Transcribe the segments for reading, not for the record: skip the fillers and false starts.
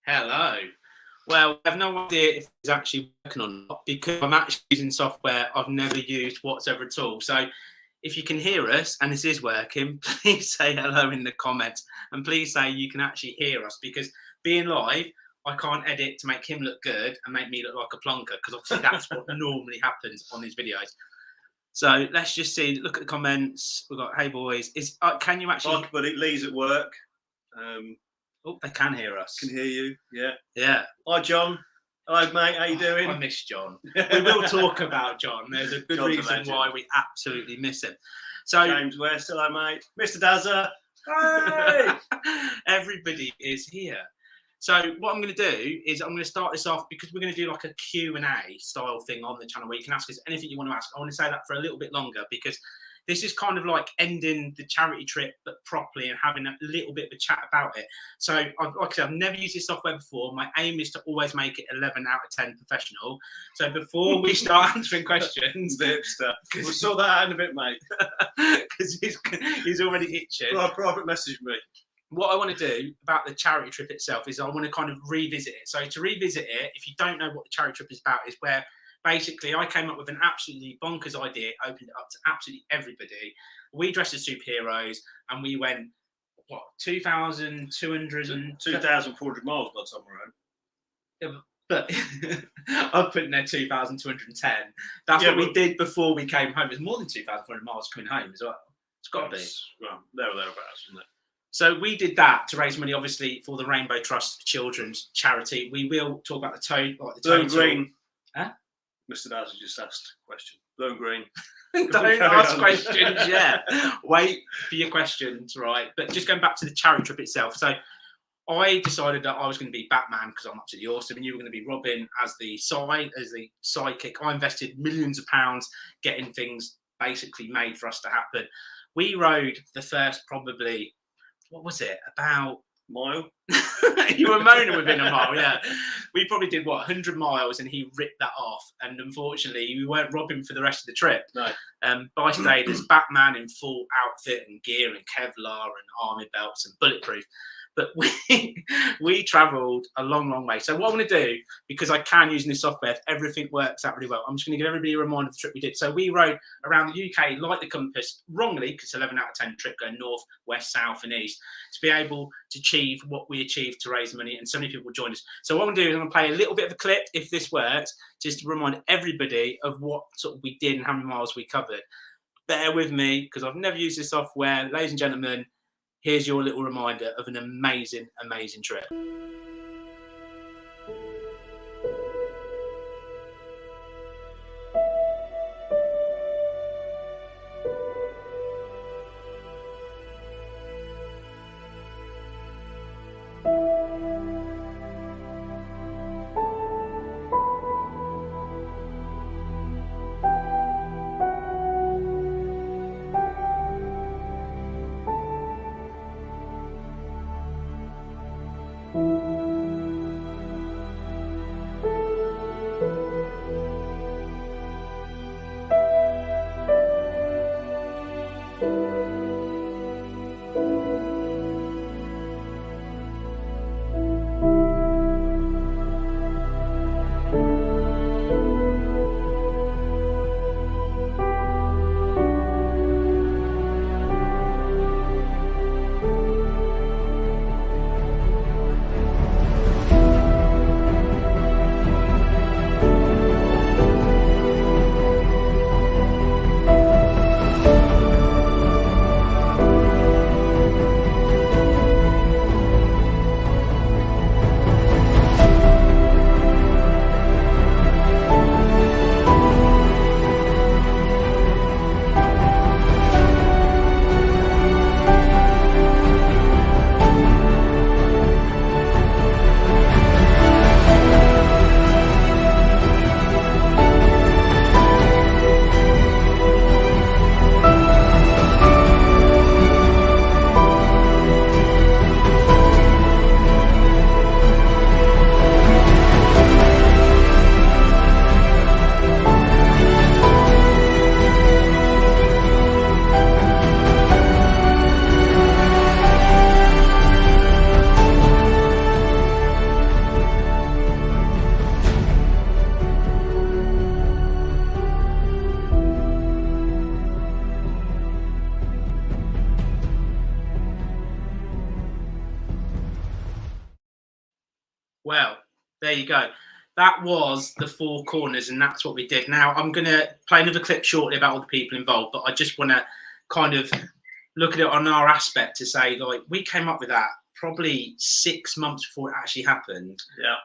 Hello. Well, I have no idea if it's actually working or not because I'm actually using software I've never used whatsoever at all. So if you can hear us and this is working, please say hello in the comments and please say you can actually hear us because being live, I can't edit to make him look good and make me look like a plonker because obviously that's what normally happens on these videos. So let's just see. Look at the comments. We've got, hey boys. Can you actually? Like, but Lee's at work. Oh, they can hear us. Can hear you. Yeah. Yeah. Hi, John. Hi, mate. How you doing? I miss John. We will talk about John. There's a good John's reason why we absolutely miss him. So James West, hello, mate. Mr. Dazza. Hey! Everybody is here. So what I'm going to do is I'm going to start this off because we're going to do like a Q&A style thing on the channel where you can ask us anything you want to ask. I want to say that for a little bit longer because this is kind of like ending the charity trip, but properly and having a little bit of a chat about it. So, like I said, I've never used this software before. My aim is to always make it 11 out of 10 professional. So before we start answering questions, we'll sort that out in a bit, mate. Because he's already itching. Private message me. What I want to do about the charity trip itself is I want to kind of revisit it. So to revisit it, if you don't know what the charity trip is about, is where basically I came up with an absolutely bonkers idea, opened it up to absolutely everybody. We dressed as superheroes and we went, what, 2,200 and 2,400 miles by somewhere around. Yeah, but I've put in there 2,210. That's what we did before we came home. It's more than 2,400 miles coming home as well. It's got to be. Well, there or thereabouts, isn't it? So we did that to raise money, obviously, for the Rainbow Trust Children's Charity. We will talk about the total. Blue and green. Huh? Mr. Daz just asked a question. Blue and green. Don't ask questions yet. Wait for your questions, right? But just going back to the charity trip itself. So I decided that I was going to be Batman because I'm absolutely awesome, and you were going to be Robin as the sidekick. I invested millions of pounds getting things basically made for us to happen. We rode the first probably, what was it, about mile? You were moaning within a mile, yeah. We probably did, 100 miles, and he ripped that off. And unfortunately, we weren't Robin for the rest of the trip. No. But I stayed as Batman in full outfit and gear and Kevlar and army belts and bulletproof. But we travelled a long, long way. So what I'm going to do, because I can using this software, if everything works out really well, I'm just going to give everybody a reminder of the trip we did. So we rode around the UK like the compass, wrongly, because it's 11 out of 10 trip going north, west, south and east, to be able to achieve what we achieved to raise money. And so many people joined us. So what I'm going to do is I'm going to play a little bit of a clip, if this works, just to remind everybody of what sort of we did and how many miles we covered. Bear with me, because I've never used this software. Ladies and gentlemen, here's your little reminder of an amazing, amazing trip. Well, there you go. That was the Four Corners, and that's what we did. Now, I'm going to play another clip shortly about all the people involved, but I just want to kind of look at it on our aspect to say, like, we came up with that probably 6 months before it actually happened. Yeah.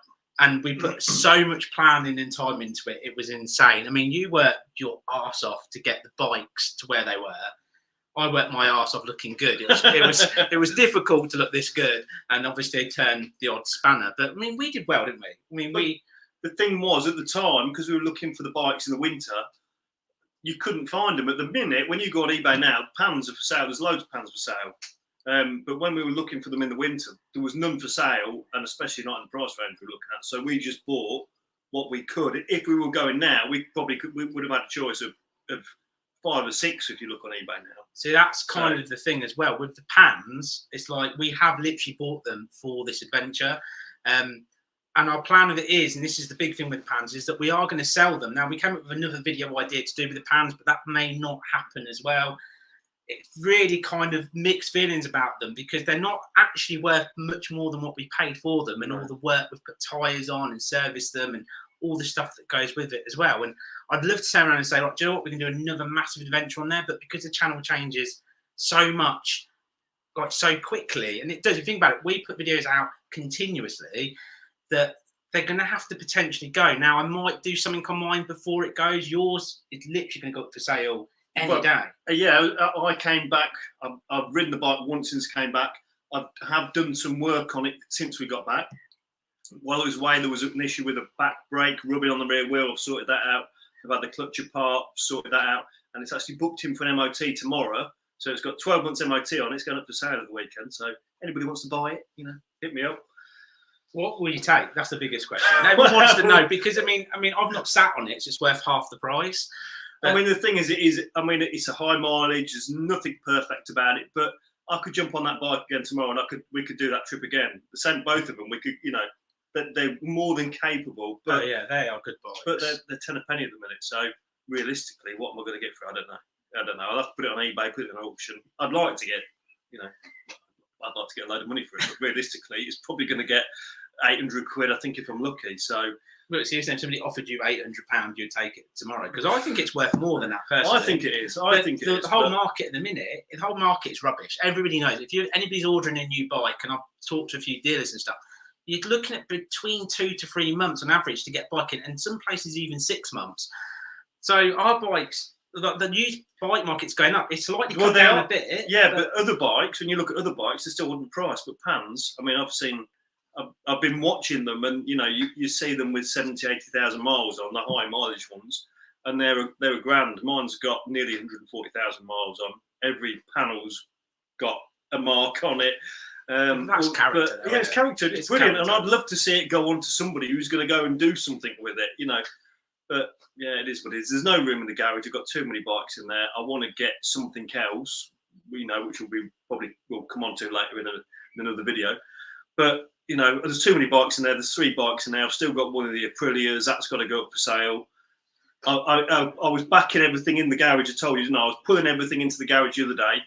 And we put so much planning and time into it. It was insane. I mean, you worked your arse off to get the bikes to where they were. I worked my arse off looking good. It was difficult to look this good, and obviously they turned the odd spanner. But I mean, we did well, didn't we? I mean, the thing was, at the time, because we were looking for the bikes in the winter, you couldn't find them. At the minute, when you go on eBay now, pans are for sale. There's loads of pans for sale. But when we were looking for them in the winter, there was none for sale, and especially not in the price range we were looking at. So we just bought what we could. If we were going now, we would have had a choice of 5 or 6 if you look on eBay now. So that's kind of the thing as well. With the pans, it's like we have literally bought them for this adventure. And our plan of it is, and this is the big thing with pans, is that we are going to sell them. Now, we came up with another video idea to do with the pans, but that may not happen as well. It's really kind of mixed feelings about them because they're not actually worth much more than what we paid for them and all the work we've put tyres on and serviced them and all the stuff that goes with it as well. And I'd love to turn around and say, like, do you know what, we can do another massive adventure on there, but because the channel changes so much, like so quickly, and it does, if you think about it, we put videos out continuously, that they're going to have to potentially go. Now, I might do something on mine before it goes. Yours is literally going to go up for sale any day. Yeah, I came back. I've ridden the bike once since I came back. I have done some work on it since we got back. While I was away, there was an issue with a back brake rubbing on the rear wheel. I've sorted that out. I've had the clutch apart, sorted that out. And it's actually booked in for an MOT tomorrow. So it's got 12 months MOT on it. It's going up for sale at the weekend. So anybody wants to buy it, hit me up. What will you take? That's the biggest question. Everyone wants to know because I mean, I've not sat on it, so it's worth half the price. I mean, the thing is, it's a high mileage. There's nothing perfect about it, but I could jump on that bike again tomorrow, and we could do that trip again. The same, both of them. We could, they're more than capable. But yeah, they are good bikes. But they're 10 a penny at the minute. So realistically, what am I going to get for it? I don't know. I'll have to put it on eBay, put it on auction. I'd like to get, I'd like to get a load of money for it, but realistically, it's probably going to get 800 quid, I think, if I'm lucky. So, look, seriously, if somebody offered you £800, you'd take it tomorrow because I think it's worth more than that. Personally, I think it is. The whole market at the minute, the whole market's rubbish. Everybody knows if anybody's ordering a new bike, and I've talked to a few dealers and stuff, you're looking at between 2 to 3 months on average to get bike in, and some places even 6 months. So our bikes, the used bike market's going up. It's slightly come down a bit. Yeah, but other bikes, when you look at other bikes, they're still underpriced. But pans, I mean, I've been watching them, and you see them with 70,000, 80,000 miles on the high mileage ones, and they're a grand. Mine's got nearly 140,000 miles on. Every panel's got a mark on it. That's character. Yeah, it's character. It's brilliant, and I'd love to see it go on to somebody who's going to go and do something with it. But yeah, it is what it is. There's no room in the garage. I've got too many bikes in there. I want to get something else, which we'll come on to later in another video. But there's too many bikes in there. There's 3 bikes in there. I've still got one of the Aprilias. That's got to go up for sale. I was backing everything in the garage. I told you, I was pulling everything into the garage the other day.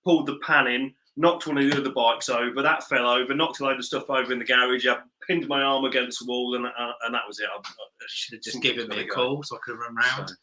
Pulled the pan in. Knocked one of the other bikes over. That fell over. Knocked a load of stuff over in the garage. I pinned my arm against the wall, and that was it. I should have just given me a call so I could have run round. So,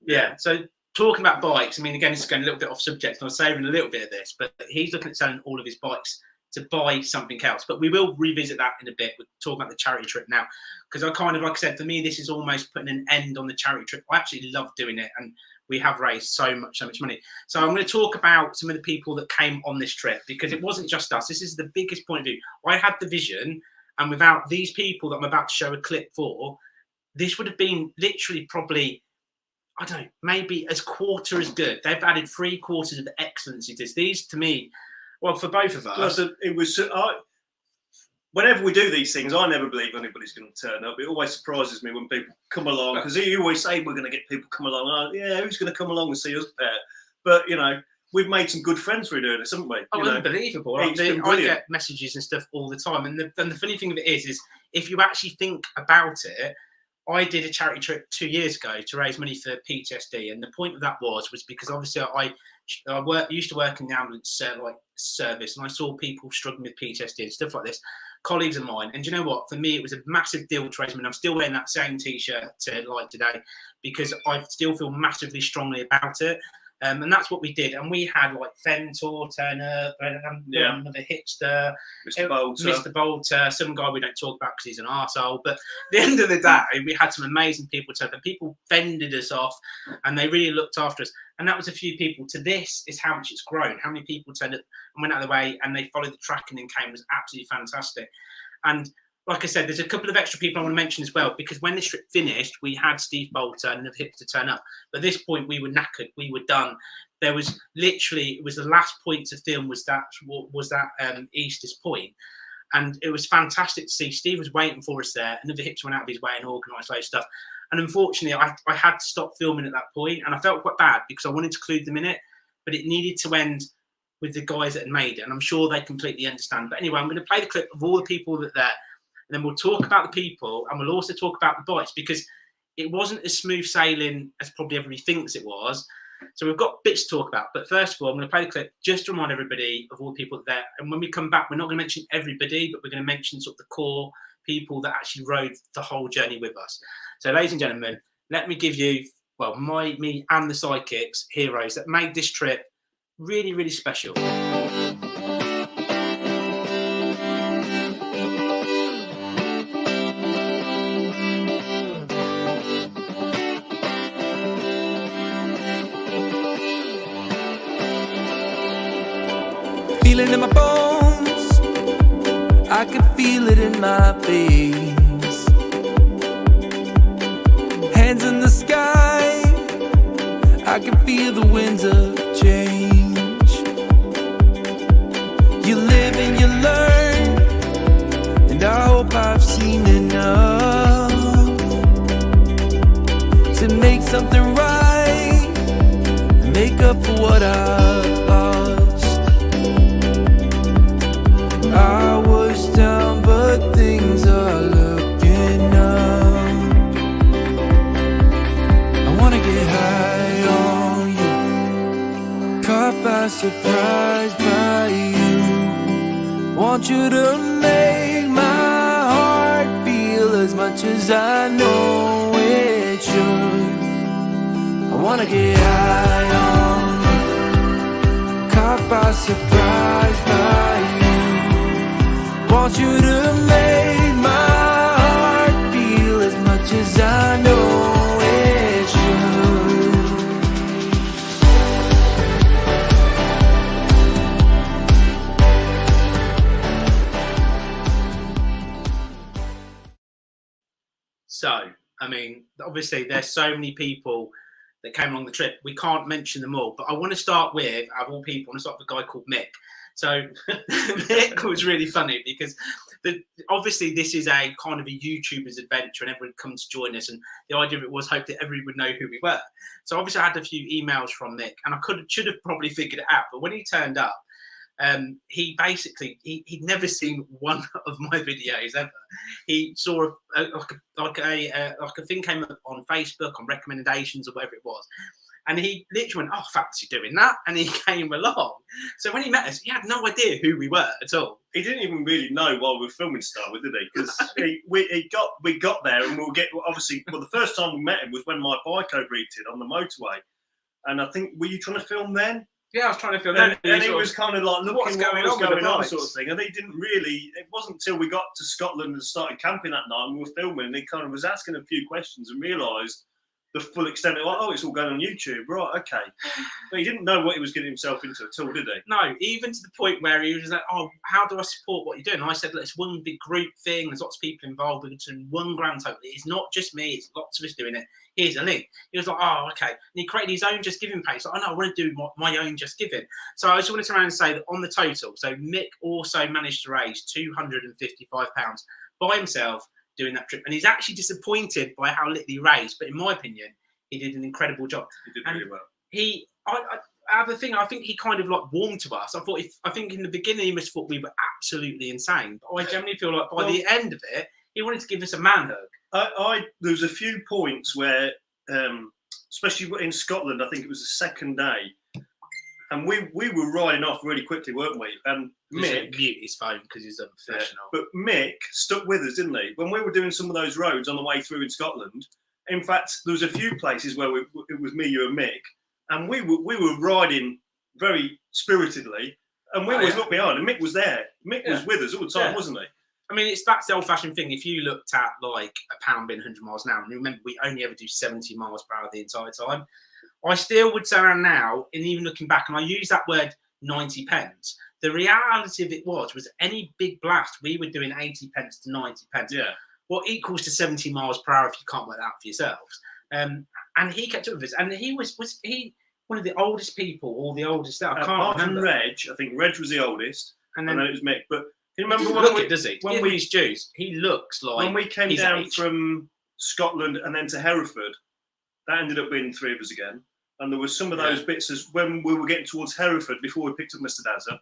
yeah. So talking about bikes, I mean, again, it's going a little bit off subject. I was saving a little bit of this, but he's looking at selling all of his bikes to buy something else. But we will revisit that in a bit. We'll talk about the charity trip now, because I kind of, like I said, for me, this is almost putting an end on the charity trip. I actually love doing it, and we have raised so much money. So I'm going to talk about some of the people that came on this trip, because it wasn't just us. This is the biggest point of view. I had the vision, and without these people that I'm about to show a clip for, this would have been literally probably, I don't know, maybe as quarter as good. They've added 3/4 of the excellence it is. These, to me, well, for both of us. It was. Whenever we do these things, I never believe anybody's going to turn up. It always surprises me when people come along, because you always say we're going to get people come along. Oh, yeah, who's going to come along and see us pair? But we've made some good friends through doing this, haven't we? Unbelievable! I get messages and stuff all the time, and the funny thing of it is if you actually think about it, I did a charity trip 2 years ago to raise money for PTSD, and the point of that was because obviously I used to work in the ambulance service, and I saw people struggling with PTSD and stuff like this. colleagues of mine. And do you know what? For me, it was a massive deal to raise money. I'm still wearing that same T-shirt today because I still feel massively strongly about it. And that's what we did. And we had like Fentor, Turner, another hipster, Mr. Bolter, some guy we don't talk about because he's an arsehole. But at the end of the day, we had some amazing people turn up, and people fended us off and they really looked after us. And that was a few people. To this is how much it's grown. How many people turned up and went out of the way and they followed the track and then came. It was absolutely fantastic. And like I said, there's a couple of extra people I want to mention as well, because when this trip finished, we had Steve Bolter and another hipster turn up. But at this point, we were knackered. We were done. There was literally, it was the last point to film was that Easter's point. And it was fantastic to see. Steve was waiting for us there. Another hipster went out of his way and organised loads of stuff. And unfortunately, I had to stop filming at that point, and I felt quite bad because I wanted to include them in it, but it needed to end with the guys that had made it, and I'm sure they completely understand. But anyway, I'm going to play the clip of all the people that are there, and then we'll talk about the people, and we'll also talk about the bikes, because it wasn't as smooth sailing as probably everybody thinks it was. So we've got bits to talk about. But first of all, I'm going to play the clip just to remind everybody of all the people there. And when we come back, we're not going to mention everybody, but we're going to mention sort of the core people that actually rode the whole journey with us. So, ladies and gentlemen, let me give you, well, me and the sidekicks, heroes that made this trip really, really special. Feeling in my bones, I can feel it in my veins. Hands in the sky, I can feel the winds of change. You live and you learn, and I hope I've seen enough to make something right and make up for what I've lost. I was down, but things are looking up. I wanna get high on you, caught by surprise by you. Want you to make my heart feel as much as I know it should. I wanna get high on you, caught by surprise by you. Want you to make my heart feel as much as I know it should. So, I mean, obviously there's so many people that came along the trip. We can't mention them all, but I want to start with, out of all people, I want to start with a guy called Mick. So Mick was really funny because obviously this is a kind of a YouTuber's adventure and everyone comes to join us, and the idea of it was hope that everyone would know who we were. So obviously I had a few emails from Mick, and I should have probably figured it out, but when he turned up, he basically he'd never seen one of my videos ever. He saw a thing came up on Facebook on recommendations or whatever it was, and he literally went, "Oh, fancy doing that," and he came along. So when he met us, he had no idea who we were at all. He didn't even really know while we were filming Starwood, did he? Because we got there, and the first time we met him was when my bike overheated on the motorway, and I think, were you trying to film then? Yeah, I was trying to film. And he was kind of like looking what's going on sort of thing. And he didn't really. It wasn't until we got to Scotland and started camping that night and we were filming, and he kind of was asking a few questions and realised the full extent of, like, oh, it's all going on YouTube, right? Okay, but he didn't know what he was getting himself into at all, did he? No, even to the point where he was like, "Oh, how do I support what you're doing?" And I said, "Look, it's one big group thing. There's lots of people involved. We're doing one grand total. It's not just me. It's lots of us doing it. Here's a link." He was like, "Oh, okay." And he created his own Just Giving page. Like, "Oh no, I want to do my own Just Giving." So I just wanted to turn around and say that on the total, so Mick also managed to raise £255 by himself doing that trip, and he's actually disappointed by how little he raised. But in my opinion, he did an incredible job. He did really well. I have a thing. I think he kind of like warmed to us. I think in the beginning he must have thought we were absolutely insane. But I generally feel like by the end of it, he wanted to give us a man hug. There was a few points where, especially in Scotland, I think it was the second day, And we were riding off really quickly, weren't we? And Mick mute his phone because he's unprofessional. But Mick stuck with us, didn't he? When we were doing some of those roads on the way through in Scotland, in fact, there was a few places where it was me, you, and Mick, and we were riding very spiritedly, and we always looked behind, and Mick was there. Mick was with us all the time, wasn't he? I mean, that's the old-fashioned thing. If you looked at like a pound being 100 miles an hour, and remember we only ever do 70 miles per hour the entire time. I still would say around now, and even looking back, and I use that word 90 pence. The reality of it was any big blast, we were doing 80 pence to 90 pence. Yeah. What equals to 70 miles per hour if you can't work that out for yourselves. And he kept up with us. And he was he one of the oldest people or the oldest? I can't remember. Reg, I think Reg was the oldest. And then it was Mick. But you remember does he? When we Jews, he looks like when we came down from Scotland and then to Hereford, that ended up being 3 of us again. And there was some of those bits as when we were getting towards Hereford before we picked up Mr. Dazza.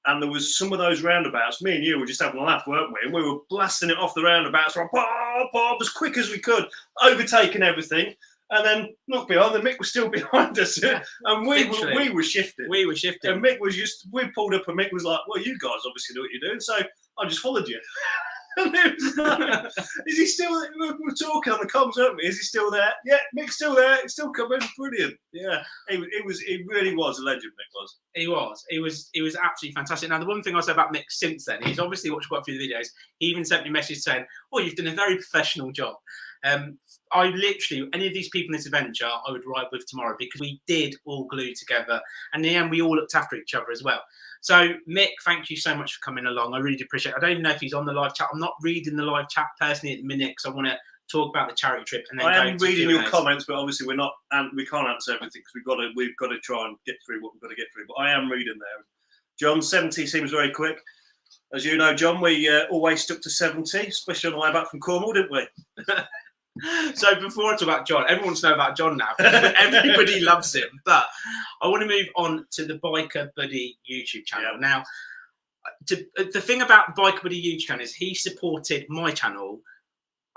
And there was some of those roundabouts. Me and you were just having a laugh, weren't we? And we were blasting it off the roundabouts, like, pop, as quick as we could, overtaking everything. And then look behind, and Mick was still behind us. And we were shifting. We were shifting. And Mick was we pulled up, and Mick was like, well, you guys obviously know what you're doing. So I just followed you. And it was like, is he still, we were talking on the comms, weren't we? Is he still there? Yeah, Mick's still there. He's still coming. Brilliant. Yeah, it really was a legend, Mick was. He was absolutely fantastic. Now, the one thing I say about Mick since then, he's obviously watched quite a few of the videos. He even sent me a message saying, oh, you've done a very professional job. I literally, any of these people in this adventure, I would ride with tomorrow because we did all glue together. And in the end, we all looked after each other as well. So, Mick, thank you so much for coming along. I really do appreciate it. I don't even know if he's on the live chat. I'm not reading the live chat personally at the minute because I want to talk about the charity trip. And then I am reading your comments, but obviously we're not, and we can't answer everything because we've got to try and get through what we've got to get through. But I am reading there. John, 70 seems very quick. As you know, John, we always stuck to 70, especially on the way back from Cornwall, didn't we? So before I talk about John, everyone wants to know about John now. Everybody loves him. But I want to move on to the Biker Buddy YouTube channel. Yeah. Now, the thing about the Biker Buddy YouTube channel is he supported my channel.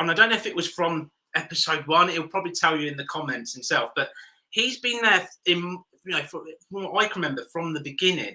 And I don't know if it was from episode 1. He'll probably tell you in the comments himself. But he's been there from what I can remember from the beginning.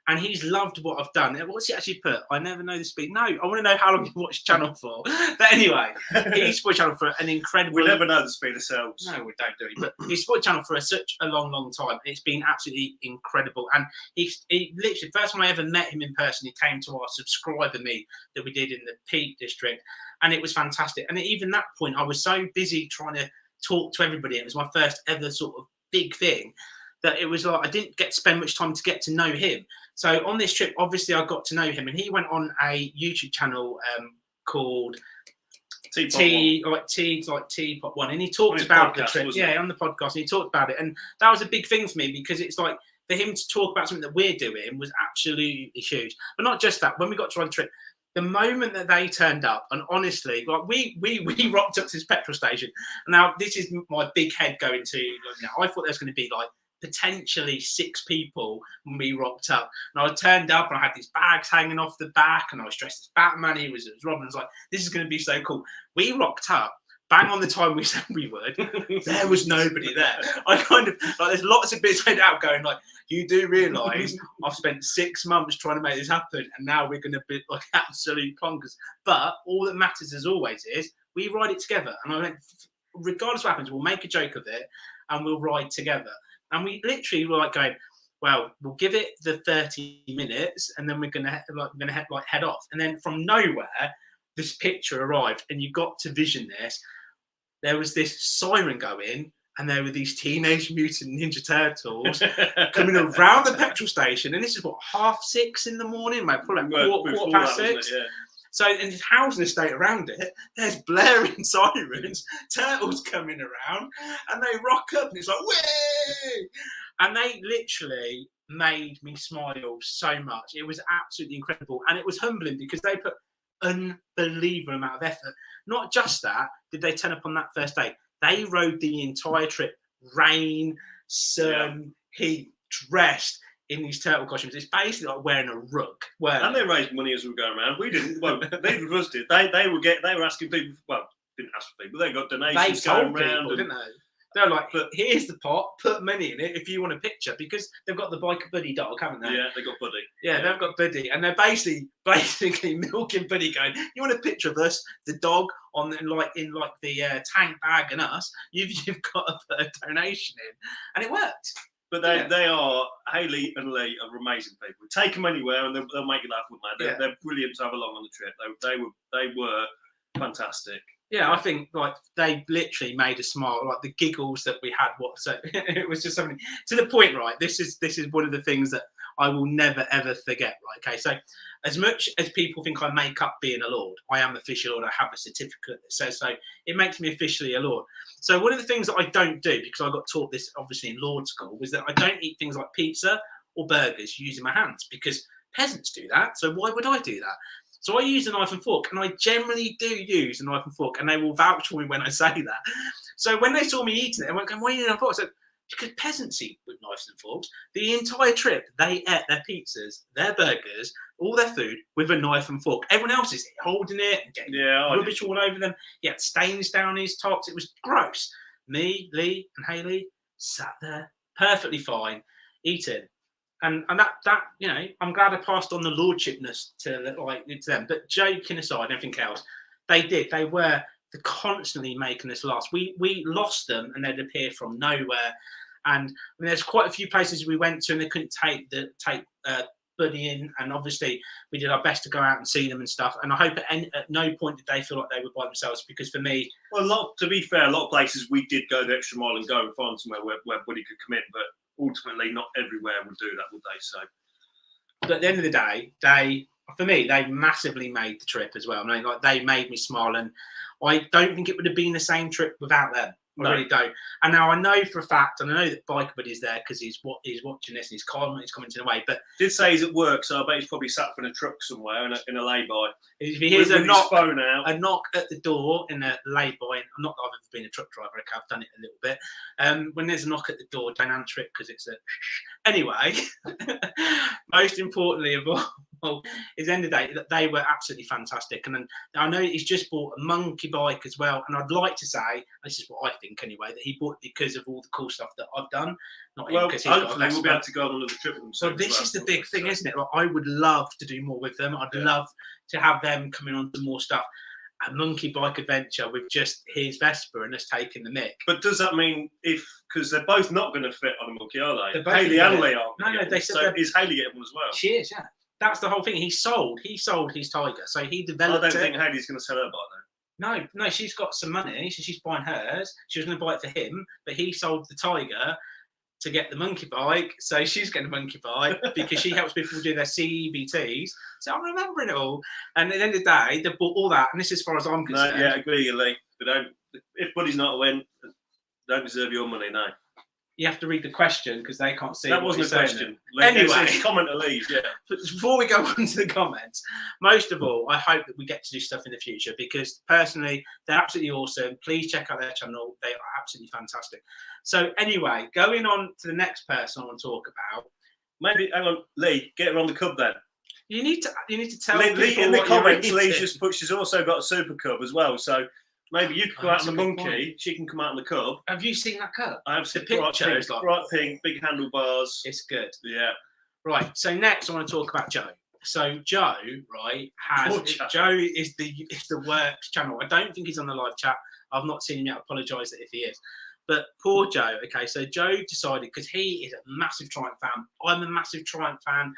And he's loved what I've done. What's he actually put? I never know the speed. No, I want to know how long you watched channel for. But anyway, he supported channel for an incredible... We never know the speed ourselves. No, we don't do it. But he supported channel for such a long, long time. It's been absolutely incredible. And he literally, first time I ever met him in person, he came to our subscriber meet that we did in the Peak District. And it was fantastic. And even that point, I was so busy trying to talk to everybody. It was my first ever sort of big thing. That it was like I didn't get to spend much time to get to know him. So on this trip, obviously, I got to know him, and he went on a YouTube channel called Teapot One, and he talked about the trip. Yeah, on the podcast, and he talked about it, and that was a big thing for me because it's like for him to talk about something that we're doing was absolutely huge. But not just that. When we got to ride the trip, the moment that they turned up, and honestly, like we rocked up to this petrol station. Now this is my big head going to. I thought there was going to be like potentially 6 people when we rocked up, and I turned up and I had these bags hanging off the back, and I was dressed as Batman. He was as Robin. I was like, this is going to be so cool. We rocked up bang on the time we said we would. There was nobody there. I kind of like there's lots of bits laid out going like, you do realise I've spent 6 months trying to make this happen, and now we're going to be like absolute plonkers. But all that matters as always is we ride it together. And I went, regardless of what happens, we'll make a joke of it and we'll ride together. And we literally were like going, well, we'll give it the 30 minutes and then we're gonna head off. And then from nowhere, this picture arrived, and you got to vision this. There was this siren going, and there were these Teenage Mutant Ninja Turtles coming around the petrol station. And this is what, 6:30 in the morning, mate, probably like quarter past 6. Yeah. So in this housing estate around it, there's blaring sirens, turtles coming around, and they rock up, and it's like, whee! And they literally made me smile so much. It was absolutely incredible. And it was humbling because they put unbelievable amount of effort. Not just that, did they turn up on that first day? They rode the entire trip, rain, sun, heat, dressed in these turtle costumes. It's basically like wearing a rug. And they raised money as we were going around. We didn't. Well, neither of us did. They were asking people. Well, didn't ask for people. They got donations. They told going around, people, didn't they? They're like, here's the pot, put money in it if you want a picture, because they've got the biker Buddy dog, haven't they? Yeah, they got Buddy. Yeah, they've got Buddy, and they're basically milking Buddy, going, "You want a picture of us, the dog, in the tank bag, and us? You've got to put a donation in," and it worked. But they are, Hayley and Lee are amazing people. Take them anywhere and they'll make you laugh, wouldn't they? They're brilliant to have along on the trip. They were fantastic. Yeah, I think like they literally made us smile. Like the giggles that we had, it was just something to the point, right? This is one of the things that I will never ever forget. Right? Okay, so as much as people think I make up being a lord, I am official lord. I have a certificate that says so. It makes me officially a lord. So one of the things that I don't do, because I got taught this obviously in lord school, was that I don't eat things like pizza or burgers using my hands, because peasants do that. So why would I do that? So I use a knife and fork, and I generally do use a knife and fork, and they will vouch for me when I say that. So when they saw me eating it, they went, "Why are you using a fork?" I said, "Because peasants eat with knives and forks. The entire trip, they ate their pizzas, their burgers, all their food with a knife and fork. Everyone else is holding it and getting rubbish all over them. He had stains down his tops. It was gross. Me, Lee, and Hayley sat there perfectly fine, eating." And that I'm glad I passed on the lordshipness to them. But joking aside, everything else, they were constantly making us laugh. We lost them, and they'd appear from nowhere. And there's quite a few places we went to, and they couldn't take Buddy in. And obviously, we did our best to go out and see them and stuff. And I hope at no point did they feel like they were by themselves, because for me, well, to be fair, a lot of places we did go the extra mile and go and find somewhere where Buddy could come in, but ultimately not everywhere would do that, would they? So, but at the end of the day, they massively made the trip as well. I mean, like, they made me smile, and I don't think it would have been the same trip without them. I really don't. And now I know for a fact, and I know that Biker Buddy's there because he's watching this and he's commenting away. But did say he's at work, so I bet he's probably sat in a truck somewhere in a lay-by. If he hears a knock at the door in a lay-by, I'm not that I've ever been a truck driver. Okay, I've done it a little bit. When there's a knock at the door, don't answer it, because it's a anyway. Most importantly of all, is the end of the day that they were absolutely fantastic. And then I know he's just bought a monkey bike as well, and I'd like to say, this is what I think anyway, that he bought it because of all the cool stuff that I've done. Not because he's got a hopefully we'll be able to go on another trip with them. So this is the big thing, isn't it? Like, I would love to do more with them. I'd love to have them coming on to more stuff. A monkey bike adventure with just his Vespa and us taking the mick. But does that mean because they're both not going to fit on a monkey, are they? Hayley and Lee are. No, they said so. Is Hayley getting one as well? She is, yeah. That's the whole thing. He sold his Tiger, so he developed it. I don't think Hayley's going to sell her bike though. No, she's got some money, so she's buying hers. She was going to buy it for him, but he sold the Tiger to get the monkey bike, so she's getting a monkey bike because she helps people do their CBTs. So I'm remembering it all. And at the end of the day, they bought all that, and this is as far as I'm concerned. No, yeah, I agree, Lee. But if Buddy's not a win, don't deserve your money, no. You have to read the question because they can't see. That wasn't a question. Anyway, it's a comment to leave. Yeah. But before we go on to the comments, most of all, I hope that we get to do stuff in the future, because personally, they're absolutely awesome. Please check out their channel; they are absolutely fantastic. So anyway, going on to the next person I want to talk about. Maybe hang on, Lee, get her on the cub then. You need to tell Lee people in the what comments. Lee's just put. She's also got a super cub as well, so. Maybe you can come out on the monkey. Point. She can come out on the cub. Have you seen that cub? I have seen the picture. Bright pink, big handlebars. It's good. Yeah. Right. So next, I want to talk about Joe. So Joe, right, Joe is the works channel. I don't think he's on the live chat. I've not seen him yet. I apologise if he is. But poor Joe. Okay, so Joe decided, because he is a massive Triumph fan. I'm a massive Triumph fan.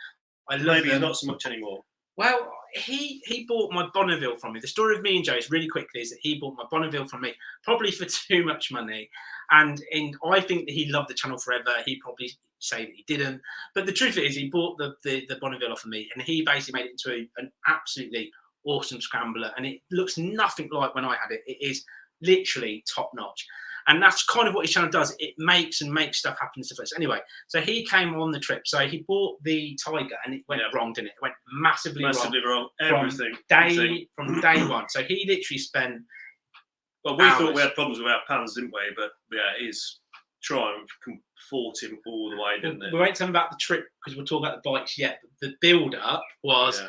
I love Maybe them. He's not so much anymore. Well, he bought my Bonneville from me. The story of me and Joe is really quickly is that he bought my Bonneville from me, probably for too much money. And I think that he loved the channel forever. He probably say that he didn't. But the truth is, he bought the Bonneville off of me, and he basically made it into an absolutely awesome scrambler. And it looks nothing like when I had it. It is literally top notch. And that's kind of what his channel does. It makes stuff happen to us. Anyway, so he came on the trip. So he bought the Tiger, and it went wrong, didn't it? It went massively wrong. Everything. From day one. So he literally spent. Well, we thought we had problems with our pans, didn't we? But yeah, his Triumph fought him all the way, didn't it? We won't tell him about the trip because we'll talk about the bikes yet. But the build-up was. Yeah.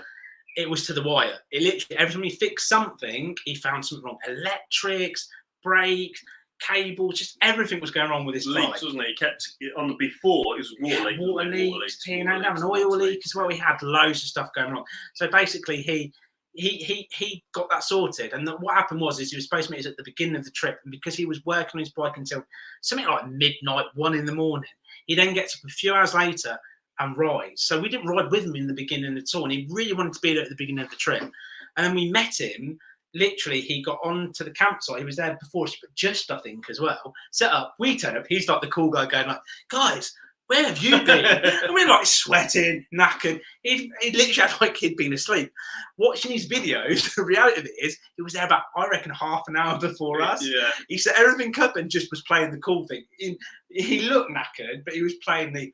It was to the wire. It literally, every time he fixed something, he found something wrong. Electrics, brakes. cables, just everything was going on with this leaks, bike. wasn't it? He kept on the before. It was water leaks, P&O, an oil leak as well. He had loads of stuff going on. So basically, he got that sorted. And what happened was, he was supposed to meet us at the beginning of the trip, and because he was working on his bike until something like midnight, 1 a.m, he then gets up a few hours later and rides. So we didn't ride with him in the beginning at all, and he really wanted to be there at the beginning of the trip. And then we met him. Literally, he got on to the campsite. He was there before, but just, I think, as well. Set up. We turn up. He's like the cool guy going like, guys, where have you been? And we're like sweating, knackered. He literally had like he'd been asleep. Watching his videos, the reality of it is, he was there about, I reckon, half an hour before us. Yeah. He set everything up and just was playing the cool thing. He looked knackered, but he was playing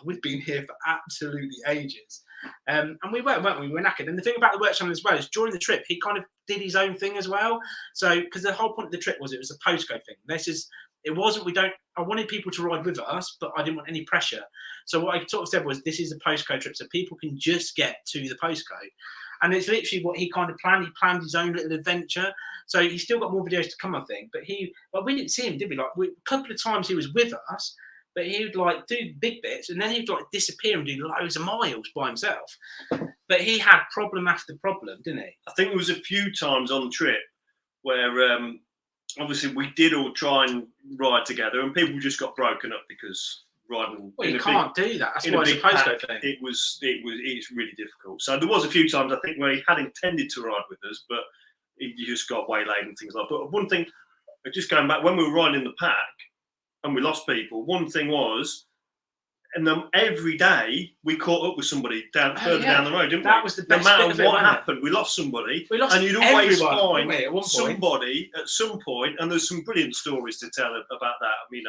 we've been here for absolutely ages. And we weren't we? We were knackered. And the thing about the work channel as well is during the trip, he kind of did his own thing as well. So, because the whole point of the trip was, it was a postcode thing. I wanted people to ride with us, but I didn't want any pressure. So what I sort of said was, this is a postcode trip, so people can just get to the postcode. And it's literally what he kind of planned. He planned his own little adventure. So he's still got more videos to come, I think. But we didn't see him, did we? Like, a couple of times he was with us, but he would like do big bits, and then he'd like disappear and do loads of miles by himself. But he had problem after problem, didn't he? I think there was a few times on the trip where obviously we did all try and ride together, and people just got broken up because riding. Well, you can't do that. That's why it's a postcode thing. It's really difficult. So there was a few times, I think, where he had intended to ride with us, but he just got waylaid and things like that. But one thing, just going back, when we were riding in the pack and we lost people, one thing was, and then every day we caught up with somebody further down the road, didn't we? That was the best no matter bit of it, what happened, we lost somebody. And you'd always find somebody at some point, and there's some brilliant stories to tell about that. I mean,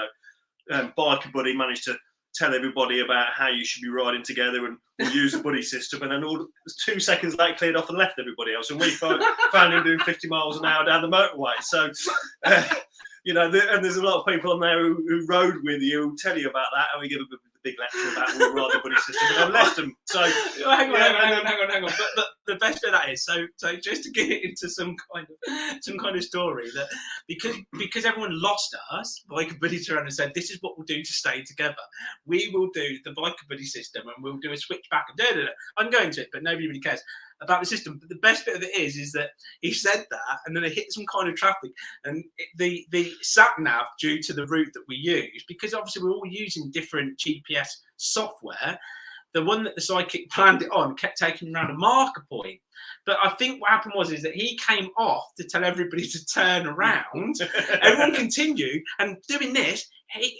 Biker Buddy managed to tell everybody about how you should be riding together and use the buddy system, and then 2 seconds later cleared off and left everybody else, and we found him doing 50 miles an hour down the motorway. So and there's a lot of people on there who rode with you who tell you about that, and we give a big lecture about we ride the buddy system, and I've left them. So hang on. But the best bit of that is, so just to get it into some kind of story, that because everyone lost us, Biker Buddy turned around and said, this is what we'll do to stay together. We will do the Biker Buddy system, and we'll do a switch back. I'm going to it, but nobody really cares about the system. But the best bit of it is that he said that, and then it hit some kind of traffic, and the sat nav, due to the route that we use, because obviously we're all using different GPS software, the one that the sidekick planned it on kept taking around a marker point. But I think what happened was that he came off to tell everybody to turn around. Everyone continued, and doing this,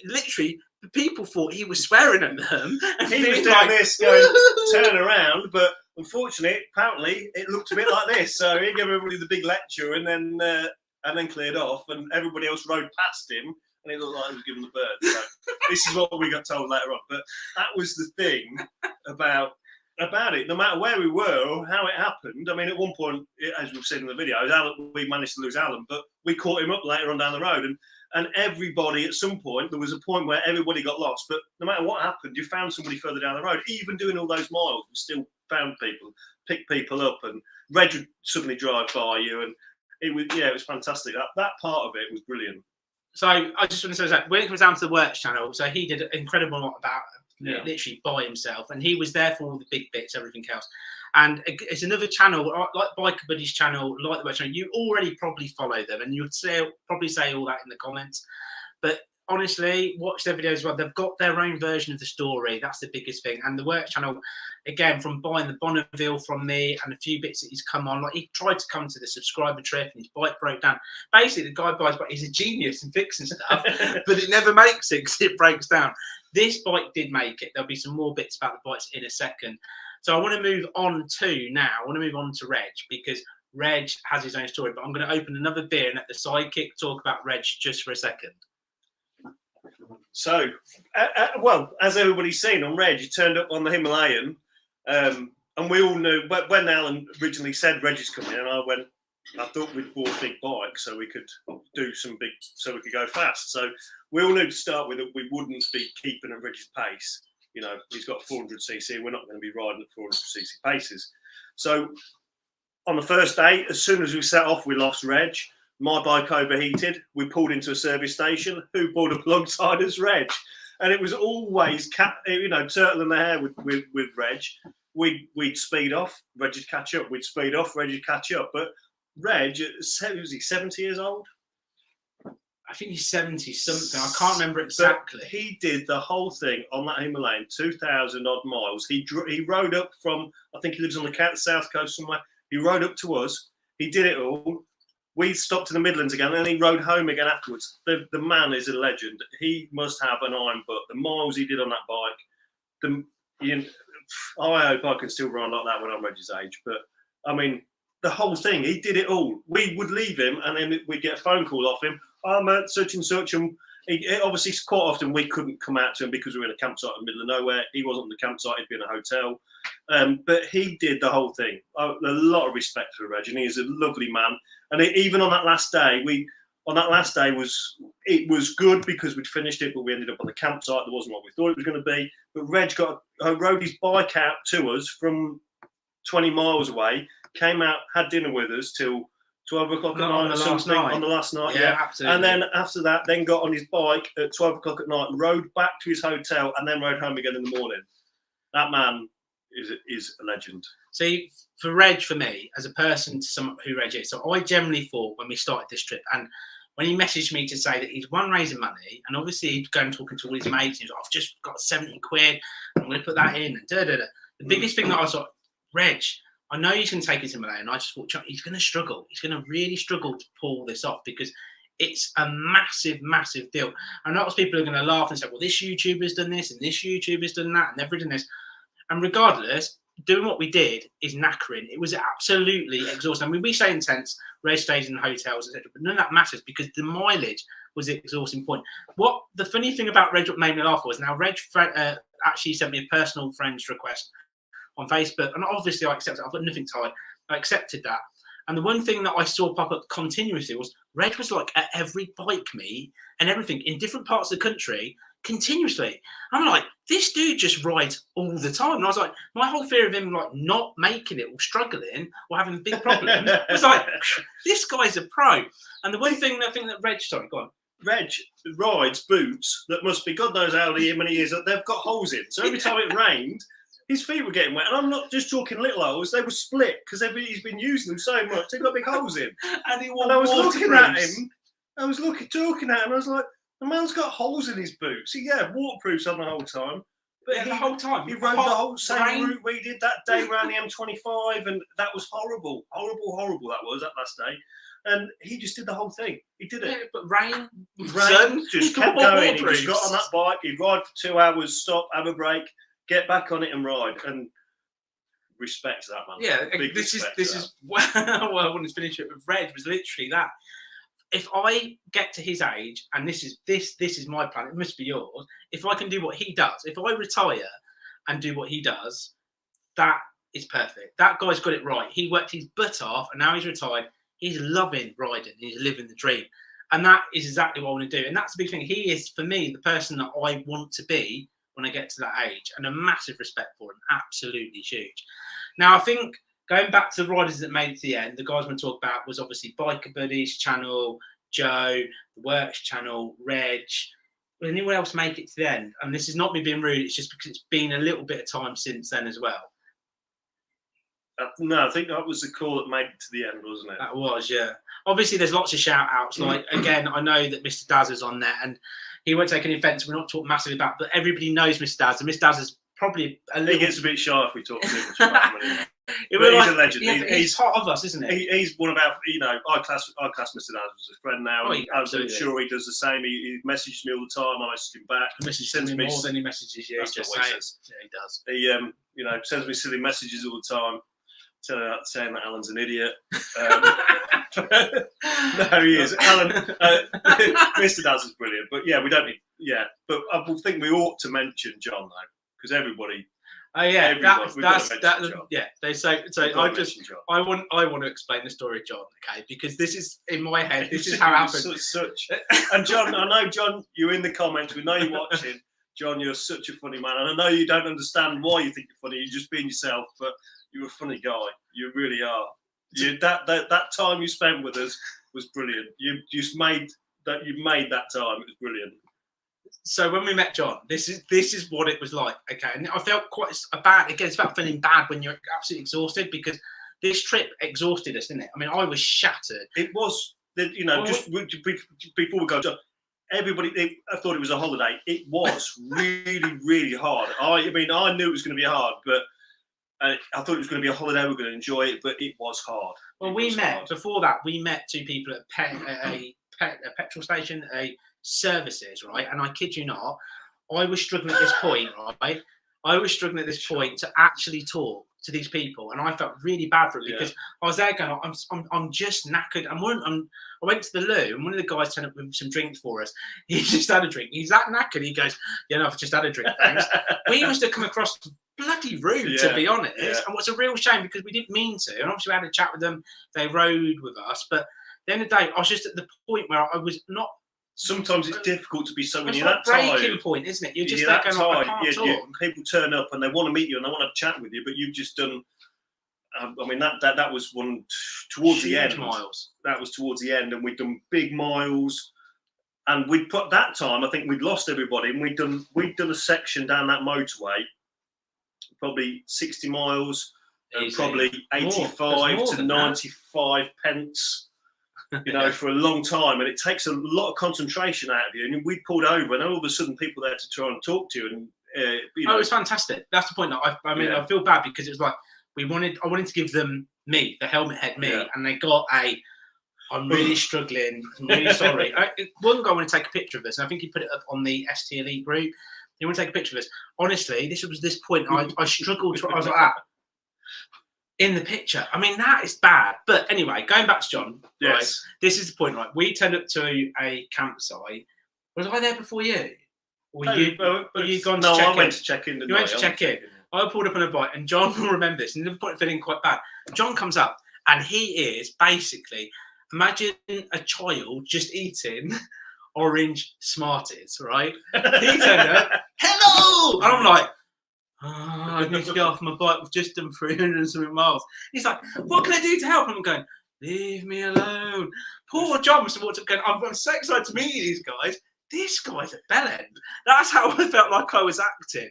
literally the people thought he was swearing at them. And he was doing this, going, turn around, but unfortunately, apparently, it looked a bit like this. So he gave everybody the big lecture, and then cleared off, and everybody else rode past him, and it looked like he was giving the bird. So this is what we got told later on. But that was the thing about it. No matter where we were or how it happened. I mean, at one point, as we've seen in the video, we managed to lose Alan, but we caught him up later on down the road, and everybody at some point, there was a point where everybody got lost. But no matter what happened, you found somebody further down the road. Even doing all those miles, we still found people, picked people up, and Reg would suddenly drive by you, and it was fantastic. That part of it was brilliant. So I just want to say that when it comes down to the works channel, so he did an incredible lot about literally by himself, and he was there for all the big bits, everything else. And it's another channel like Biker Buddy's channel, like the works channel. You already probably follow them, and you'd probably say all that in the comments. But honestly, watch their videos as well. They've got their own version of the story. That's the biggest thing. And the works channel, again, from buying the Bonneville from me and a few bits that he's come on, like he tried to come to the subscriber trip and his bike broke down. Basically, the guy buys bike, he's a genius in fixing stuff, but it never makes it because it breaks down. This bike did make it. There'll be some more bits about the bikes in a second. So I want to move on to Reg, because Reg has his own story, but I'm going to open another beer and let the sidekick talk about Reg just for a second. So, well, as everybody's seen on Reg, he turned up on the Himalayan, and we all knew when Alan originally said Reg is coming, and I thought we'd bought a big bike so we could so we could go fast. So we all knew to start with that we wouldn't be keeping at Reg's pace. You know, he's got 400cc. We're not going to be riding at 400cc paces. So on the first day, as soon as we set off, we lost Reg. My bike overheated. We pulled into a service station. Who pulled up alongside us? Reg. And it was always, turtle in the hair with Reg. We'd speed off. Reg would catch up. We'd speed off. Reg would catch up. But Reg, was he 70 years old? I think he's 70 something. I can't remember exactly. But he did the whole thing on that Himalayan, 2,000 odd miles. He rode up from, I think he lives on the south coast somewhere. He rode up to us. He did it all. We stopped in the Midlands again, and he rode home again afterwards. The man is a legend. He must have an iron butt. The miles he did on that bike. I hope I can still ride like that when I'm Reggie's age. But I mean, the whole thing, he did it all. We would leave him, and then we'd get a phone call off him. I'm at such and such, and obviously quite often we couldn't come out to him because we were in a campsite in the middle of nowhere. He wasn't in the campsite; he'd be in a hotel. But he did the whole thing. A lot of respect for Reg, and he's a lovely man. And even on that last day, it was good because we'd finished it, but we ended up on the campsite. There wasn't what we thought it was going to be. But Reg rode his bike out to us from 20 miles away, came out, had dinner with us till 12 o'clock at night or something on the last night. Yeah, absolutely. And then after that, then got on his bike at 12 o'clock at night, rode back to his hotel, and then rode home again in the morning. That man is a legend. See, for Reg, for me, as a person to someone who Reg is, so I generally thought when we started this trip, and when he messaged me to say that he's raising money, and obviously he'd go and talking to all his mates, and he was like, I've just got 70 quid, I'm going to put that in, and The biggest thing that I thought, Reg, I know he's going to take it to Malay, and I just thought, he's going to struggle. He's going to really struggle to pull this off because it's a massive, massive deal. And lots of people are going to laugh and say, well, this YouTuber's done this, and this YouTuber's done that, and they've done this. And regardless, doing what we did is knackering. It was absolutely exhausting. I mean, we stay in tents, Reg stays in hotels, etc., but none of that matters because the mileage was the exhausting point. What the funny thing about Reg, what made me laugh was now Reg actually sent me a personal friend's request on Facebook, and obviously I accepted it. I've got nothing tied. I accepted that. And the one thing that I saw pop up continuously was Reg was like at every bike meet and everything in different parts of the country continuously. I'm like, this dude just rides all the time. And I was like, my whole fear of him like not making it or struggling or having big problems was like, this guy's a pro. And the one thing that Reg, sorry, go on. Reg rides boots that must be God knows how many years that they've got holes in. So every time it rained, his feet were getting wet. And I'm not just talking little holes, they were split because he's been using them so much. They've got big holes in. And I was looking at him. I was talking at him. I was like, the man's got holes in his boots. Waterproofs on the whole time. But the whole time. He rode the whole same route we did that day around the M25, and that was horrible. Horrible that was, that last day. And he just did the whole thing. He did it. Yeah, but rain, sun, just kept going. He just got on that bike. He'd ride for 2 hours, stop, have a break, get back on it and ride. And respect to that, man. Yeah, this is well, I wanted to finish it with Reg was literally that. If I get to his age, and this is my plan, it must be yours. If I can do what he does, if I retire and do what he does, that is perfect. That guy's got it right. He worked his butt off, and now he's retired. He's loving riding. He's living the dream, and that is exactly what I want to do. And that's the big thing. He is, for me, the person that I want to be when I get to that age, and a massive respect for him. Absolutely huge. Now, I think, going back to the riders that made it to the end, the guys I'm going to talk about was obviously Biker Buddies channel, Joe, the Works channel, Reg. Will anyone else make it to the end? And this is not me being rude, it's just because it's been a little bit of time since then as well. No, I think that was the call that made it to the end, wasn't it? That was, yeah. Obviously, there's lots of shout-outs. Like, again, I know that Mr. Daz is on there, and he won't take any offence. We're not talking massively about, but everybody knows Mr. Daz, and Mr. Daz is probably a little... He gets a bit shy if we talk too much about him. He's a legend. Yeah, he's part of us, isn't he? He's one of our, I class Mr. Daz as a friend now. I'm sure he does the same. He messages me all the time. I message him back. He messages me more than he messages you. That's just what he says. Yeah, he does. He sends me silly messages all the time, saying that Alan's an idiot. No, he is. Alan, Mr. Daz is brilliant. But yeah, we don't need. Yeah, but I think we ought to mention John though, because everybody. Oh yeah, that. Yeah, they say. So I want to explain the story of John, okay? Because this is in my head. This is how it happened. And John, I know John, you're in the comments. We know you're watching. John, you're such a funny man, and I know you don't understand why you think you're funny. You're just being yourself, but you're a funny guy. You really are. That time you spent with us was brilliant. You just made that. You made that time. It was brilliant. So when we met John, this is what it was like. Okay, and I felt quite bad. Again, it's about feeling bad when you're absolutely exhausted, because this trip exhausted us, didn't it? I mean, I was shattered. It was, you know, just before we go, everybody, I thought it was a holiday. It was really, really hard. I mean, I knew it was going to be hard, but I thought it was going to be a holiday. We're going to enjoy it, but it was hard. Well, before that, we met two people at a petrol station, a services, right? And I kid you not, I was struggling at this point, right? I was struggling at this point to actually talk to these people, and I felt really bad for it because I was there going, I'm just knackered. I went to the loo, and one of the guys turned up with some drinks for us. He just had a drink. He's that knackered. He goes, "Yeah, no, I've just had a drink, thanks." We must have come across bloody rude, to be honest. And what's a real shame, because we didn't mean to. And obviously, we had a chat with them. They rode with us, but at the end of the day, I was just at the point where I was not. Sometimes it's difficult to be so when it's you're that that tired. breaking point, isn't it? You're just there going, I can't talk. People turn up and they want to meet you and they want to have a chat with you, but you've just done. I mean, that was one towards the end. Miles. That was towards the end, and we'd done big miles. And we'd put that time. I think we'd lost everybody, and we'd done a section down that motorway, probably 60 miles, and probably 85 to 95 pence. You know, for a long time, and it takes a lot of concentration out of you. And we pulled over, and all of a sudden, people there to try and talk to you. And you know, it was fantastic. That's the point. I mean, I feel bad because it was like I wanted to give them me, the helmet head me, and they got I'm really struggling. I'm really sorry. One guy wanted to take a picture of us, and I think he put it up on the ST Elite group. He wanted to take a picture of us. Honestly, this was this point. I struggled to. I was like that. In the picture. I mean, that is bad. But anyway, going back to John, right, this is the point, right? We turned up to a campsite. Was I there before you? Or you gone to check in? No, I went to check in. You went to check in. I pulled up on a bike, and John will remember this, and the point feeling quite bad. John comes up, and he is basically, imagine a child just eating orange Smarties, right? He turned up, hello! And I'm like, I need to get off my bike. We've just done 300 and something miles. He's like, what can I do to help? And I'm going, leave me alone. Poor John must have walked up going, I'm so excited to meet these guys. This guy's a bellend. That's how I felt like I was acting.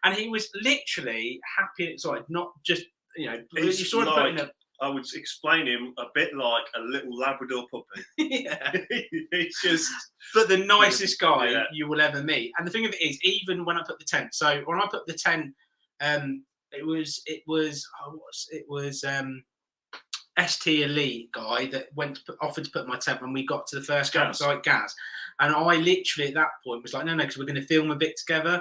And he was literally happy and excited, not just, you know, you saw him putting a... I would explain him a bit like a little Labrador puppy. It's just... But the nicest guy you will ever meet. And the thing of it is, even when I put the tent, so when I put the tent, it was ST Elite guy that offered to put my tent when we got to the first campsite, Gaz. And I literally at that point was like, no, because we're going to film a bit together.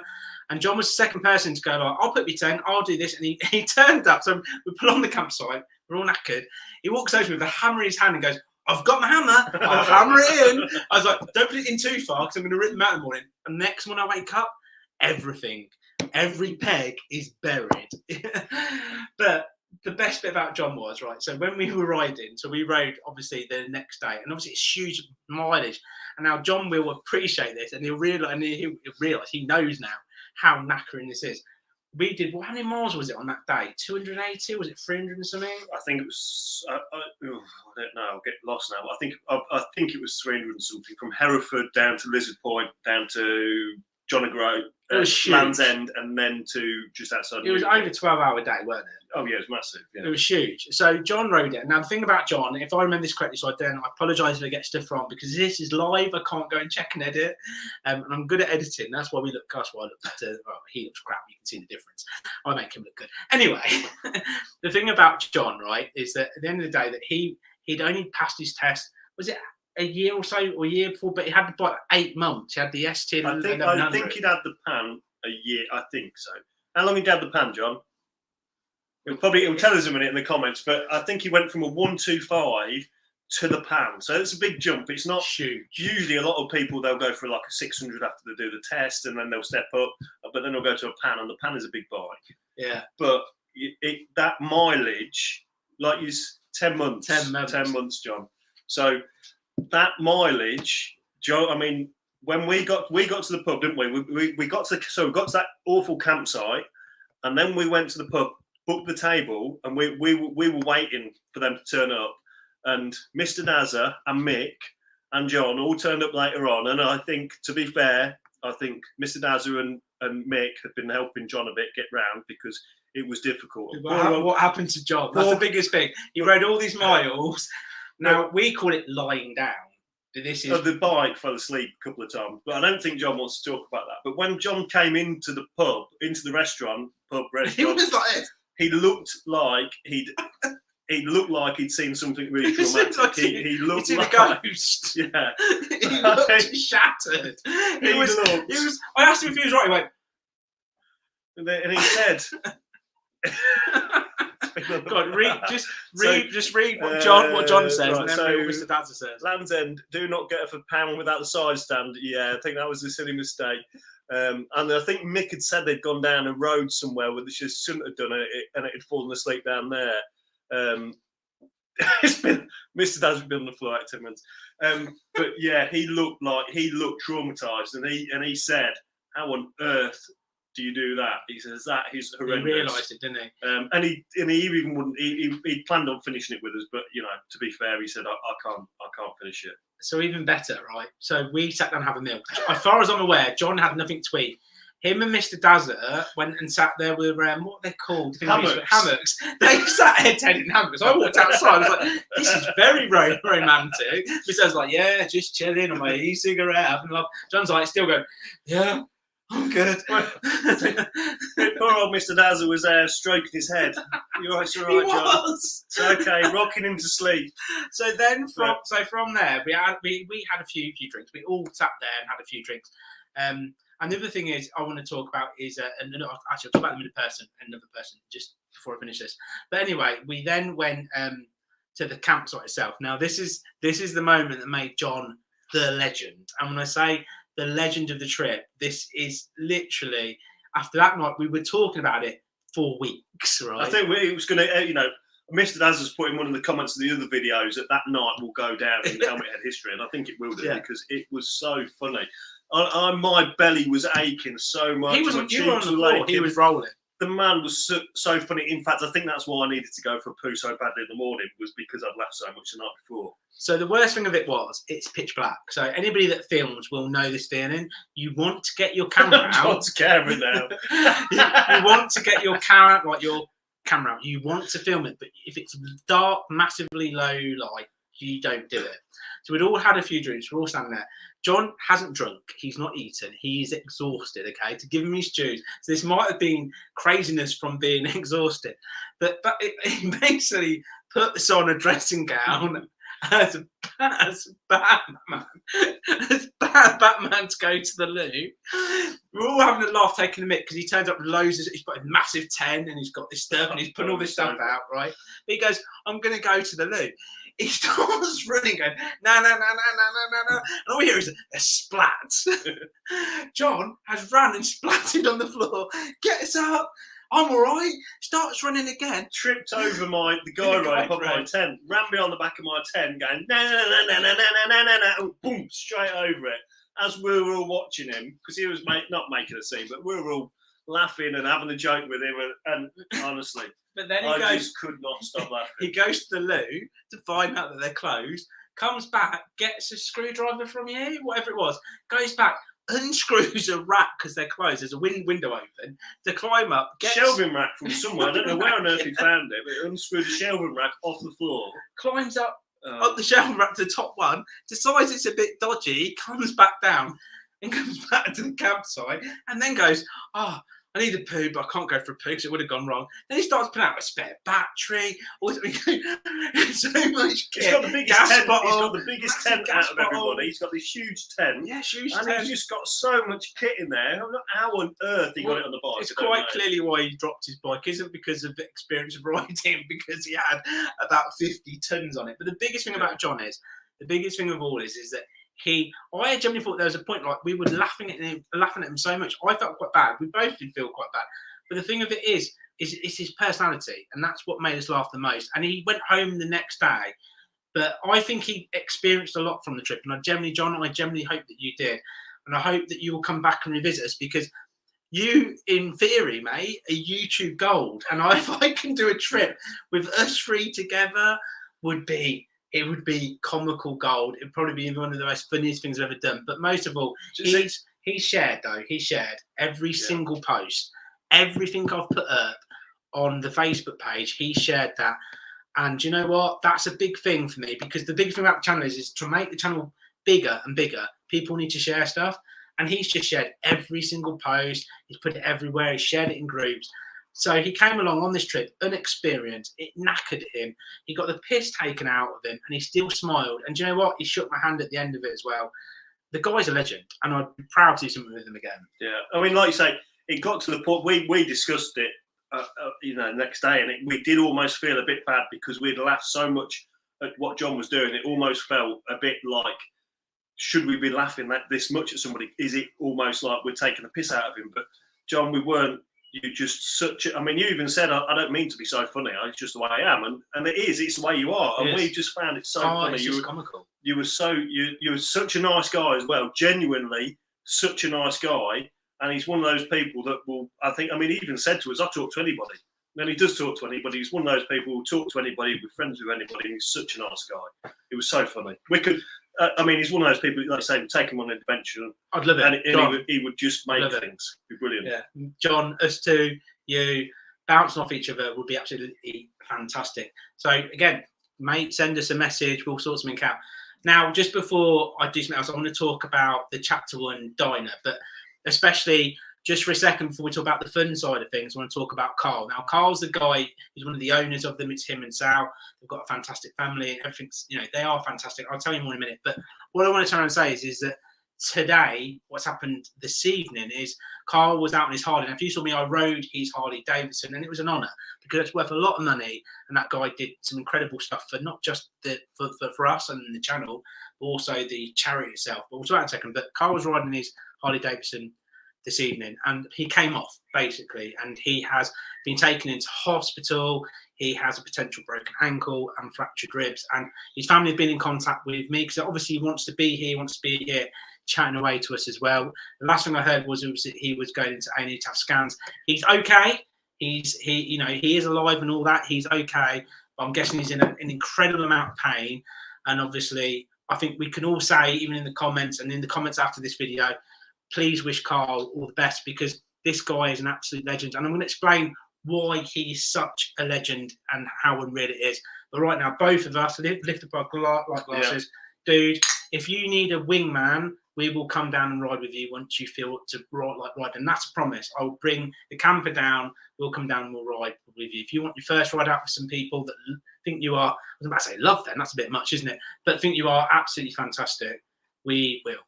And John was the second person to go, like, I'll put my tent, I'll do this. And he turned up. So we pull on the campsite, we're all knackered. He walks over with a hammer in his hand and goes, I've got my hammer, I'll hammer it in. I was like, don't put it in too far because I'm going to rip them out in the morning. And next morning I wake up, every peg is buried. But the best bit about John was, right, so when we were riding, so we rode obviously the next day, and obviously it's huge mileage. And now John will appreciate this, and he'll realise, he knows now how knackering this is. We did, how many miles was it on that day? 280? Was it 300 and something? I think it was, I don't know, I'll get lost now. But I think it was 300 and something, from Hereford down to Lizard Point, down to John O'Groat, Land's End, and then to just outside. It was over a 12-hour day, weren't it? Oh, yeah, it was massive. Yeah. It was huge. So John rode it. Now, the thing about John, if I remember this correctly, so I apologise if I get stuff wrong, because this is live. I can't go and check and edit. And I'm good at editing. That's why I look better. Well, he looks crap. You can see the difference. I make him look good. Anyway, the thing about John, right, is that at the end of the day, that he'd only passed his test, was it a year or so, or a year before, but he had about 8 months. He had the ST. I think he'd had the pan a year. I think so. How long had he had the pan, John? It'll tell us a minute in the comments, but I think he went from a 125 to the pan. So it's a big jump. It's not huge. Usually a lot of people, they'll go for like a 600 after they do the test, and then they'll step up, but then they'll go to a pan, and the pan is a big bike. Yeah. But that mileage, like you 10 months. 10 months, John. So that mileage, Joe, I mean, when we got to the pub, didn't we? We got to that awful campsite, and then we went to the pub, booked the table, and we were waiting for them to turn up. and Mr. Dazza and Mick and John all turned up later on. And I think, to be fair, I think Mr. Dazza and Mick had been helping John a bit get round because it was difficult. What happened to John? That's the biggest thing. He rode all these miles. Now, we call it lying down. This is the bike fell asleep a couple of times, but I don't think John wants to talk about that. But when John came into the restaurant, he was like this. He looked like he'd seen something really traumatic. Like he looked like a ghost. Yeah, he looked shattered. He was. I asked him if he was right. He went, and he said, God, read what John says, and then read what Mr. Dazza says. Land's End, do not get off a pound without the side stand. Yeah, I think that was a silly mistake. And I think Mick had said they'd gone down a road somewhere where they just shouldn't have done it, and it had fallen asleep down there. It's been Mr. Dazza's been on the floor 10 minutes. But yeah, he looked traumatized, and he said, "How on earth do you do that?" He says that is horrendous. He realised it, didn't he? And he even wouldn't. He planned on finishing it with us, but to be fair, he said, "I can't finish it." So even better, right? So we sat down and have a meal. As far as I'm aware, John had nothing to eat. Him and Mr. Dazza went and sat there with what are they called? Hammocks. They sat here tending hammocks. I walked outside. I was like, "This is very romantic." He says, "Like, yeah, just chilling on my e-cigarette, having love." John's like, still going, "Yeah, I'm good." Poor old Mr. Dazza was there stroking his head. You're right, John. Was. It's okay, rocking him to sleep. So then, from there, we had a few drinks. We all sat there and had a few drinks. And the other thing I want to talk about is actually I'll talk about them in another person just before I finish this. But anyway, we then went to the campsite itself. Now this is the moment that made John the legend. And when I say the legend of the trip, this is literally, after that night, we were talking about it for weeks, right? I think it was going to, Mr. Dazza's put in one of the comments of the other videos that night will go down in Helmet Head history, and I think it will do because it was so funny. My belly was aching so much. You were on the floor. He was rolling. The man was so funny. In fact, I think that's why I needed to go for a poo so badly in the morning, was because I'd left so much the night before. So the worst thing of it was it's pitch black. So anybody that films will know this feeling. You want to get your camera out. John's camera now. you want to get your camera out. You want to film it, but if it's dark, massively low light, you don't do it. So we'd all had a few drinks. We're all standing there. John hasn't drunk. He's not eaten. He's exhausted, okay, to give him his dues. So this might have been craziness from being exhausted. But he basically puts on a dressing gown as Batman. As Batman to go to the loo. We're all having a laugh, taking the mick, because he turns up with he's got a massive tent and he's got this stuff and he's putting all this stuff out, right? But he goes, "I'm going to go to the loo." He starts running, going, no. And all we hear is a splat. John has run and splatted on the floor, gets up, "I'm all right," starts running again. Tripped over the guy rope on my tent, ran me on the back of my tent, going, and boom, straight over it. As we were all watching him, because he was not making a scene, but we were all laughing and having a joke with him, and honestly, but then I just could not stop laughing. He goes to the loo to find out that they're closed, comes back, gets a screwdriver from you, whatever it was, goes back, unscrews a rack because they're closed. There's a window open to climb up. Shelving rack from somewhere. I don't know where on earth he found it, but unscrewed a shelving rack off the floor. Climbs up the shelving rack to the top one, decides it's a bit dodgy, comes back down and comes back to the campsite and then goes, "I need a poo, but I can't go for a poo because it would have gone wrong." Then he starts putting out a spare battery. So much kit. He's got the biggest tent. He's got the biggest tent out of everybody. He's got this huge tent. Yeah, huge tent. And he's just got so much kit in there. How on earth he got it on the bike? It's quite clearly why he dropped his bike. Isn't because of the experience of riding, because he had about 50 tons on it. But the biggest thing about John is, the biggest thing of all is that I genuinely thought there was a point like we were laughing at him so much. I felt quite bad. We both did feel quite bad. But the thing of it is it's his personality, and that's what made us laugh the most. And he went home the next day, but I think he experienced a lot from the trip. And John, I genuinely hope that you did, and I hope that you will come back and revisit us, because you, in theory, mate, are YouTube gold. And if I can do a trip with us three together, would be it would be comical gold. It'd probably be one of the most funniest things I've ever done. But most of all, he shared every single post, everything I've put up on the Facebook page. He shared that. And you know what? That's a big thing for me, because the big thing about the channel is to make the channel bigger and bigger, people need to share stuff. And he's just shared every single post. He's put it everywhere. He shared it in groups. So he came along on this trip, unexperienced. It knackered him. He got the piss taken out of him, and he still smiled. And do you know what? He shook my hand at the end of it as well. The guy's a legend, and I'd be proud to do something with him again. Yeah, I mean, like you say, it got to the point we discussed it, next day, and we did almost feel a bit bad because we'd laughed so much at what John was doing. It almost felt a bit like, should we be laughing this much at somebody? Is it almost like we're taking the piss out of him? But John, we weren't. You just I mean, you even said, I don't mean to be so funny. It's just the way I am, and it is. It's the way you are, and we just found it so funny. It's just comical. You were such a nice guy as well. Genuinely, such a nice guy, and he's one of those people that will. He even said to us, "I talk to anybody." And he does talk to anybody. He's one of those people who talk to anybody, be friends with anybody. And he's such a nice guy. It was so funny. We could. He's one of those people, like I say, would take him on an adventure. I'd love it. And he would just make things. It'd be brilliant. Yeah. John, us two, you, bouncing off each other would be absolutely fantastic. So, again, mate, send us a message. We'll sort something out. Now, just before I do something else, I want to talk about the Chapter 1 diner, but especially just for a second before we talk about the fun side of things, I want to talk about Carl. Now, Carl's the guy, he's one of the owners of them. It's him and Sal. They've got a fantastic family. Everything's, they are fantastic. I'll tell you more in a minute. But what I want to try and say is that today, what's happened this evening is Carl was out on his Harley. Now, if you saw me, I rode his Harley Davidson, and it was an honour because it's worth a lot of money. And that guy did some incredible stuff for not just for us and the channel, but also the charity itself. But we'll talk about it in a second. But Carl was riding his Harley Davidson this evening, and he came off basically, and he has been taken into hospital. He has a potential broken ankle and fractured ribs, and his family have been in contact with me because obviously he wants to be here, chatting away to us as well. The last thing I heard was he was going into A&E to have scans. He's okay. He is alive and all that. He's okay, but I'm guessing he's in an incredible amount of pain. And obviously, I think we can all say, even in the comments and in the comments after this video, please wish Carl all the best, because this guy is an absolute legend. And I'm going to explain why he's such a legend and how unreal it is. But right now, both of us lift up our glasses. Yeah. Dude, if you need a wingman, we will come down and ride with you once you feel up to ride. And that's a promise. I'll bring the camper down. We'll come down and we'll ride with you. If you want your first ride out with some people that think you are, I was about to say love them, that's a bit much, isn't it? But think you are absolutely fantastic, we will.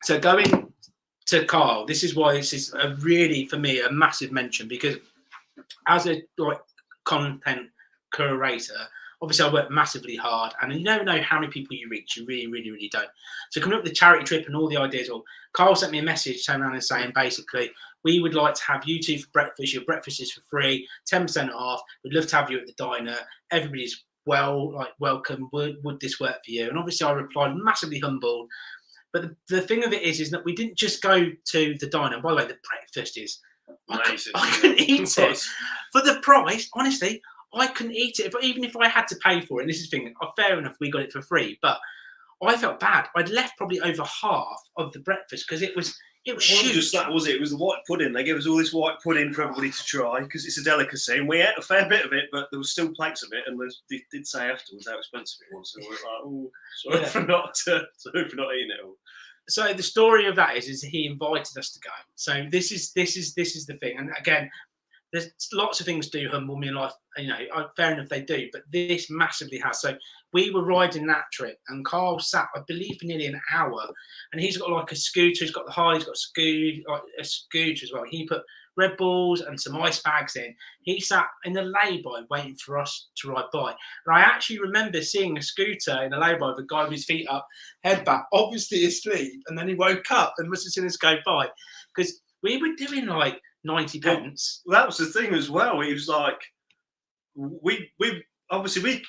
So going to Carl, this is why this is for me, a massive mention, because as a content curator, obviously I work massively hard, and you never know how many people you reach. You really, really, really don't. So coming up with the charity trip and all the ideas, Carl sent me a message turning around and saying, basically, we would like to have you two for breakfast. Your breakfast is for free, 10% off. We'd love to have you at the diner. Everybody's welcome. Would this work for you? And obviously I replied, massively humbled. But the thing of it is that we didn't just go to the diner. And by the way, the breakfast is amazing. I couldn't eat it for the price. Honestly, I couldn't eat it. Even if I had to pay for it. And this is the thing. Fair enough, we got it for free. But I felt bad. I'd left probably over half of the breakfast because it was huge. Just that, was it? It was the white pudding. They gave us all this white pudding for everybody to try because it's a delicacy, and we ate a fair bit of it, but there was still plates of it, and they did say afterwards how expensive it was. So we were like, "Oh, sorry for not eating it all." So the story of that is he invited us to go. So this is the thing, and again, there's lots of things do humble me in life. Fair enough, they do, but this massively has. So we were riding that trip, and Carl sat, I believe, for nearly an hour, and he's got like a scooter. He's got the Harley. He's got a scooter as well. He put Red Bulls and some ice bags in. He sat in the lay-by waiting for us to ride by. And I actually remember seeing a scooter in a lay-by with a guy with his feet up, head back, obviously asleep, and then he woke up and must have seen us go by because we were doing like 90 pence. Well, that was the thing as well. It was like we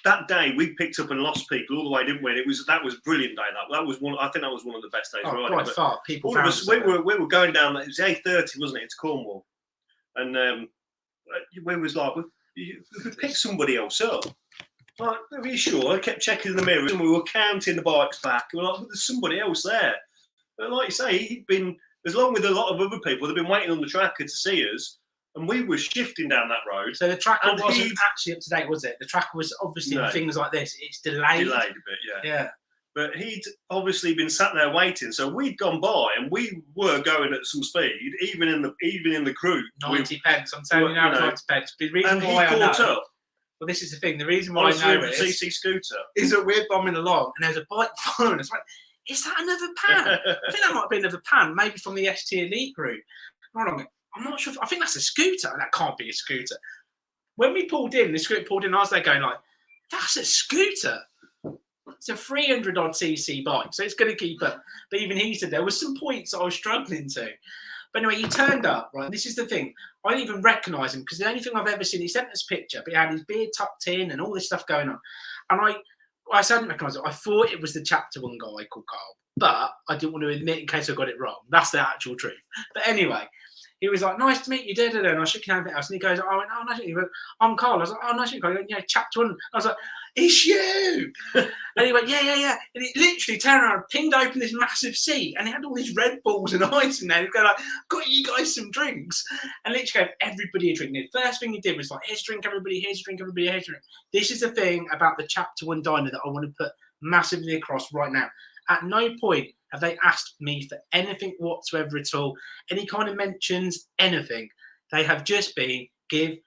that day we picked up and lost people all the way, didn't we? That was a brilliant day. That was one. I think that was one of the best days. By far, people. All of us, we were going down. It was 8:30, wasn't it, to Cornwall? And we was like, we could pick somebody else up. Like, are you sure? I kept checking in the mirror and we were counting the bikes back. And we're like, there's somebody else there. But like you say, he'd been, along with a lot of other people, they've been waiting on the tracker to see us. And we were shifting down that road. So the tracker wasn't actually up to date, was it? The tracker was obviously things like this. It's delayed. Delayed a bit, yeah. Yeah. But he'd obviously been sat there waiting. So we'd gone by and we were going at some speed, even in the group. 90 pence. I'm telling you now, 90 pence. The reason why I know. Up. Well, this is the thing. The reason why I know it CC scooter is that we're bombing along and there's a bike following us. Like, is that another pan? I think that might be another pan, maybe from the ST Elite group. I'm not sure. I think that's a scooter. That can't be a scooter. When we pulled in, this group pulled in, I was there going like, that's a scooter. It's a 300 odd cc bike, so it's going to keep up. But even he said there was some points I was struggling to. But anyway, he turned up, right? This is the thing. I didn't even recognise him because the only thing I've ever seen, he sent us a picture, but he had his beard tucked in and all this stuff going on. And I didn't recognise it. I thought it was the Chapter 1 guy called Carl, but I didn't want to admit in case I got it wrong. That's the actual truth. But anyway, he was like, nice to meet you, and I shook his hand at us, and he goes, I went, oh, nice to meet you. I'm Carl. I was like, oh, nice to meet you. He went, yeah, Chapter 1. I was like, it's you. And he went, yeah. And he literally turned around and pinged open this massive seat, and he had all these Red Bulls and ice in there. He'd go like, got you guys some drinks. And literally gave everybody a drink. And the first thing he did was like, here's a drink, everybody, here's a drink, everybody, here's a drink. This is the thing about the Chapter 1 diner that I want to put massively across right now. At no point have they asked me for anything whatsoever at all, any kind of mentions, anything. They have just been give.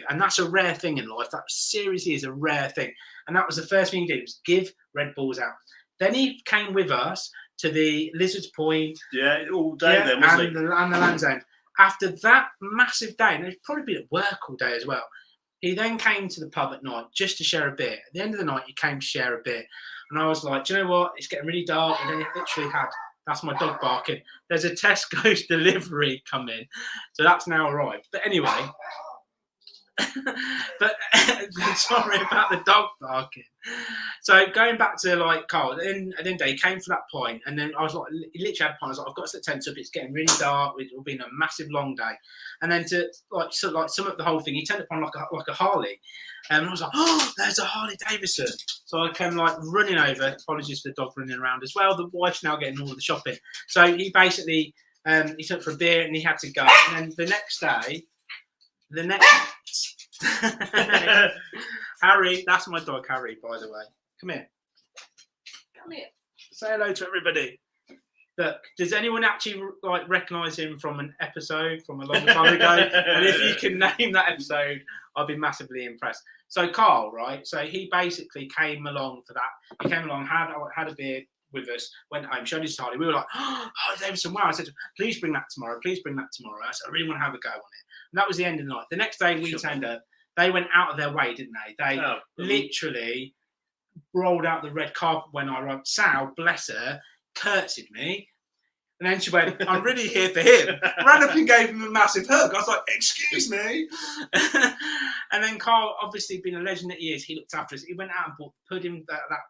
And that's a rare thing in life. That seriously is a rare thing. And that was the first thing he did, was give Red Bulls out. Then he came with us to the Lizard's Point. Yeah, all day then, wasn't he? And the Land's End. After that massive day, and he'd probably been at work all day as well, he then came to the pub at night just to share a beer. At the end of the night, he came to share a beer. And I was like, do you know what? It's getting really dark. And then he literally had, that's my dog barking. There's a Tesco's delivery coming. So that's now arrived. But anyway, sorry about the dog barking. So going back to like Carl, at the end of the day, he came for that point, and then I was like, he literally had a point. I was like, I've got to set the tent up. It's getting really dark. It's been a massive long day, and then to sum up the whole thing, he turned up on like a Harley, and I was like, oh, there's a Harley Davidson. So I came like running over. Apologies for the dog running around as well. The wife's now getting all of the shopping. So he basically he took for a beer and he had to go. And then the next day. Harry, that's my dog Harry, by the way. Come here. Say hello to everybody. Look, does anyone actually like recognise him from an episode from a long time ago? And if you can name that episode, I'll be massively impressed. So Carl, right? So he basically came along for that. He came along, had a beer with us, went home, showed his Harley. We were like, oh, Davidson, wow. I said, please bring that tomorrow. Please bring that tomorrow. I said, I really want to have a go on it. And that was the end of the night. The next day we turned up. They went out of their way, didn't they? They literally rolled out the red carpet when I arrived. Sal, bless her, curtsied me. And then she went, I'm really here for him. Ran up and gave him a massive hug. I was like, excuse me. And then Carl, obviously being a legend that he is, he looked after us. He went out and bought pudding,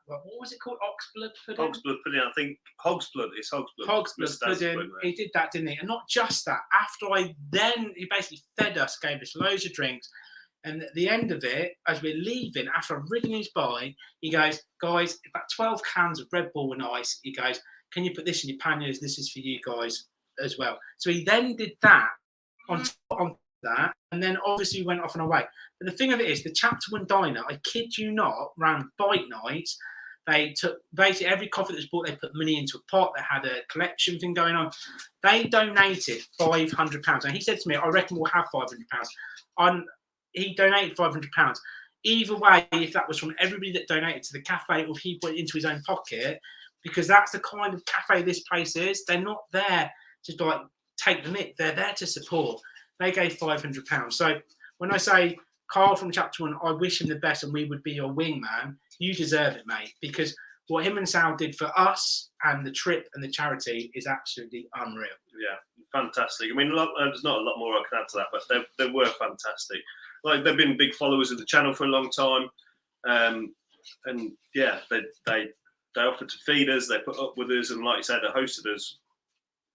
what was it called? Oxblood pudding? Oxblood pudding, I think. Hogsblood. It's Hogsblood. Hogsblood pudding. He did that, didn't he? And not just that. After he basically fed us, gave us loads of drinks. And at the end of it, as we're leaving, after I've ridden his bike, he goes, guys, about 12 cans of Red Bull and ice. He goes, can you put this in your panniers? This is for you guys as well. So he then did that on that, and then obviously went off on a way. But the thing of it is, the Chapter 1 diner, I kid you not, ran bike nights. They took basically every coffee that was bought, they put money into a pot. They had a collection thing going on. They donated £500. And he said to me, I reckon we'll have £500. He donated £500. Either way, if that was from everybody that donated to the cafe or if he put it into his own pocket, because that's the kind of cafe this place is. They're not there to like take the mick. They're there to support. They gave £500. So when I say Carl from Chapter 1, I wish him the best and we would be your wingman, you deserve it, mate. Because what him and Sal did for us and the trip and the charity is absolutely unreal. Yeah, fantastic. I mean, there's not a lot more I can add to that, but they were fantastic. Like, they've been big followers of the channel for a long time. And yeah, they offered to feed us, they put up with us, and like you said, they hosted us.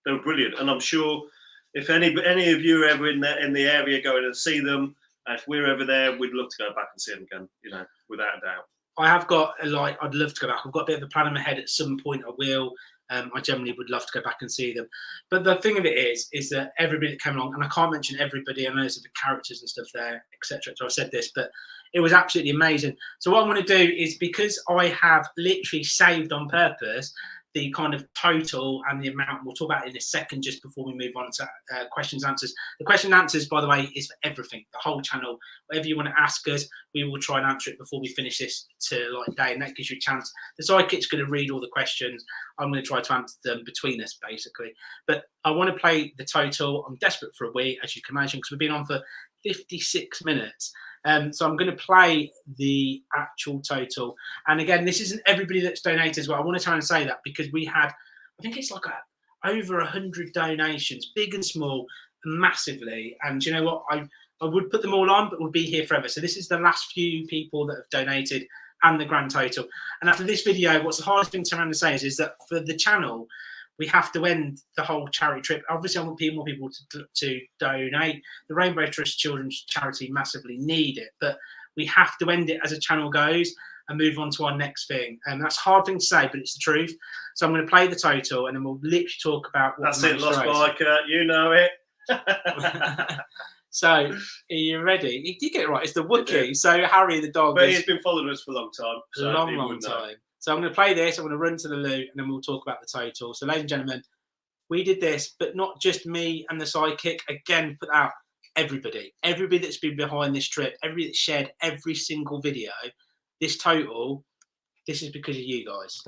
They were brilliant. And I'm sure if any of you are ever in the area going to see them, And if we're over there, we'd love to go back and see them again, you know, without a doubt. I have got I'd love to go back. I've got a bit of a plan in my head. At some point, I will. I generally would love to go back and see them. But the thing of it is that everybody that came along, and I can't mention everybody. I know there's the characters and stuff there, etc. So I said this, but it was absolutely amazing. So what I'm going to do is, because I have literally saved on purpose the kind of total and the amount, we'll talk about it in a second, just before we move on to questions and answers. The question and answers, by the way, is for everything, the whole channel. Whatever you want to ask us, we will try and answer it before we finish this to day, and that gives you a chance. The sidekick's going to read all the questions. I'm going to try to answer them between us, basically. But I want to play the total. I'm desperate for a wee, as you can imagine, because we've been on for 56 minutes. So I'm going to play the actual total. And again, this isn't everybody that's donated as well. I want to try and say that, because we had, I think it's like over 100 donations, big and small, massively. And you know what? I would put them all on, but we'll be here forever. So this is the last few people that have donated and the grand total. And after this video, what's the hardest thing to around to say is that for the channel, we have to end the whole charity trip. Obviously, I want more people to donate. The Rainbow Trust Children's Charity massively need it, but we have to end it as a channel goes and move on to our next thing. And that's a hard thing to say, but it's the truth. So I'm going to play the total, and then we'll literally talk about what. That's it, Lost Biker. You know it. So, are you ready? You did get it right. It's the Wookiee. So Harry the dog. But he's been following us for a long time. So long time. So I'm going to play this. I'm going to run to the loo, and then we'll talk about the total. So, ladies and gentlemen, we did this, but not just me and the sidekick. Again, put out everybody that's been behind this trip, everybody that shared every single video. This total, this is because of you guys.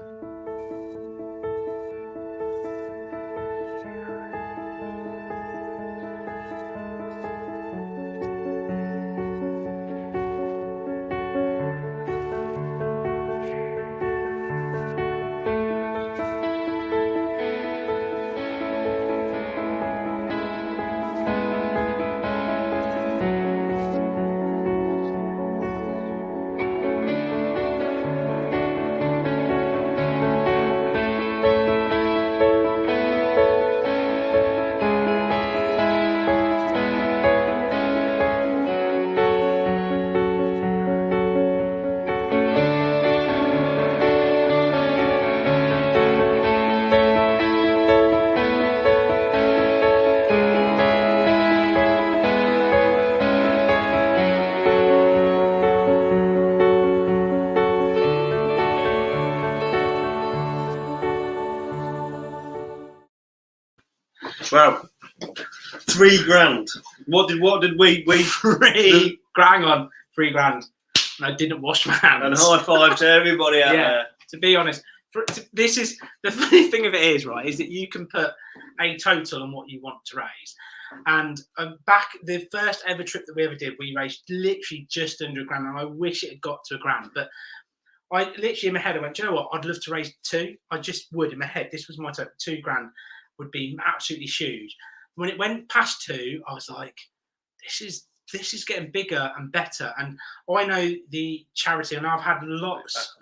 Wow, $3,000. What did we 3 grand on 3 grand. And I didn't wash my hands. And high five to everybody out there. To be honest, this is the funny thing of it is, right, is that you can put a total on what you want to raise. And back the first ever trip that we ever did, we raised literally just under £1,000, and I wish it had got to £1,000. But I literally in my head, I went, do you know what? I'd love to raise 2. I just would in my head. This was my total. £2,000 would be absolutely huge. When it went past 2, I was like, this is getting bigger and better. And I know the charity, and I've had lots.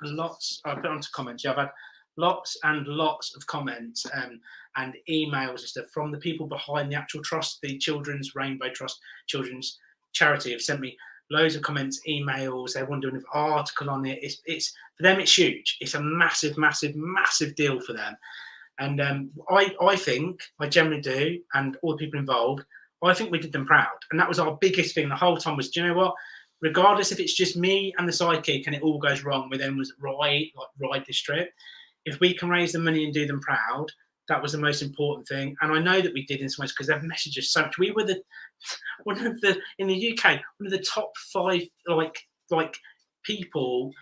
I put onto comments. Yeah, I've had lots and lots of comments and emails and stuff from the people behind the actual trust, the Children's Rainbow Trust Children's Charity, have sent me loads of comments, emails. They're wondering if article on it. It's for them. It's huge. It's a massive, massive, massive deal for them. And I think, I generally do, and all the people involved, I think we did them proud. And that was our biggest thing the whole time was, do you know what? Regardless if it's just me and the sidekick and it all goes wrong, we then was ride this trip. If we can raise the money and do them proud, that was the most important thing. And I know that we did in some ways because they've messaged us so much. We were in the UK, one of the top 5 like people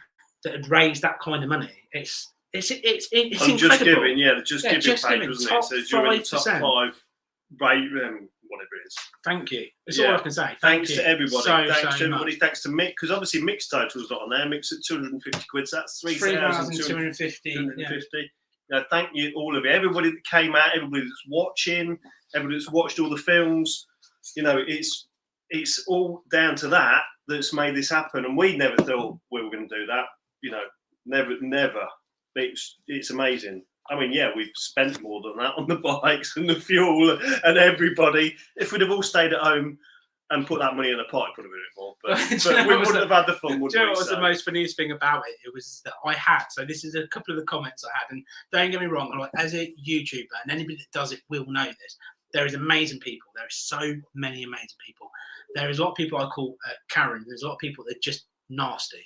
that had raised that kind of money. It's incredible. Just Giving, the Just Giving page, wasn't it? So you're in the top 5 whatever it is. Thank you. That's all I can say. Thanks to everybody. Thanks to everybody. Much. Thanks to Mick, because obviously Mick's total's not on there. Mick's at 250 quid, so that's 3,250. Thank you, all of you. Everybody that came out, everybody that's watching, everybody that's watched all the films. You know, it's all down to that's made this happen. And we never thought we were going to do that. You know, never. It's amazing. I mean, we've spent more than that on the bikes and the fuel and everybody. If we'd have all stayed at home, and put that money in a pot, could have been more. But Do you know we what was wouldn't have had the fun, would Do you know we? what was So- the most funniest thing about it? It was that I had, so this is a couple of the comments I had, and don't get me wrong, like, as a YouTuber, and anybody that does it will know this, there is amazing people. There are so many amazing people. There is a lot of people I call Karen. There's a lot of people that are just nasty.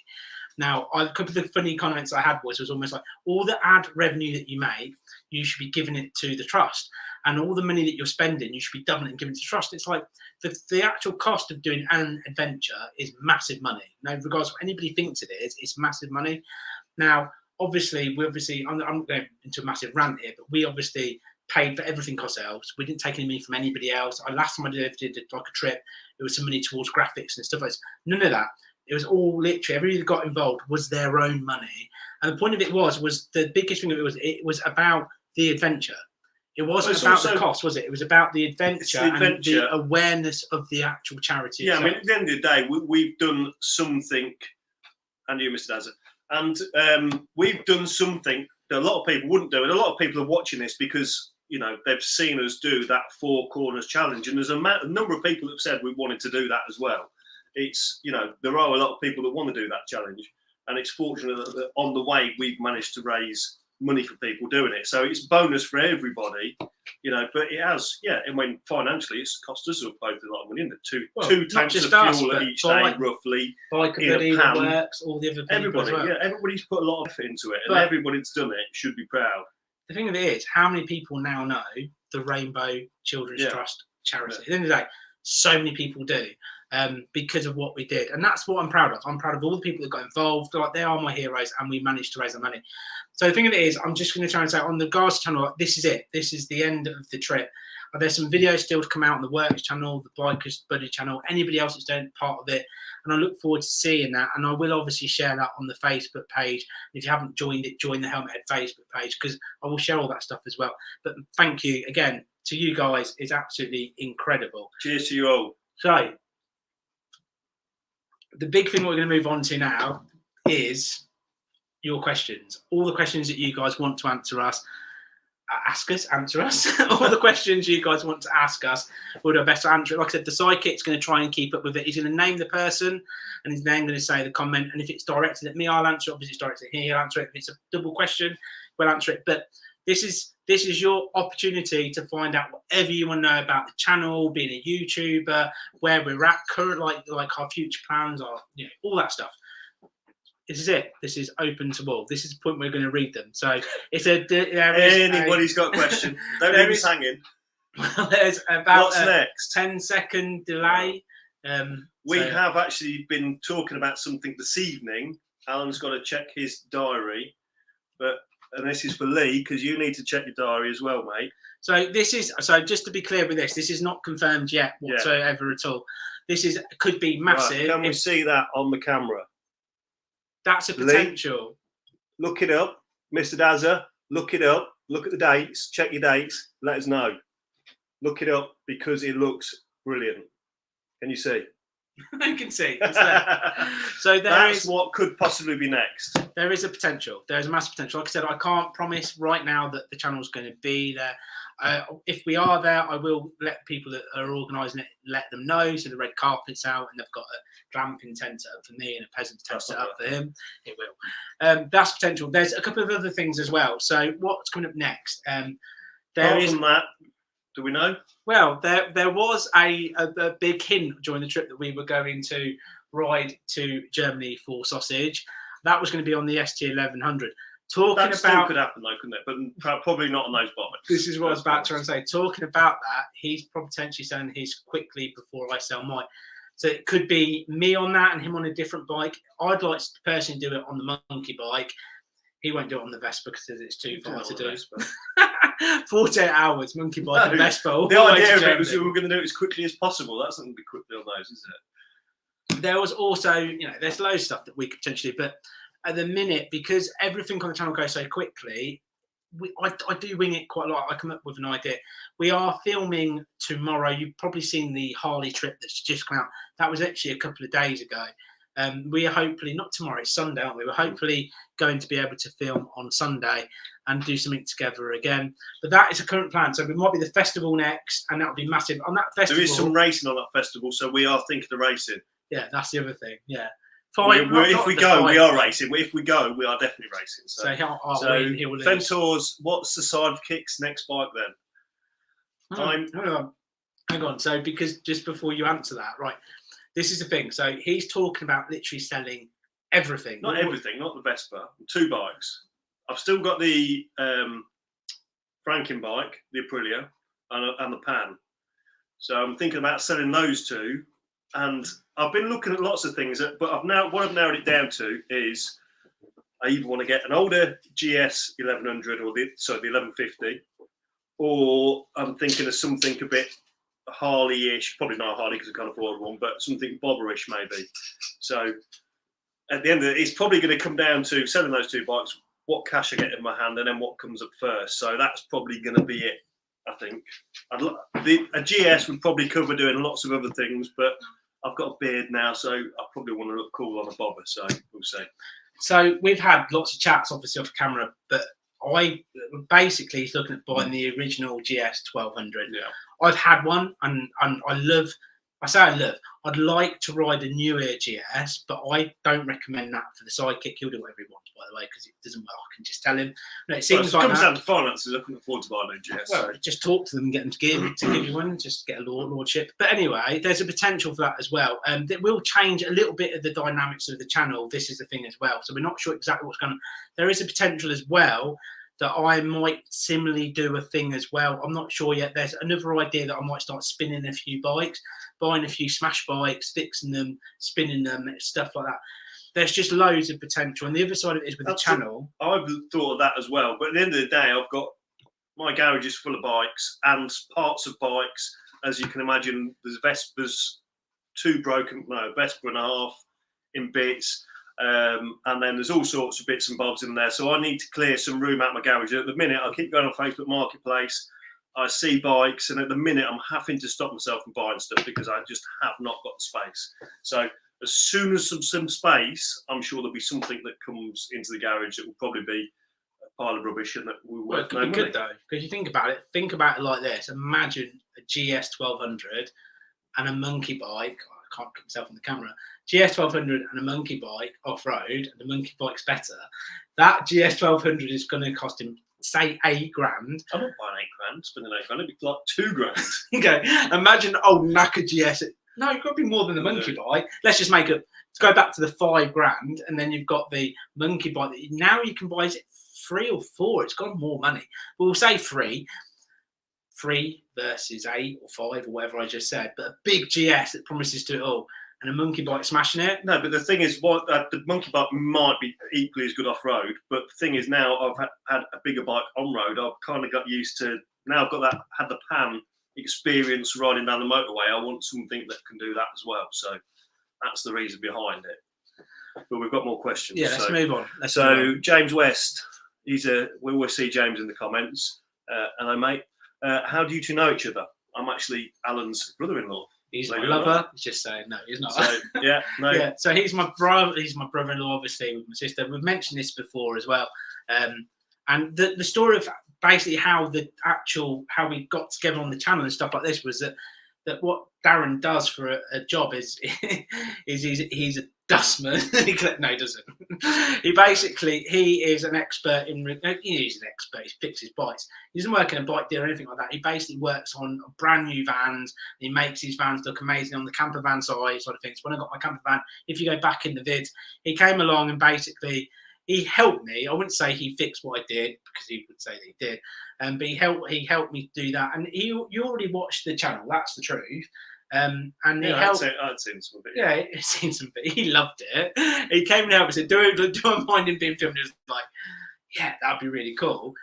Now, a couple of the funny comments I had was almost like, all the ad revenue that you make, you should be giving it to the trust. And all the money that you're spending, you should be doubling and giving it to trust. It's like the actual cost of doing an adventure is massive money. Now, regardless of what anybody thinks it is, it's massive money. Now, obviously, I'm not going into a massive rant here, but we obviously paid for everything ourselves. We didn't take any money from anybody else. Last time I did like a trip, it was some money towards graphics and stuff like that. None of that. It was all literally, everybody that got involved was their own money. And the point of it was the biggest thing of it was about the adventure. It wasn't about the cost, was it? It was about the adventure, and the awareness of the actual charity. Yeah, itself. I mean, at the end of the day, we've done something, and you, Mr. Dazza, and we've done something that a lot of people wouldn't do. And a lot of people are watching this because, you know, they've seen us do that 4 corners challenge. And there's a number of people that have said we wanted to do that as well. It's, you know, there are a lot of people that want to do that challenge. And it's fortunate that on the way, we've managed to raise money for people doing it. So it's bonus for everybody, you know, but it has, and when financially it's cost us both a lot of money, two tanks of fuel each day, roughly. Biker Buddy works, all the other people. Everybody, everybody's put a lot of effort into it, and everybody that's done it should be proud. The thing of it is, how many people now know the Rainbow Children's Trust charity? At the end of the day, so many people do. Because of what we did, and that's what I'm proud of. I'm proud of all the people that got involved. Like, they are my heroes, and we managed to raise the money. So the thing of it is, I'm just going to try and say on the Guards channel, like, this is it. This is the end of the trip. There's some videos still to come out on the Works channel, the Bikers Buddy channel, anybody else that's doing part of it, and I look forward to seeing that. And I will obviously share that on the Facebook page. If you haven't joined it, join the Helmet Head Facebook page, because I will share all that stuff as well. But thank you again to you guys. It's absolutely incredible. Cheers to you all. So, the big thing we're going to move on to now is your questions. All the questions that you guys want to answer us. All the questions you guys want to ask us, we'll do our best to answer it. Like I said, the sidekick's going to try and keep up with it. He's going to name the person, and he's then going to say the comment. And if it's directed at me, I'll answer it. Obviously, it's directed at him, he'll answer it. If it's a double question, we'll answer it. But this is your opportunity to find out whatever you want to know about the channel, being a YouTuber, where we're at current, like our future plans, or all that stuff. This is it. This is open to all. This is the point we're going to read them. So it's anybody's got a question. Don't leave us hanging. Well, there's about what's next? 10-second delay. We have actually been talking about something this evening. Alan's got to check his diary, and this is for Lee, because you need to check your diary as well, mate. So just to be clear with this is not confirmed yet whatsoever at all. This could be massive. Right, can we see that on the camera? That's a potential. Lee, look it up. Mr. Dazza, look it up. Look at the dates. Check your dates. Let us know. Look it up, because it looks brilliant. Can you see? I can see. It's there. So that's what could possibly be next. There is a potential. There is a massive potential. Like I said, I can't promise right now that the channel's going to be there. If we are there, I will let people that are organising it, let them know. So the red carpet's out, and they've got a glamping tent set up for me and a peasant tent set up for him. It will. That's potential. There's a couple of other things as well. So what's coming up next? Apart from that, do we know? Well, there was a big hint during the trip that we were going to ride to Germany for sausage. That was going to be on the ST1100. That still could happen though, couldn't it? But probably not on those bikes. This is what I was about to try and say. Talking about that, he's potentially saying he's quickly before I sell mine. So it could be me on that and him on a different bike. I'd like to personally do it on the monkey bike. He won't do it on the Vespa because it's too far to do. 48 hours, monkey bike and Vespa. The idea of it was we were going to do it as quickly as possible. That's not going to be quickly on those, is it? There was also, there's loads of stuff that we could potentially do. But at the minute, because everything on the channel goes so quickly, I do wing it quite a lot. I come up with an idea. We are filming tomorrow. You've probably seen the Harley trip that's just come out. That was actually a couple of days ago. We are hopefully, not tomorrow, it's Sunday, aren't we? We're hopefully going to be able to film on Sunday and do something together again. But that is a current plan. So we might be the festival next, and that would be massive. On that festival, there is some racing on that festival, so we are thinking of racing. Yeah, that's the other thing. Yeah. If we go, we are racing. If we go, we are definitely racing. So Fentors, what's the sidekick's next bike then? Hang on. So, because just before you answer that, right, this is the thing. So he's talking about literally selling everything. Not everything, not the Vespa. 2 bikes. I've still got the Franken bike, the Aprilia, and the Pan. So I'm thinking about selling those 2. And I've been looking at lots of things, but what I've narrowed it down to is I either want to get an older GS 1100 or the 1150, or I'm thinking of something a bit Harley-ish, probably not a Harley because I can't afford one, but something bobberish maybe. So at the end of it, it's probably going to come down to selling those 2 bikes, what cash I get in my hand, and then what comes up first. So that's probably going to be it, I think. A GS would probably cover doing lots of other things, but I've got a beard now, so I probably want to look cool on a bobber, so we'll see. So we've had lots of chats, obviously, off camera, but I basically is looking at buying the original GS 1200. Yeah. I've had one, and I love. I'd like to ride a newer GS, but I don't recommend that for the sidekick. He'll do whatever he wants, by the way, because it doesn't work. I can just tell him. No, it seems like it comes down to finances. I couldn't afford to buy a new GS. Well, just talk to them and get them to give you one. Just get a lordship. But anyway, there's a potential for that as well. That will change a little bit of the dynamics of the channel. This is the thing as well. So we're not sure exactly what's going on. There is a potential as well that I might similarly do a thing as well. I'm not sure yet. There's another idea that I might start spinning a few bikes, buying a few smash bikes, fixing them, spinning them, stuff like that. There's just loads of potential. And the other side of it is with the channel. I've thought of that as well. But at the end of the day, I've got my garage is full of bikes and parts of bikes. As you can imagine, there's Vespas, 2 broken, Vespa and a half in bits. And then there's all sorts of bits and bobs in there. So I need to clear some room out my garage. At the minute, I keep going on Facebook Marketplace. I see bikes, and at the minute, I'm having to stop myself from buying stuff because I just have not got the space. So as soon as some space, I'm sure there'll be something that comes into the garage that will probably be a pile of rubbish and that will work. It could be good though, because you think about it like this. Imagine a GS 1200 and a monkey bike. I can't put myself on the camera. GS 1200 and a monkey bike off-road, and the monkey bike's better. That GS 1200 is going to cost him, say, $8,000. I'm not buying $8,000, spending $8,000. It'd be like $2,000. Okay, imagine old knackered GS. No, it's got to be more than the monkey bike. Let's just make it. Let's go back to the $5,000, and then you've got the monkey bike. Now you can buy, is it 3 or 4? It's got more money. But we'll say 3. 3 versus 8 or 5 or whatever I just said. But a big GS that promises to do it all. And a monkey bike smashing it. No, but the thing is, the monkey bike might be equally as good off road. But the thing is, now I've had a bigger bike on road. I've kind of got used to. Now I've got had the Pan experience riding down the motorway. I want something that can do that as well. So that's the reason behind it. But we've got more questions. Yeah, let's move on. James West, we always see James in the comments. Hello, mate. How do you 2 know each other? I'm actually Alan's brother-in-law. He's my lover. He's just saying no. He's not. So, yeah, no. Yeah. So he's my brother. He's my brother-in-law, obviously, with my sister. We've mentioned this before as well. And the story of basically how we got together on the channel and stuff like this was that what Darren does for a job is he's a dustman. No, he doesn't. He is an expert he's an expert. He fixes bikes. He doesn't work in a bike deal or anything like that. He basically works on brand new vans. He makes his vans look amazing on the camper van side of things. When I got my camper van, if you go back in the vids, he came along and basically he helped me. I wouldn't say he fixed what I did because he would say that he did. But he helped me do that. And you already watched the channel. That's the truth. And yeah, I'd seen some of it. Yeah, he'd seen some bit. He loved it. He came and helped me. Said, "Do I mind him being filmed?" He was like, "Yeah, that'd be really cool."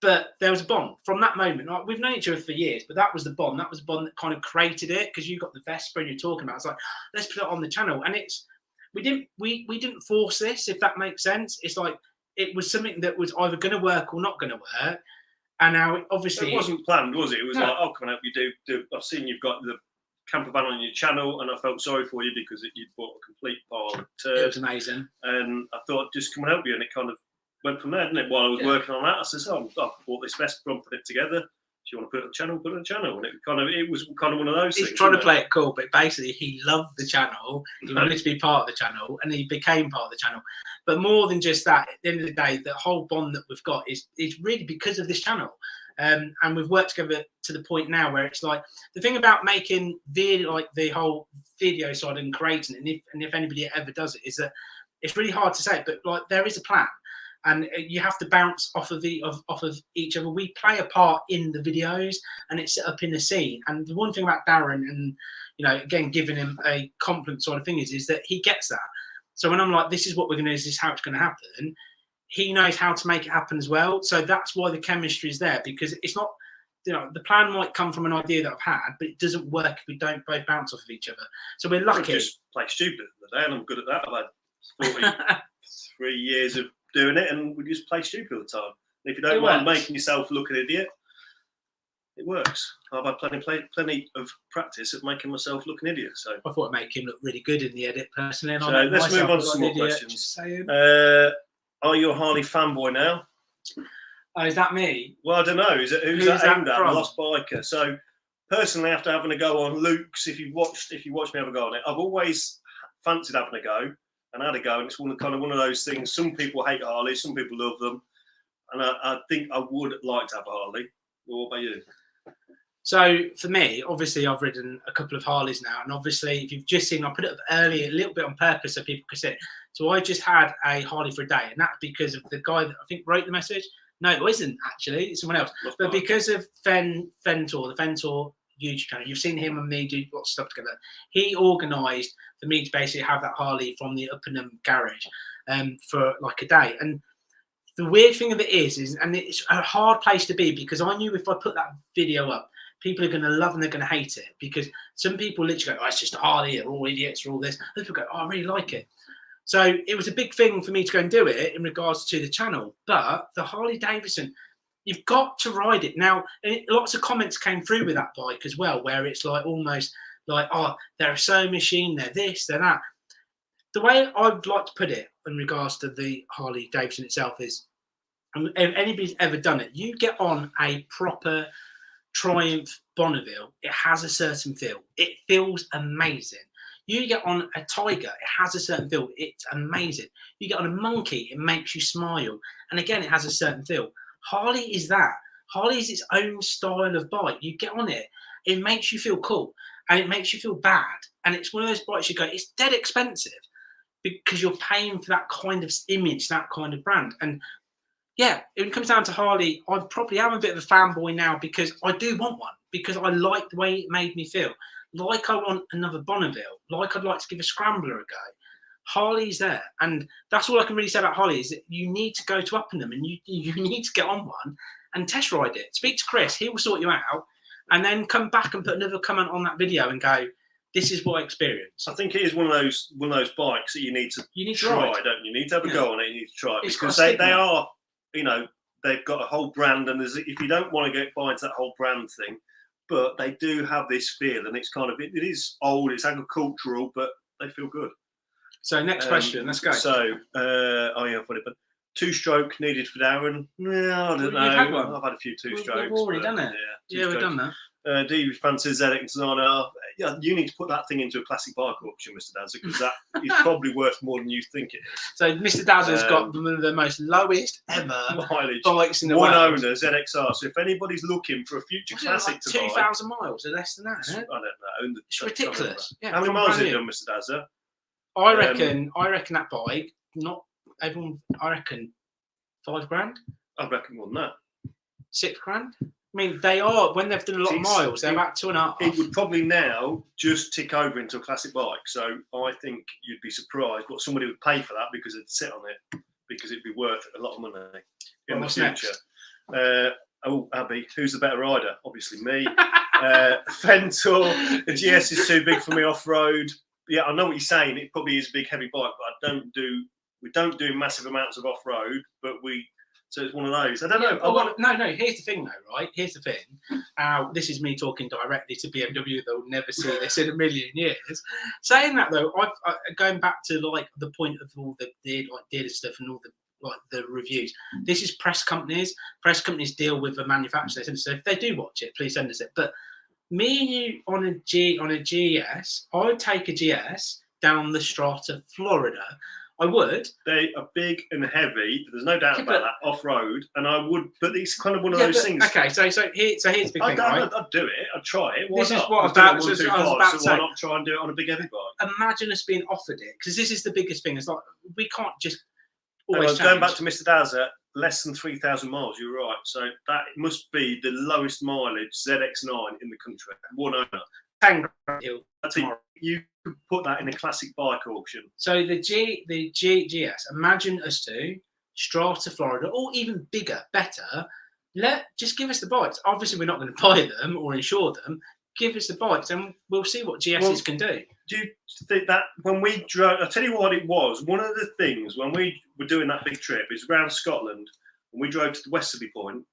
But there was a bond from that moment. Like, we've known each other for years, but that was the bond. That was the bond that kind of created it because you got the Vespa and you're talking about. It's like, let's put it on the channel, and we didn't force this, if that makes sense. It's like it was something that was either going to work or not going to work. And now, obviously, it wasn't planned, was it? It was like, "Oh, come on, help you do. I've seen you've got the camper van on your channel, and I felt sorry for you because you'd bought a complete pile of turds. It was amazing. And I thought, just come and help you, and it kind of went from there, didn't it? While I was working on that, I said, "Oh, I bought this vest, put it together. Do you want to put it on the channel? Put it on the channel." And it was kind of one of those things. He's trying to play it cool, but basically he loved the channel. He wanted to be part of the channel, and he became part of the channel. But more than just that, at the end of the day, the whole bond that we've got is really because of this channel. And we've worked together to the point now where it's like the thing about making the whole video side and creating it, and if anybody ever does it, is that it's really hard to say, but like there is a plan. And you have to bounce off of each other. We play a part in the videos, and it's set up in the scene. And the one thing about Darren, and again, giving him a compliment sort of thing is that he gets that. So when I'm like, this is what we're going to do, this is how it's going to happen, he knows how to make it happen as well. So that's why the chemistry is there, because it's not, the plan might come from an idea that I've had, but it doesn't work if we don't both bounce off of each other. So we're lucky. I just play stupid today, and I'm good at that. I've had 43 years of doing it, and we just play stupid all the time. And if you don't mind making yourself look an idiot, it works. I've had plenty of practice at making myself look an idiot. So I thought it'd make him look really good in the edit, personally. And so let's move on to some more questions. Are you a Harley fanboy now? Oh, is that me? Well, I don't know. Who's that aimed at? Lost Biker. So personally, after having a go on Luke's, if you watched me have a go on it, I've always fancied having a go. And had a go, and it's one of those things. Some people hate Harley, some people love them, and I think I would like to have a Harley. What about you? So for me, obviously, I've ridden a couple of Harleys now, and obviously, if you've just seen, I put it up early a little bit on purpose so people could see it. So I just had a Harley for a day, and that's because of the guy that I think wrote the message. No, it isn't actually; it's someone else. But because of Fentor, the Fentor YouTube channel, you've seen him and me do lots of stuff together. He organised for me to basically have that Harley from the Uppingham garage for like a day. And the weird thing of it is, and it's a hard place to be, because I knew if I put that video up, people are going to love and they're going to hate it, because some people literally go, "Oh, it's just a Harley, they're all idiots or all this." Other people go, "Oh, I really like it." So it was a big thing for me to go and do it in regards to the channel. But the Harley Davidson, you've got to ride it. Now, lots of comments came through with that bike as well, where it's like almost like, "Oh, they're a sewing machine, they're this, they're that." The way I'd like to put it in regards to the Harley Davidson itself is, if anybody's ever done it, you get on a proper Triumph Bonneville, it has a certain feel. It feels amazing. You get on a Tiger, it has a certain feel. It's amazing. You get on a Monkey, it makes you smile. And again, it has a certain feel. Harley is that. Harley is its own style of bike. You get on it, it makes you feel cool, and it makes you feel bad. And it's one of those bikes you go, it's dead expensive because you're paying for that kind of image, that kind of brand. And yeah, it comes down to Harley. I probably am a bit of a fanboy now because I do want one, because I like the way it made me feel. Like I want another Bonneville, like I'd like to give a Scrambler a go. Harley's there, and that's all I can really say about Harley is that you need to go to Uppingham and you need to get on one and test ride it. Speak to Chris, he will sort you out, and then come back and put another comment on that video and go, "This is what I experienced." I think it is one of those bikes that you need to try, don't you? You need to have a go on it. You need to try it, because they are, they've got a whole brand, and if you don't want to buy into that whole brand thing, but they do have this feel, and it's kind of, it is old, it's agricultural, but they feel good. So next question, let's go. So, funny, but two-stroke needed for Darren. Yeah, I don't know. Had one. I've had a few two-strokes. We've already done it. Yeah, we've done that. Do you fancy ZX Designer? Yeah, you need to put that thing into a classic bike auction, Mr. Dazza, because that is probably worth more than you think it is. So Mr. Dazza's got one of the most lowest ever mileage bikes in the world. world. One owner, ZXR. So if anybody's looking for a future classic like to 2,000 miles or less than that, isn't it? I don't know. It's ridiculous. Yeah, how many miles has it done, Mr. Dazza? I reckon that bike, not everyone, I reckon $5,000. I reckon more than that. $6,000. I mean, they are, when they've done a lot of miles, they're about 2.5. It would probably now just tick over into a classic bike. So I think you'd be surprised what somebody would pay for that, because it'd sit on it, because it'd be worth a lot of money in the future. Abby, who's the better rider? Obviously me. Fentor, the GS is too big for me off-road. Yeah, I know what you're saying. It probably is a big, heavy bike, but we don't do massive amounts of off-road, but we So it's one of those. I don't know. No. Here's the thing, though, right? Here's the thing. This is me talking directly to BMW. They'll never see this in a million years. Saying that, though, going back to like the point of all the dealer stuff and all the reviews. This is press companies. Press companies deal with the manufacturers, and so if they do watch it, please send us it. But me and you on a GS, I would take a GS down the Strata, Florida. I would. They are big and heavy. There's no doubt about that off road, and I would. But it's kind of one of those things. Okay, so here's the big thing, right? I'd do it. I'd try it. Why this not? Is what so why not try and do it on a big heavy bike? Imagine us being offered it, because this is the biggest thing. It's like we can't just always going back to Mr. Dazza, less than 3,000 miles. You're right. So that must be the lowest mileage ZX9 in the country. One owner. 10 grand. You could put that in a classic bike auction. So the GS, imagine us two, Strata, Florida, or even bigger, better. Just give us the bikes. Obviously, we're not going to buy them or insure them. Give us the bikes, and we'll see what GSs can do. Do you think that when we drove? I'll tell you what it was. One of the things when we were doing that big trip is around Scotland, and we drove to the Westerby Point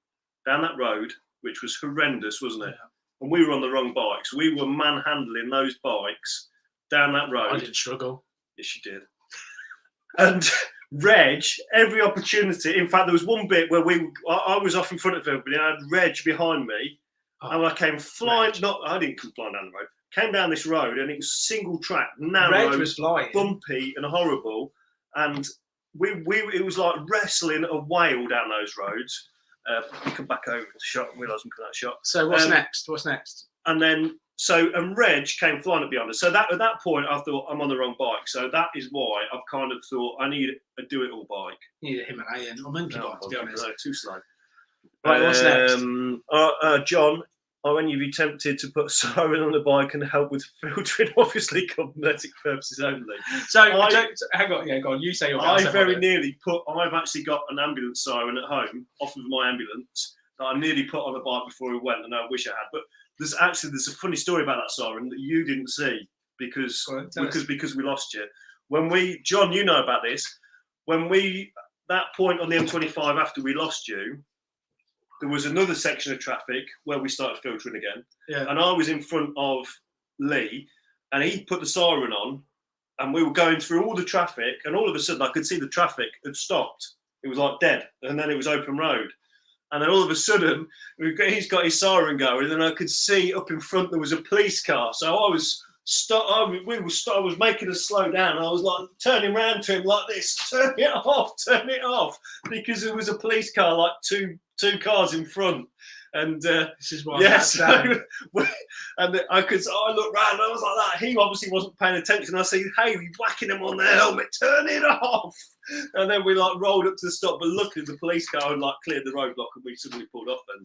down that road, which was horrendous, wasn't it? Yeah. And we were on the wrong bikes. We were manhandling those bikes down that road. I didn't struggle. Yes, you did. And Reg, every opportunity. In fact, there was one bit where I was off in front of everybody, and I had Reg behind me, and I came flying. I didn't come flying down the road. Came down this road, and it was single track, narrow, Reg was flying, bumpy, and horrible. And it was like wrestling a whale down those roads. Come back over the shot and realise I'm putting that shot. So what's next? And then Reg came flying up behind us. So at that point I thought I'm on the wrong bike. So that is why I've kind of thought I need a do-it-all bike. You need a Himalayan or monkey bike, to be honest. No, too slow. Right, what's next? John, are any of you tempted to put siren on the bike and help with filtering? Obviously, cosmetic purposes only. So, hang on, go on. You say your. I've actually got an ambulance siren at home off of my ambulance that I nearly put on the bike before we went, and I wish I had. But there's a funny story about that siren that you didn't see because we lost you. John, you know about this. That point on the M25 after we lost you, there was another section of traffic where we started filtering again. Yeah. And I was in front of Lee, and he put the siren on, and we were going through all the traffic, and all of a sudden I could see the traffic had stopped. It was like dead, and then it was open road. And then all of a sudden, he's got his siren going, and then I could see up in front there was a police car. So I was I was making us slow down. I was like turning around to him like this, turn it off, because there was a police car like two cars in front. And this is why. Yes, and I looked round and I was like that. He obviously wasn't paying attention. I said, "Hey, we're whacking him on the helmet. Turn it off!" And then we rolled up to the stop, but luckily the police car had cleared the roadblock, and we suddenly pulled off. Then,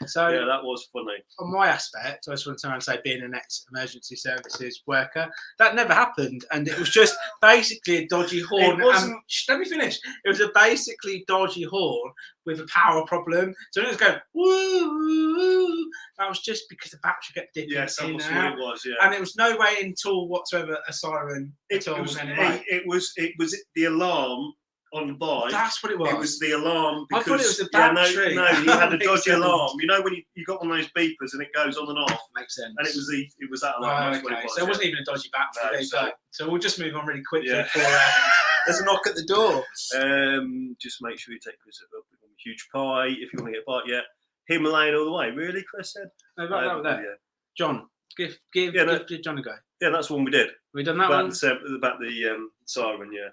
so yeah, that was funny. On my aspect, I just want to say, being an ex-emergency services worker, that never happened, and it was just basically a dodgy horn. Let me finish. It was a basically dodgy horn with a power problem. So it was going woo. That was just because the battery kept dipping. Yes, that was what it was. Yeah, and it was no way in all whatsoever a siren at all. It was the alarm on the bike. That's what it was. It was the alarm. I thought it was the battery. No, you had a dodgy alarm. You know when you got one of those beepers and it goes on and off. Makes sense. And it was that alarm. Oh, okay. So it wasn't even a dodgy battery. No, so we'll just move on really quickly before there's a knock at the door. Just make sure you take Chris up with a huge pie if you want to get a bite yet. Himalayan all the way. Really, Chris said? No, that. Yeah. John, give John a go. Yeah, that's the one we did. We done that one? About the siren, yeah.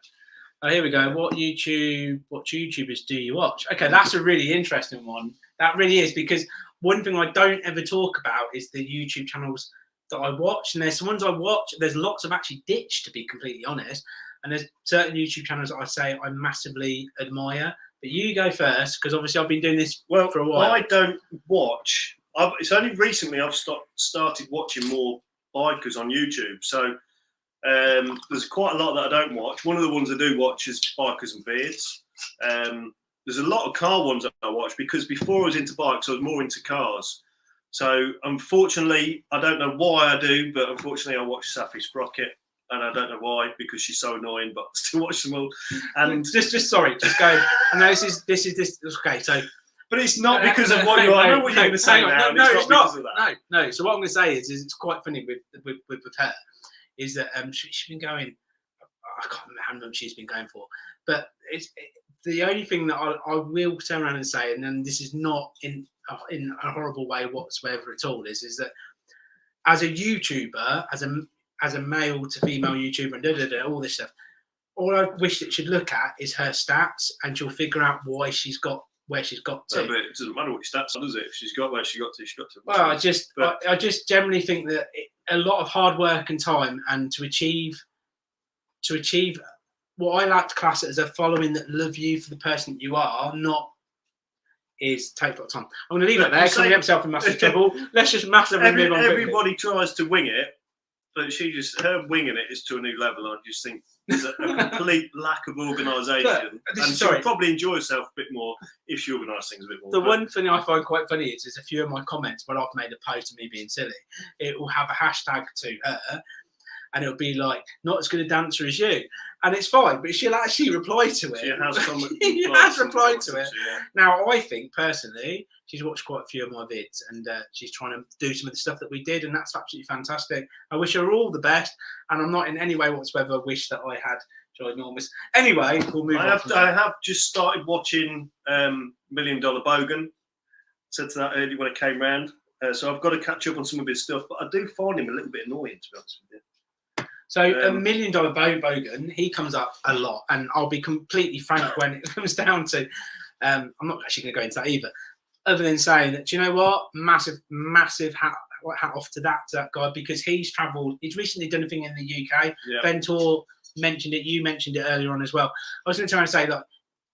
Oh, here we go. What YouTubers do you watch? Okay, that's a really interesting one. That really is, because one thing I don't ever talk about is the YouTube channels that I watch. And there's some ones I watch. There's lots I've actually ditched, to be completely honest. And there's certain YouTube channels that I say I massively admire. But you go first, because obviously I've been doing this for a while. I don't watch. It's only recently I've started watching more bikers on YouTube. So there's quite a lot that I don't watch. One of the ones I do watch is Bikers and Beards. There's a lot of car ones that I watch, because before I was into bikes, I was more into cars. So unfortunately, I don't know why I do, but unfortunately I watch Safi Sprocket. and I don't know why, because she's so annoying, but I still watch them all. And just go. I know this is okay. So, but it's not because of what you are. I know what you're going to say now. No, it's not. Because of that. No. So what I'm going to say is it's quite funny with her, is that she's been going. I can't remember how long she's been going for, but the only thing that I will turn around and say, and then this is not in a horrible way whatsoever at all, is that as a YouTuber, as a male to female YouTuber, and all this stuff, all I wish that she'd look at is her stats, and she'll figure out why she's got where she's got to. No, but it doesn't matter what your stats are, does it? If she's got where she got to, she got to. Well, I just generally think that a lot of hard work and time, and to achieve what I like to class it as a following that love you for the person that you are, is take a lot of time. I'm going to leave it there because I get myself in massive trouble. Let's just massively move on. Everybody tries to wing it, but her winging it is to a new level. I just think there's a complete lack of organisation. And she'll probably enjoy herself a bit more if she organised things a bit more. The one thing I find quite funny is a few of my comments when I've made a post of me being silly, it will have a hashtag to her, and it'll be like, not as good a dancer as you. And it's fine, but she'll actually reply to it. She has replied to it. Yeah. Now, I think, personally, she's watched quite a few of my vids, and she's trying to do some of the stuff that we did, and that's absolutely fantastic. I wish her all the best, and I'm not in any way whatsoever wish that I had ginormous. Anyway, we'll move on. I have just started watching $1 Million Bogan. Said to that earlier when it came round. So I've got to catch up on some of his stuff, but I do find him a little bit annoying, to be honest with you. So $1 Million Bogan, he comes up a lot, and I'll be completely frank when it comes down to, I'm not actually going to go into that either, other than saying that, do you know what, massive hat off to that guy, because he's travelled, he's recently done a thing in the UK. Yeah. Ventor mentioned it, you mentioned it earlier on as well. I was going to try and say, like,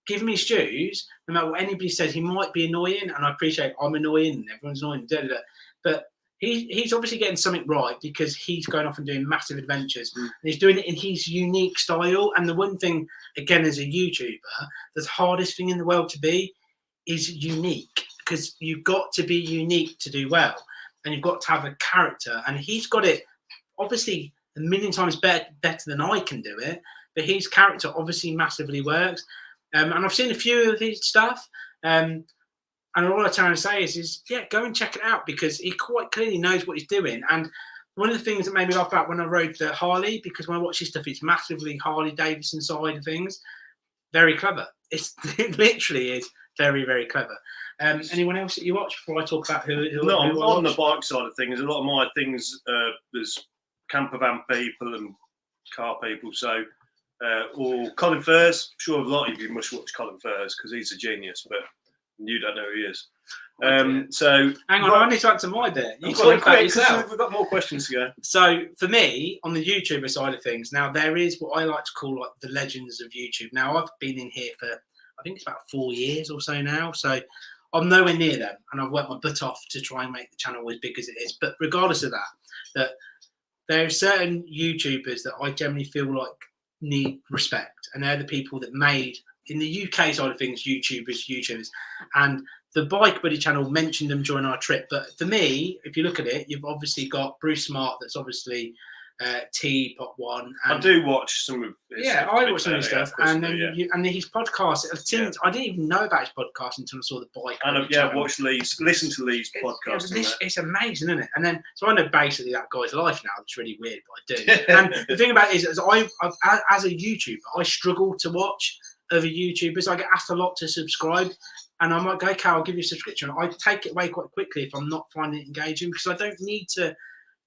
give me his dues, no matter what anybody says, he might be annoying, and I appreciate I'm annoying and everyone's annoying, but he's obviously getting something right, because he's going off and doing massive adventures. And he's doing it in his unique style. And the one thing, again, as a YouTuber, the hardest thing in the world to be is unique, because you've got to be unique to do well, and you've got to have a character. And he's got it obviously a million times better than I can do it, but his character obviously massively works. And I've seen a few of his stuff. And all I'm trying to say is go and check it out, because he quite clearly knows what he's doing. And one of the things that made me laugh about when I rode the Harley, because when I watch his stuff, it's massively Harley Davidson side of things. Very clever. It literally is very, very clever. Anyone else that you watch before I talk about who on the bike side of things, a lot of my things, there's camper van people and car people. So, or Colin Furze. I'm sure a lot of you must watch Colin Furze because he's a genius, but you don't know who he is. So hang on, I need to answer my bit. You talk about yourself. We've got more questions to go. So for me, on the YouTuber side of things, now there is what I like to call like the legends of YouTube. Now I've been in here for, I think it's about 4 years or so now. So I'm nowhere near them, and I've worked my butt off to try and make the channel as big as it is. But regardless of that there are certain YouTubers that I generally feel like need respect, and they're the people that made, in the UK side of things, YouTubers, and the Bike Buddy channel mentioned them during our trip. But for me, if you look at it, you've obviously got Bruce Smart, that's obviously T Pot One. I do watch some of his stuff. I watch some of his stuff, and then and his podcast. I didn't even know about his podcast until I saw the Bike. And watched Lee's, listen to Lee's podcast. It's amazing, isn't it? And then so I know basically that guy's life now. It's really weird, but I do. And the thing about it is, I've as a YouTuber, I struggle to watch other YouTubers. I get asked a lot to subscribe, and I'm like, okay, I'll give you a subscription. I take it away quite quickly if I'm not finding it engaging, because I don't need to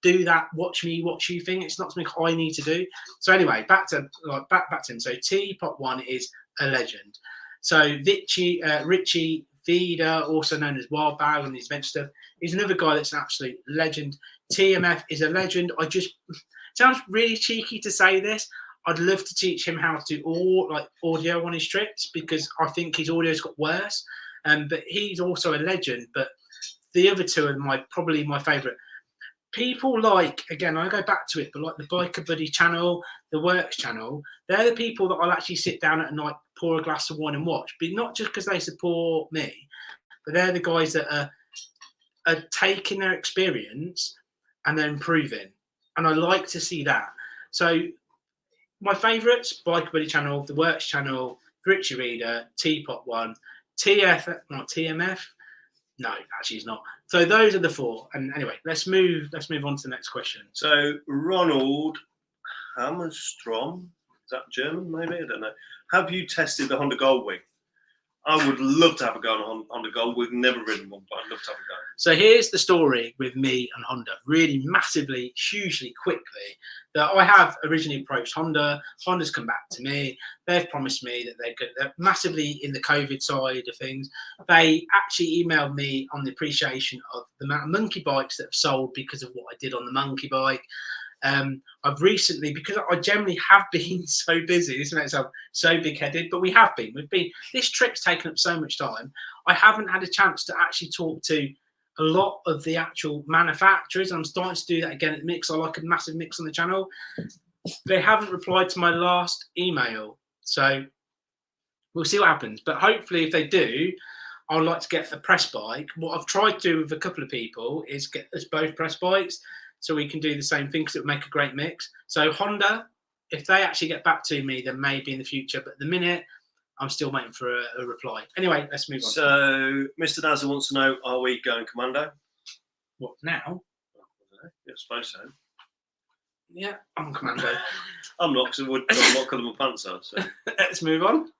do that watch me, watch you thing. It's not something I need to do. So anyway, back to him. So T Pot One is a legend. So Richie Vida, also known as Wild Bag and his adventure stuff, is another guy that's an absolute legend. TMF is a legend. Sounds really cheeky to say this. I'd love to teach him how to do audio on his trips, because I think his audio's got worse. But he's also a legend. But the other two are probably my favourite. People like, again, I go back to it, but like the Biker Buddy channel, the Works channel, they're the people that I'll actually sit down at night, pour a glass of wine and watch. But not just because they support me, but they're the guys that are taking their experience and they're improving. And I like to see that. So my favourites: Bike Buddy channel, the Works channel, Richie Reader, Teapot One, TMF. No, actually, it's not. So those are the 4. And anyway, let's move on to the next question. So Ronald Hammerstrom, is that German? Maybe, I don't know. Have you tested the Honda Goldwing? I would love to have a go on Honda Gold. We've never ridden one, but I'd love to have a go. So here's the story with me and Honda, really massively, hugely quickly, that I have originally approached Honda. Honda's come back to me. They've promised me that they're massively in the COVID side of things. They actually emailed me on the appreciation of the amount of monkey bikes that have sold because of what I did on the monkey bike. I've recently, because I generally have been so busy, this makes me so big-headed, but we've been, this trip's taken up so much time, I haven't had a chance to actually talk to a lot of the actual manufacturers. I'm starting to do that again at the mix. I like a massive mix on the channel. They haven't replied to my last email, so we'll see what happens, but hopefully if they do, I'd like to get a press bike. What I've tried to do with a couple of people is get us both press bikes, so we can do the same thing, because it would make a great mix. So Honda, if they actually get back to me, then maybe in the future. But at the minute, I'm still waiting for a reply. Anyway, let's move on. So Mr. Nazza wants to know, are we going commando? What, now? I suppose so. Yeah, I'm commando. I'm not, because I'm not colour my pants on. So. Let's move on.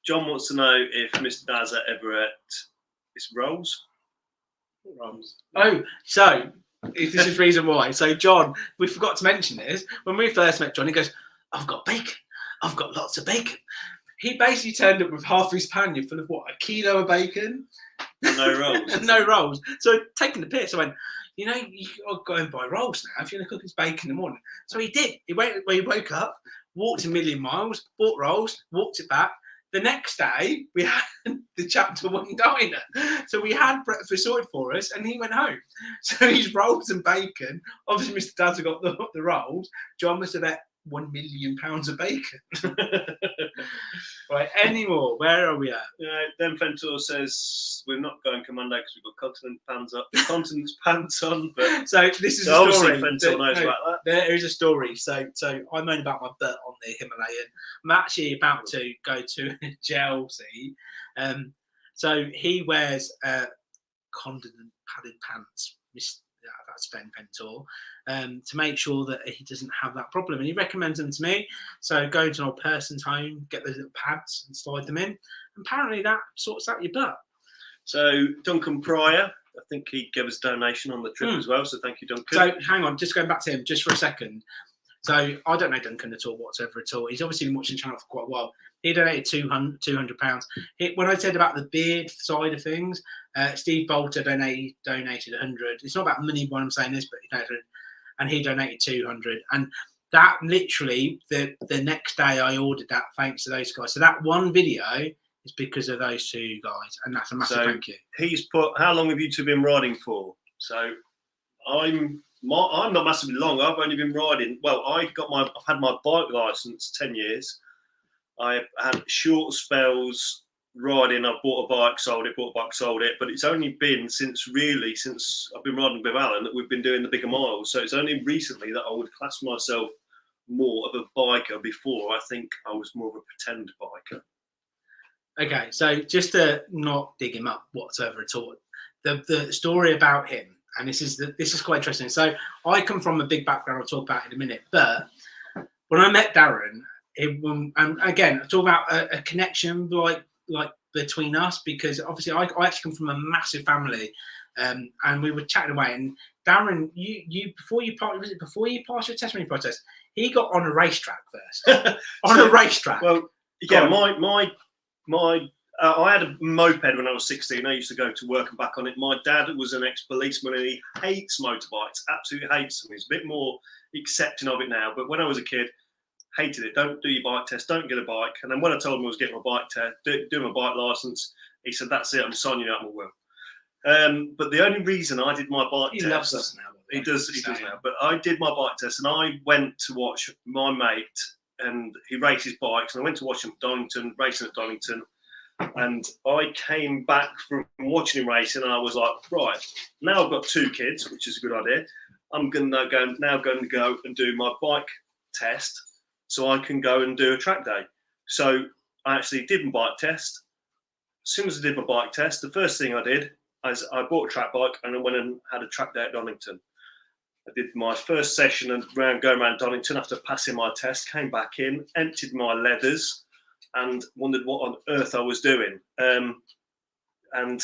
John wants to know if Mr. Nazza ever ate his rolls. Oh, so this is the reason why. So John, we forgot to mention this. When we first met John, he goes, I've got bacon. I've got lots of bacon. He basically turned up with half his pannier full of what, a kilo of bacon? No rolls. No rolls. So taking the piss, I went, you know, you got to go and buy rolls now if you're going to cook his bacon in the morning. So he did. He woke up, walked a million miles, bought rolls, walked it back. The next day, we had the Chapter 1 diner. So we had breakfast sorted for us, and he went home. So he's rolls and bacon. Obviously, Mr. Dad's got the rolls. John must have ate 1 million pounds of bacon. Right, any more? Where are we at? Then Fentor says we're not going commando because we've got continence pants on. But so this is so a story. Obviously, Fentor knows about that. There is a story. So I moan about my butt on the Himalayan. I'm actually about to go to Chelsea. So he wears condiment padded pants. That's Ben Pentor, to make sure that he doesn't have that problem. And he recommends them to me. So go to an old person's home, get those little pads and slide them in. And apparently that sorts out your butt. So Duncan Pryor, I think he gave us a donation on the trip as well. So thank you, Duncan. So hang on, just going back to him just for a second. So I don't know Duncan at all whatsoever at all. He's obviously been watching the channel for quite a while. He donated £200. When I said about the beard side of things, Steve Bolter donated 100. It's not about money when I'm saying this, but he donated 200. And that literally the next day I ordered that thanks to those guys. So that one video is because of those two guys, and that's a massive thank you. He's put, how long have you two been riding for? So I'm not massively long. I've only been riding. Well, I've had my bike license 10 years. I had short spells riding. I bought a bike, sold it, but it's only been since I've been riding with Alan that we've been doing the bigger miles. So it's only recently that I would class myself more of a biker. Before, I think I was more of a pretend biker. Okay, so just to not dig him up whatsoever at all, the story about him, and this is quite interesting. So I come from a big background. I'll talk about it in a minute. But when I met Darren, and again, I talk about a connection like between us, because obviously I actually come from a massive family, and we were chatting away. And Darren, you before you passed your testimony protest, he got on a racetrack first. A racetrack. Well, yeah, I had a moped when I was 16. I used to go to work and back on it. My dad was an ex-policeman and he hates motorbikes, absolutely hates them. He's a bit more accepting of it now. But when I was a kid, hated it. Don't do your bike test, don't get a bike. And then when I told him I was getting my bike test, doing my bike license, he said, that's it, I'm signing you out my will. But the only reason I did my bike test... He loves us now. He does now. But I did my bike test and I went to watch my mate, and he races bikes, and I went to watch him at Donington, racing at Donington. And I came back from watching him racing, and I was like, right, now I've got 2 kids, which is a good idea. I'm going to go and do my bike test so I can go and do a track day. So I actually did my bike test. As soon as I did my bike test, the first thing I did is I bought a track bike and I went and had a track day at Donington. I did my first session and going around Donington after passing my test, came back in, emptied my leathers and wondered what on earth I was doing. And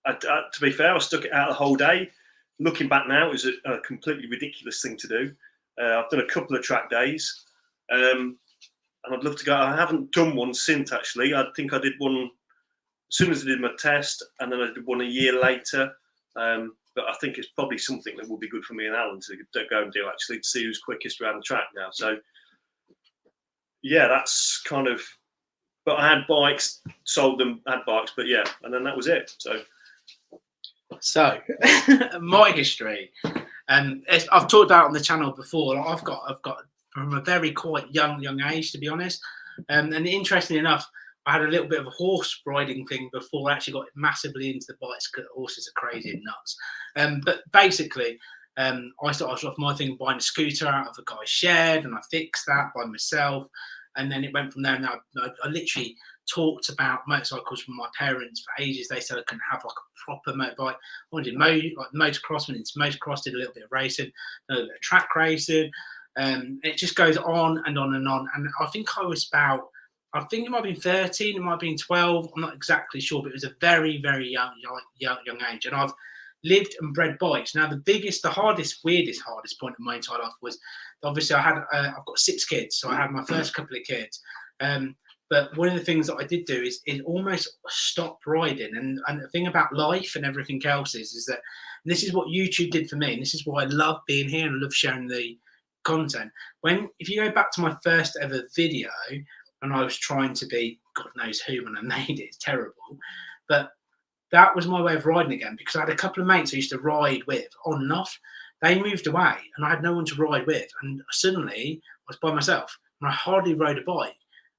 to be fair, I stuck it out the whole day. Looking back now, it was a completely ridiculous thing to do. I've done a couple of track days, and I'd love to go. I haven't done one since, actually. I think I did one as soon as I did my test, and then I did one a year later. But I think it's probably something that would be good for me and Alan to go and do, actually, to see who's quickest around the track now. So, yeah, that's kind of... But I had bikes, sold them, had bikes, but yeah, and then that was it. So my history, I've talked about on the channel before. I've got from a very quite young age, to be honest. And interestingly enough, I had a little bit of a horse riding thing before I actually got massively into the bikes because horses are crazy and nuts. But basically, I started off my thing buying a scooter out of a guy's shed, and I fixed that by myself. And then it went from there. Now I literally talked about motorcycles with my parents for ages. They said I couldn't have like a proper motorbike. I wanted motocross, went into motocross, did a little bit of racing, a little bit of track racing. It just goes on and on and on. And I think I think it might have been 13, it might have been 12. I'm not exactly sure, but it was a very, very young age. And I've lived and bred bikes. Now, the hardest point in my entire life was obviously I've got 6 kids, so I had my first couple of kids. But one of the things that I did do is almost stop riding. And the thing about life and everything else is that this is what YouTube did for me. And this is why I love being here and love sharing the content. If you go back to my first ever video, and I was trying to be God knows who when I made it, it's terrible. But that was my way of riding again, because I had a couple of mates I used to ride with on and off. They moved away and I had no one to ride with. And suddenly I was by myself and I hardly rode a bike.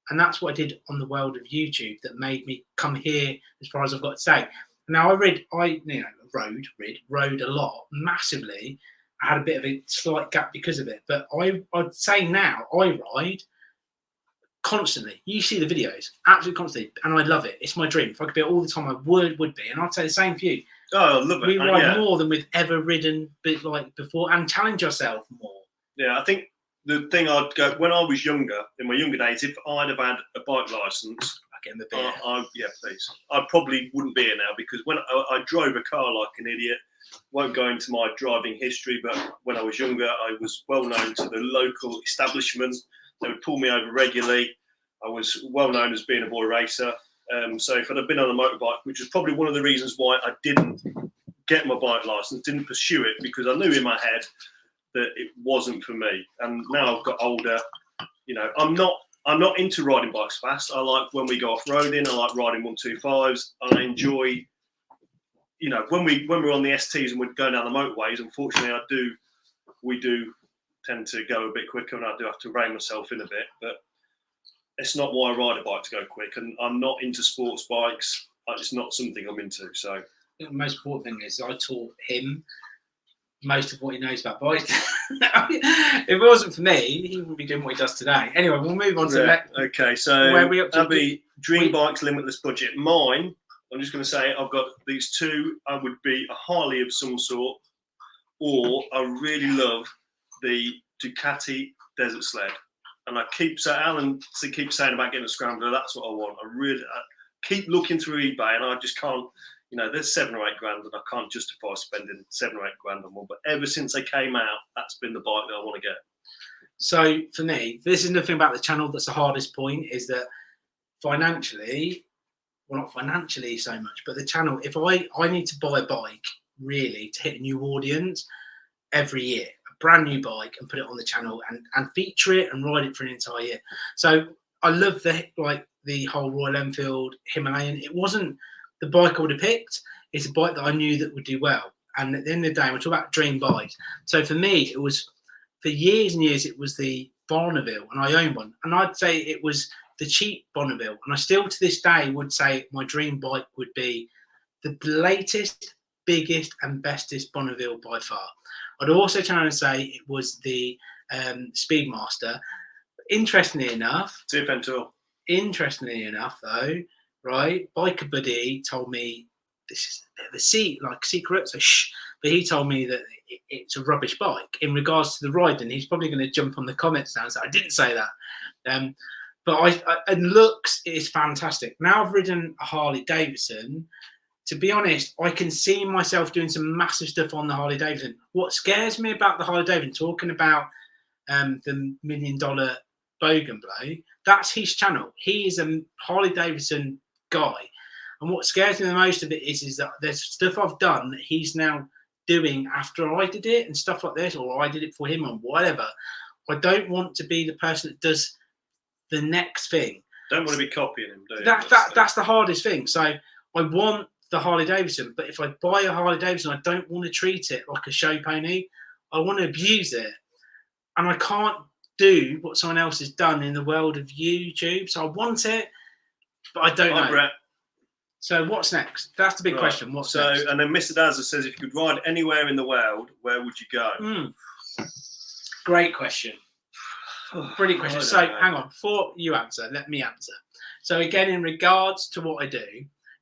And that's what I did on the world of YouTube that made me come here as far as I've got to say. Now rode a lot, massively. I had a bit of a slight gap because of it. But I'd say now I ride constantly. You see the videos, absolutely constantly, and I love it. It's my dream. If I could be all the time, I would be. And I'd say the same for you. Oh, I love it. We ride more than we've ever ridden, like before, and challenge yourself more. Yeah, I think the thing I'd go when I was younger, in my younger days, if I'd have had a bike license, I'd get in the beer. Yeah, please. I probably wouldn't be here now, because when I drove a car like an idiot. Won't go into my driving history, but when I was younger, I was well known to the local establishment. They would pull me over regularly. I was well known as being a boy racer. So if I'd have been on a motorbike, which was probably one of the reasons why I didn't get my bike license, didn't pursue it, because I knew in my head that it wasn't for me. And now I've got older, I'm not into riding bikes fast. I like when we go off-roading. I like riding 125s. I enjoy, when we're on the STs and we're going down the motorways, unfortunately, we do tend to go a bit quicker, and I do have to rein myself in a bit. But it's not why I ride a bike to go quick, and I'm not into sports bikes. It's not something I'm into. So the most important thing is I taught him most of what he knows about bikes. If it wasn't for me, he wouldn't be doing what he does today. Anyway, we'll move on to okay. So where we up to? That'll be Dream Bikes Limitless Budget. Mine, I'm just going to say I've got these two. I would be a Harley of some sort, or I really love the Ducati Desert Sled. And Alan keeps saying about getting a scrambler. That's what I want. I keep looking through eBay, and I just can't. There's 7 or 8 grand, and I can't justify spending 7 or 8 grand on one. But ever since they came out, that's been the bike that I want to get. So for me, this is nothing about the channel that's the hardest point, is that financially, well, not financially so much, but the channel, if I need to buy a bike really to hit a new audience every year, a brand new bike, and put it on the channel and feature it and ride it for an entire year. So I love the whole Royal Enfield Himalayan. It wasn't the bike I would have picked. It's a bike that I knew that would do well. And at the end of the day, we're talking about dream bikes. So for me, it was, for years and years, it was the Bonneville, and I own one. And I'd say it was the cheap Bonneville. And I still to this day would say my dream bike would be the latest, biggest and bestest Bonneville by far. I'd also try and say it was the Speedmaster. Interestingly enough, though, right, Biker Buddy told me this is a bit of a secret, so shh. But he told me that it's a rubbish bike in regards to the riding. He's probably going to jump on the comments now and say I didn't say that. But and looks is fantastic. Now I've ridden a Harley Davidson. To be honest, I can see myself doing some massive stuff on the Harley Davidson. What scares me about the Harley Davidson, talking about the $1 million Bogan blow, that's his channel. He is a Harley Davidson guy. And what scares me the most of it is that there's stuff I've done that he's now doing after I did it and stuff like this, or I did it for him or whatever. I don't want to be the person that does the next thing. Don't want to be copying him, do you? That's the hardest thing. So I want the Harley Davidson, but if I buy a Harley Davidson, I don't want to treat it like a show pony. I want to abuse it, and I can't do what someone else has done in the world of YouTube. So I want it, but I don't know. Brett. So what's next? That's the big question. What's next? And then Mr. Dazza says, if you could ride anywhere in the world, where would you go? Great question. Brilliant question. So hang on, before you answer, let me answer. So again, in regards to what I do,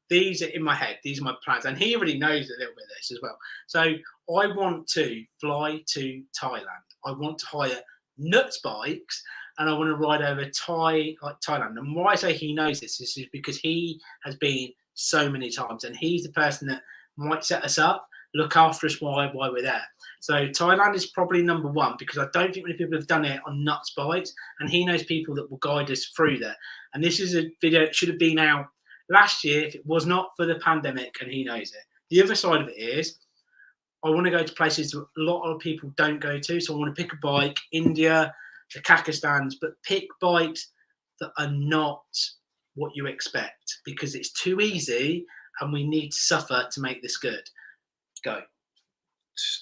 these are in my head. These are my plans, and he already knows a little bit of this as well. So I want to fly to Thailand. I want to hire nuts bikes, and I want to ride over Thailand. And why I say he knows this is because he has been so many times, and he's the person that might set us up, look after us while we're there. So Thailand is probably number one, because I don't think many people have done it on nuts bikes, and he knows people that will guide us through there. And this is a video that should have been out last year if it was not for the pandemic, and he knows it. The other side of it is I want to go to places that a lot of people don't go to. So I want to pick a bike, India, the Kazakhstans, but pick bikes that are not what you expect, because it's too easy and we need to suffer to make this good. Go.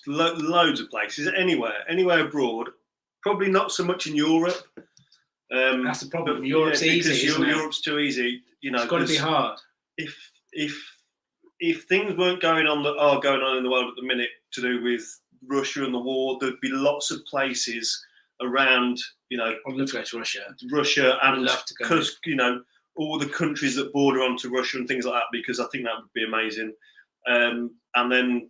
Loads of places, anywhere abroad. Probably not so much in Europe. That's the problem. Europe's easy, isn't it? Europe's too easy. You know, it's got to be hard. If things weren't going on that are going on in the world at the minute to do with Russia and the war, there'd be lots of places around. You know, I'd love to go to Russia. And I'd love to go. Because all the countries that border onto Russia and things like that, because I think that would be amazing. And then.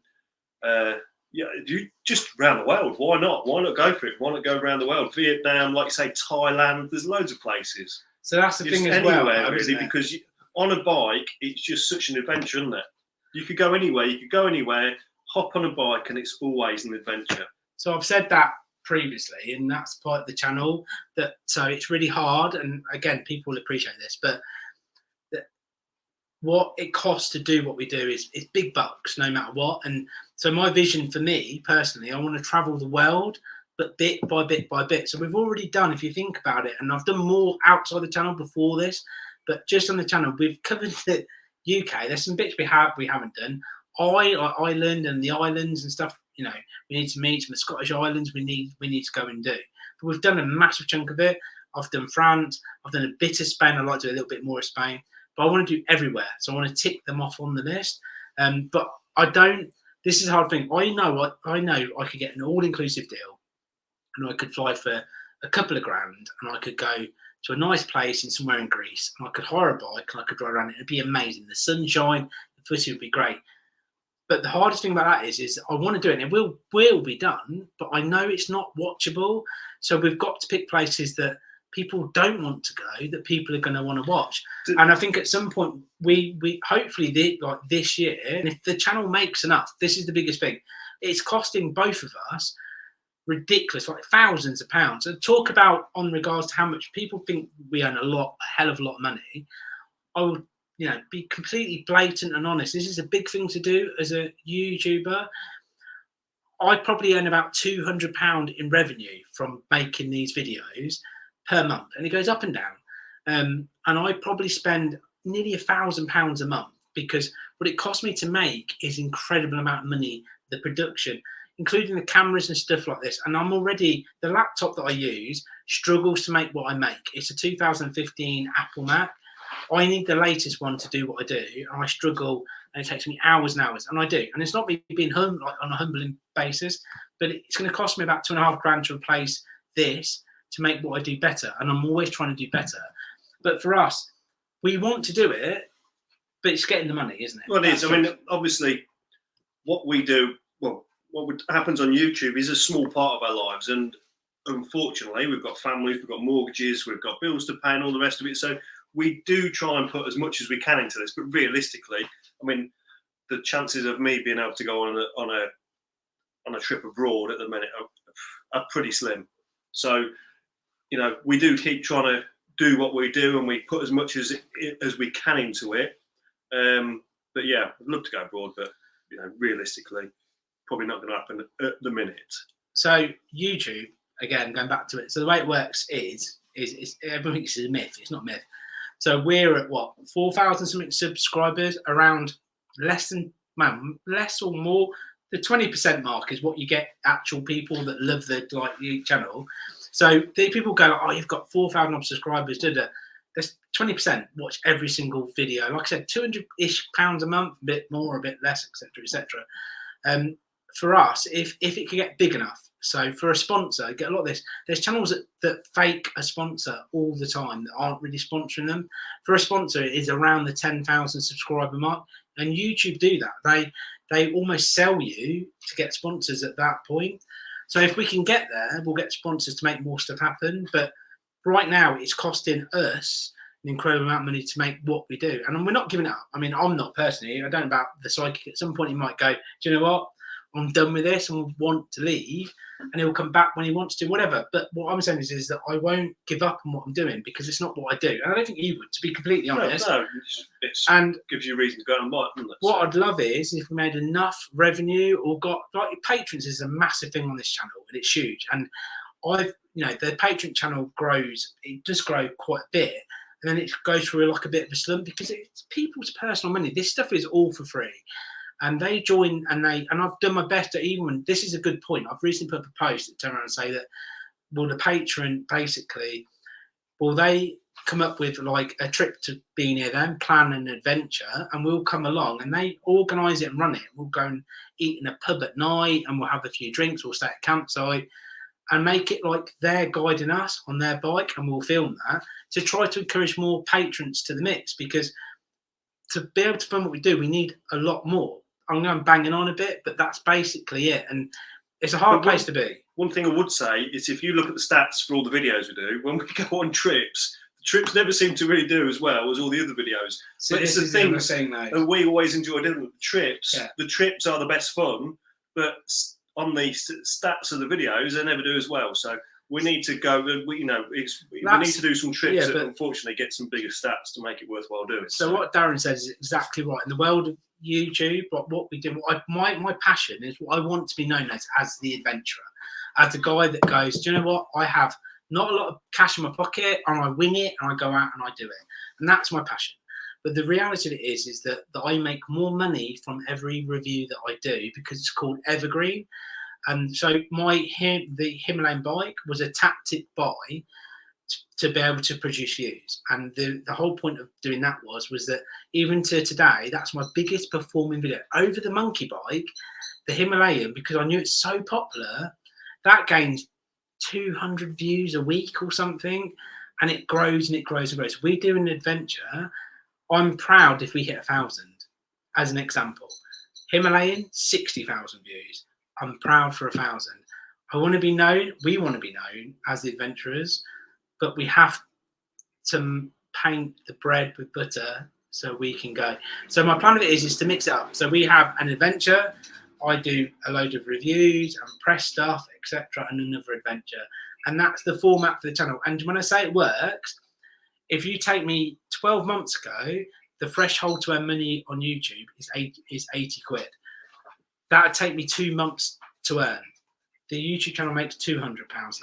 You just around the world. Why not? Why not go for it? Why not go around the world? Vietnam, like you say, Thailand. There's loads of places. So that's the thing as well, really, because on a bike, it's just such an adventure, isn't it? You could go anywhere. Hop on a bike, and it's always an adventure. So I've said that previously, and that's part of the channel. So it's really hard, and again, people will appreciate this, but what it costs to do what we do is big bucks, no matter what. And so my vision for me personally, I want to travel the world, but bit by bit by bit. So we've already done, if you think about it, and I've done more outside the channel before this, but just on the channel, we've covered the UK. There's some bits we haven't done. Ireland and the islands and stuff. We need to meet some of the Scottish islands. We need to go and do. But we've done a massive chunk of it. I've done France. I've done a bit of Spain. I'd like to do a little bit more of Spain. But I want to do everywhere. So I want to tick them off on the list. But I don't. This is a hard thing. I know I could get an all-inclusive deal, and I could fly for a couple of grand, and I could go to a nice place somewhere in Greece, and I could hire a bike, and I could drive around it. It'd be amazing. The sunshine, the footy would be great. But the hardest thing about that is I want to do it, and it will be done, but I know it's not watchable. So we've got to pick places that people don't want to go, that people are going to want to watch. And I think at some point we hopefully this year, and if the channel makes enough, this is the biggest thing. It's costing both of us ridiculous, like thousands of pounds. And talk about on regards to how much people think we earn a hell of a lot of money. I would, be completely blatant and honest. This is a big thing to do as a YouTuber. I probably earn about £200 in revenue from making these videos per month, and it goes up and down. And I probably spend nearly £1,000 a month, because what it costs me to make is incredible amount of money, the production, including the cameras and stuff like this. And the laptop that I use struggles to make what I make. It's a 2015 Apple Mac. I need the latest one to do what I do, and I struggle, and it takes me hours and hours, and I do. And it's not me being on a humbling basis, but it's going to cost me about £2.5 grand to replace this to make what I do better. And I'm always trying to do better. But for us, we want to do it, but it's getting the money, isn't it? Well, it is. I mean, obviously, what we do, well, happens on YouTube is a small part of our lives. And unfortunately, we've got families, we've got mortgages, we've got bills to pay and all the rest of it. So we do try and put as much as we can into this. But realistically, I mean, the chances of me being able to go on a trip abroad at the minute are pretty slim. So, you know, we do keep trying to do what we do, and we put as much as we can into it. But yeah, I'd love to go abroad, but you know, realistically, probably not going to happen at the minute. So YouTube, again, going back to it. So the way it works is everyone thinks it's a myth. It's not a myth. So we're at what, 4,000 something subscribers, around less or more. The 20% mark is what you get actual people that love the channel. So the people go, oh, you've got 4,000 subscribers. There's 20% watch every single video. Like I said, £200-ish a month, a bit more, a bit less, etc., etc. For us, if it can get big enough, so for a sponsor, get a lot of this. There's channels that fake a sponsor all the time that aren't really sponsoring them. For a sponsor, it is around the 10,000 subscriber mark, and YouTube do that. They almost sell you to get sponsors at that point. So if we can get there, we'll get sponsors to make more stuff happen. But right now, it's costing us an incredible amount of money to make what we do. And we're not giving it up. I mean, I'm not personally. I don't know about the psychic. At some point, he might go, do you know what? I'm done with this and will want to leave. And he'll come back when he wants to, whatever. But what I'm saying is that I won't give up on what I'm doing because it's not what I do. And I don't think you would, to be completely honest. No, it gives you a reason to go and buy it, doesn't it? What I'd love is if we made enough revenue or got, like, patrons is a massive thing on this channel and it's huge. And the patron channel grows, it does grow quite a bit. And then it goes through like a bit of a slump because it's people's personal money. This stuff is all for free. And they join and I've done my best to even, this is a good point. I've recently put up a post that turn around and say that, well, the patron basically, will they come up with like a trip to be near them, plan an adventure, and we'll come along and they organise it and run it. We'll go and eat in a pub at night and we'll have a few drinks, we'll stay at a campsite and make it like they're guiding us on their bike, and we'll film that to try to encourage more patrons to the mix, because to be able to film what we do, we need a lot more. I'm going banging on a bit, but that's basically it. And it's a hard place to be. One thing I would say is if you look at the stats for all the videos we do, when we go on trips, the trips never seem to really do as well as all the other videos. So but it's the thing that we always enjoy doing the trips. Yeah. The trips are the best fun, but on the stats of the videos, they never do as well. So we need to go, we need to do some trips that unfortunately get some bigger stats to make it worthwhile doing. So what Darren says is exactly right. In the world of YouTube, but what we do, my passion is what I want to be known as the adventurer, as the guy that goes, do you know what, I have not a lot of cash in my pocket and I wing it and I go out and I do it, and that's my passion. But the reality of it is that I make more money from every review that I do because it's called evergreen. And so the Himalayan bike was a tactic buy to be able to produce views. And the whole point of doing that was that even to today, that's my biggest performing video. Over the monkey bike, the Himalayan, because I knew it's so popular, that gains 200 views a week or something. And it grows and it grows and grows. We do an adventure. I'm proud if we hit 1,000, as an example. Himalayan, 60,000 views. I'm proud for 1,000. I want to be known. We want to be known as the adventurers, but we have to paint the bread with butter so we can go. So my plan of it is to mix it up. So we have an adventure. I do a load of reviews and press stuff, etc., and another adventure. And that's the format for the channel. And when I say it works, if you take me 12 months ago, the threshold to earn money on YouTube is 80 quid. That would take me 2 months to earn. The YouTube channel makes £200 now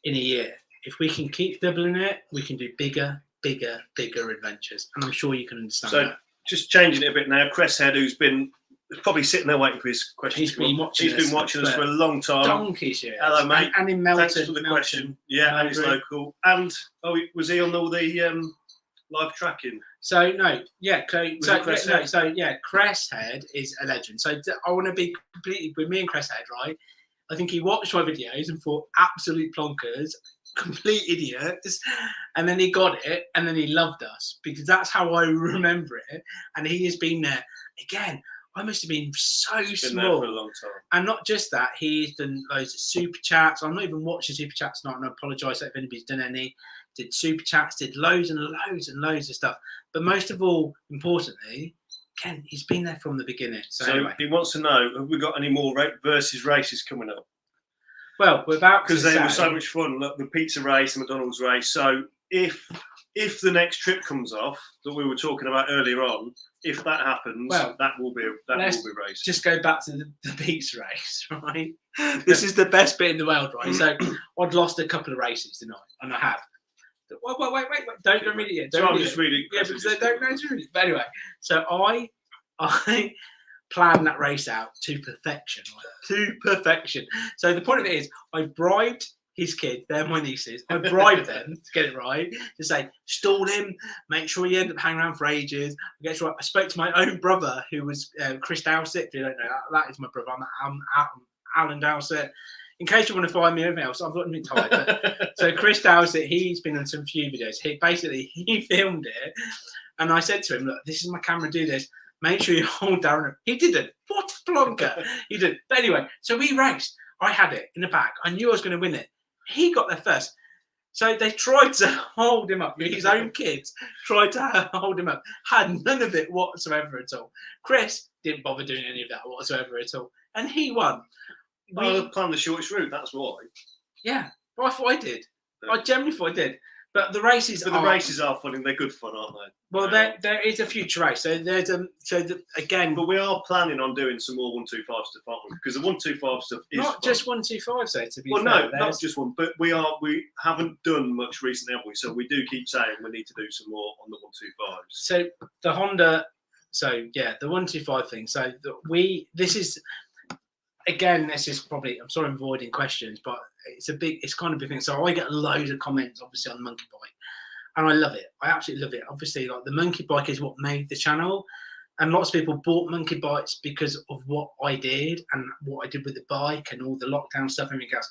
in a year. If we can keep doubling it, we can do bigger adventures. And I'm sure you can understand that. Just changing it a bit now, Cresshead, who's been probably sitting there waiting for his question. He's been watching us for a long time. Donkeys, yeah. Hello, mate. And in Melton. Thanks for the question. Yeah, and he's local. And was he on all the live tracking? So no, yeah. Cresshead is a legend. So I want to be completely with me and Cresshead, right? I think he watched my videos and thought absolute plonkers, complete idiots, and then he got it, and then he loved us because that's how I remember it. And he has been there again. I must have been so small. There for a long time. And not just that, he's done loads of super chats. I'm not even watching super chats tonight, and I apologise if anybody's done any. Did super chats, did loads and loads and loads of stuff. But most of all, importantly, Ken, he's been there from the beginning. So anyway. He wants to know, have we got any more versus races coming up? Well, we're about because they were so much fun. Look, the pizza race, the McDonald's race. So if the next trip comes off that we were talking about earlier on, if that happens, well, that will be race. Just go back to the pizza race, right? This is the best bit in the world, right? So I'd lost a couple of races tonight, and I have. Wait! Don't go read it yet. I'm just reading. Yeah, because they don't know to read it. But anyway, so I planned that race out to perfection, right? To perfection. So the point of it is, I bribed his kids, they're my nieces, I bribed them to get it right, to say, stall him, make sure you end up hanging around for ages. I guess right. I spoke to my own brother, who was Chris Dowsett. If you don't know, that is my brother. I'm Alan Dowsett. In case you want to find me anything else, I've got nothing tied. But, so Chris Dowsett, he's been on some few videos. He filmed it, and I said to him, look, this is my camera, do this. Make sure you hold down. He didn't. What a plonker. He didn't. But anyway, so we raced. I had it in the bag. I knew I was going to win it. He got there first. So they tried to hold him up. His own kids tried to hold him up. Had none of it whatsoever at all. Chris didn't bother doing any of that whatsoever at all. And he won. I planned the shortest route, that's why. Yeah. Well, I thought I did. I generally thought I did. But the races are fun and they're good fun, aren't they? Well, there is a future race. So there's again. But we are planning on doing some more 125 stuff, aren't we? Because the 125 stuff is not just 125. So to be fair, no, not just one. But we haven't done much recently, have we? So we do keep saying we need to do some more on the 125s. So the Honda. So yeah, the 125 thing. So this is. Again, this is probably, I'm sorry I'm avoiding questions, but it's kind of a big thing. So I get loads of comments, obviously, on Monkey Bike, and I love it. I absolutely love it. Obviously, like the Monkey Bike is what made the channel, and lots of people bought Monkey Bikes because of what I did and what I did with the bike and all the lockdown stuff and everything else.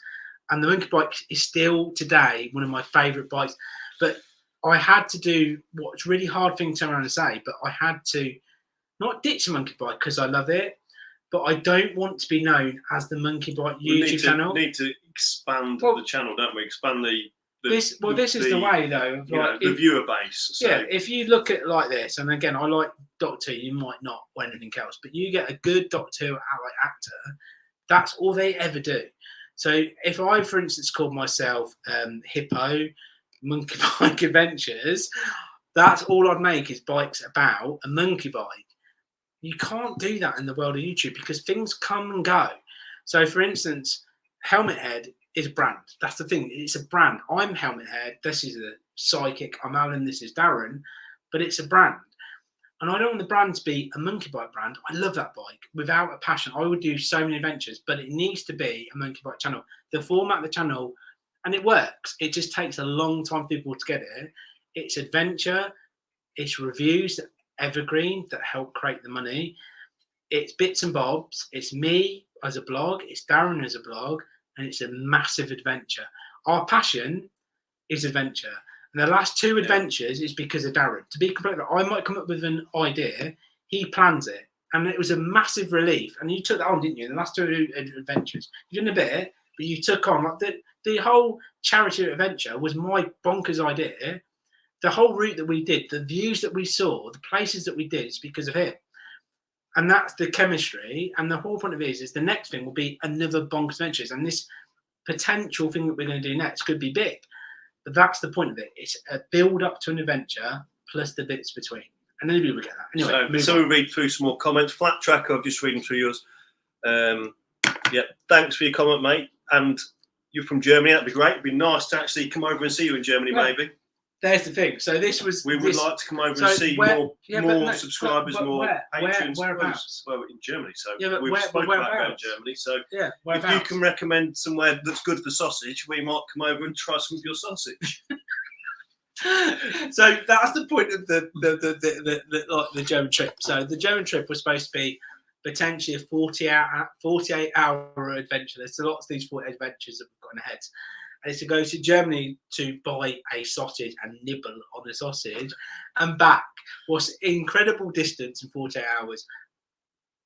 And the Monkey Bike is still today one of my favourite bikes. But I had to do what's really hard thing to turn around and say, but I had to not ditch the Monkey Bike because I love it. But I don't want to be known as the Monkey Bike YouTube channel. We need to expand the channel, don't we? Expand this is the way, though. The viewer base. So. Yeah, if you look at it like this, and again, I like Doctor Who, you might not or anything else, but you get a good Doctor Who actor, that's all they ever do. So if I, for instance, called myself Hippo, Monkey Bike Adventures, that's all I'd make is bikes about a monkey bike. You can't do that in the world of YouTube because things come and go. So, for instance, Helmet Head is a brand. That's the thing. It's a brand. I'm Helmet Head. This is a Psychic. I'm Alan. This is Darren. But it's a brand. And I don't want the brand to be a monkey bike brand. I love that bike. Without a passion, I would do so many adventures. But it needs to be a monkey bike channel. The format of the channel, and it works. It just takes a long time for people to get it. It's adventure. It's reviews evergreen that help create the money. It's bits and bobs. It's me as a blog. It's Darren as a blog, and it's a massive adventure. Our passion is adventure, and the last two adventures is because of Darren. To be completely, I might come up with an idea. He plans it, and it was a massive relief. And you took that on, didn't you? The last two adventures, you did a bit, but you took on like the whole charity adventure was my bonkers idea. The whole route that we did, the views that we saw, the places that we did, is because of him. And that's the chemistry. And the whole point of it is the next thing will be another bonkers adventures. And this potential thing that we're going to do next could be big. But that's the point of it. It's a build up to an adventure plus the bits between. And then we will get that. Anyway, so we read through some more comments. Flat Tracker, I'm just reading through yours. Yeah, thanks for your comment, mate. And you're from Germany. That'd be great. It'd be nice to actually come over and see you in Germany, maybe. There's the thing. So this was. We would like to come over and see more subscribers, more patrons. Whereabouts? Well, in Germany. So we've spoken about Germany. So if you can recommend somewhere that's good for sausage, we might come over and try some of your sausage. So that's the point of the German trip. So the German trip was supposed to be potentially a 48-hour adventure. There's lots of these 48 adventures that we've got in our heads. And it's to go to Germany to buy a sausage and nibble on the sausage and back. What's incredible distance in 48 hours.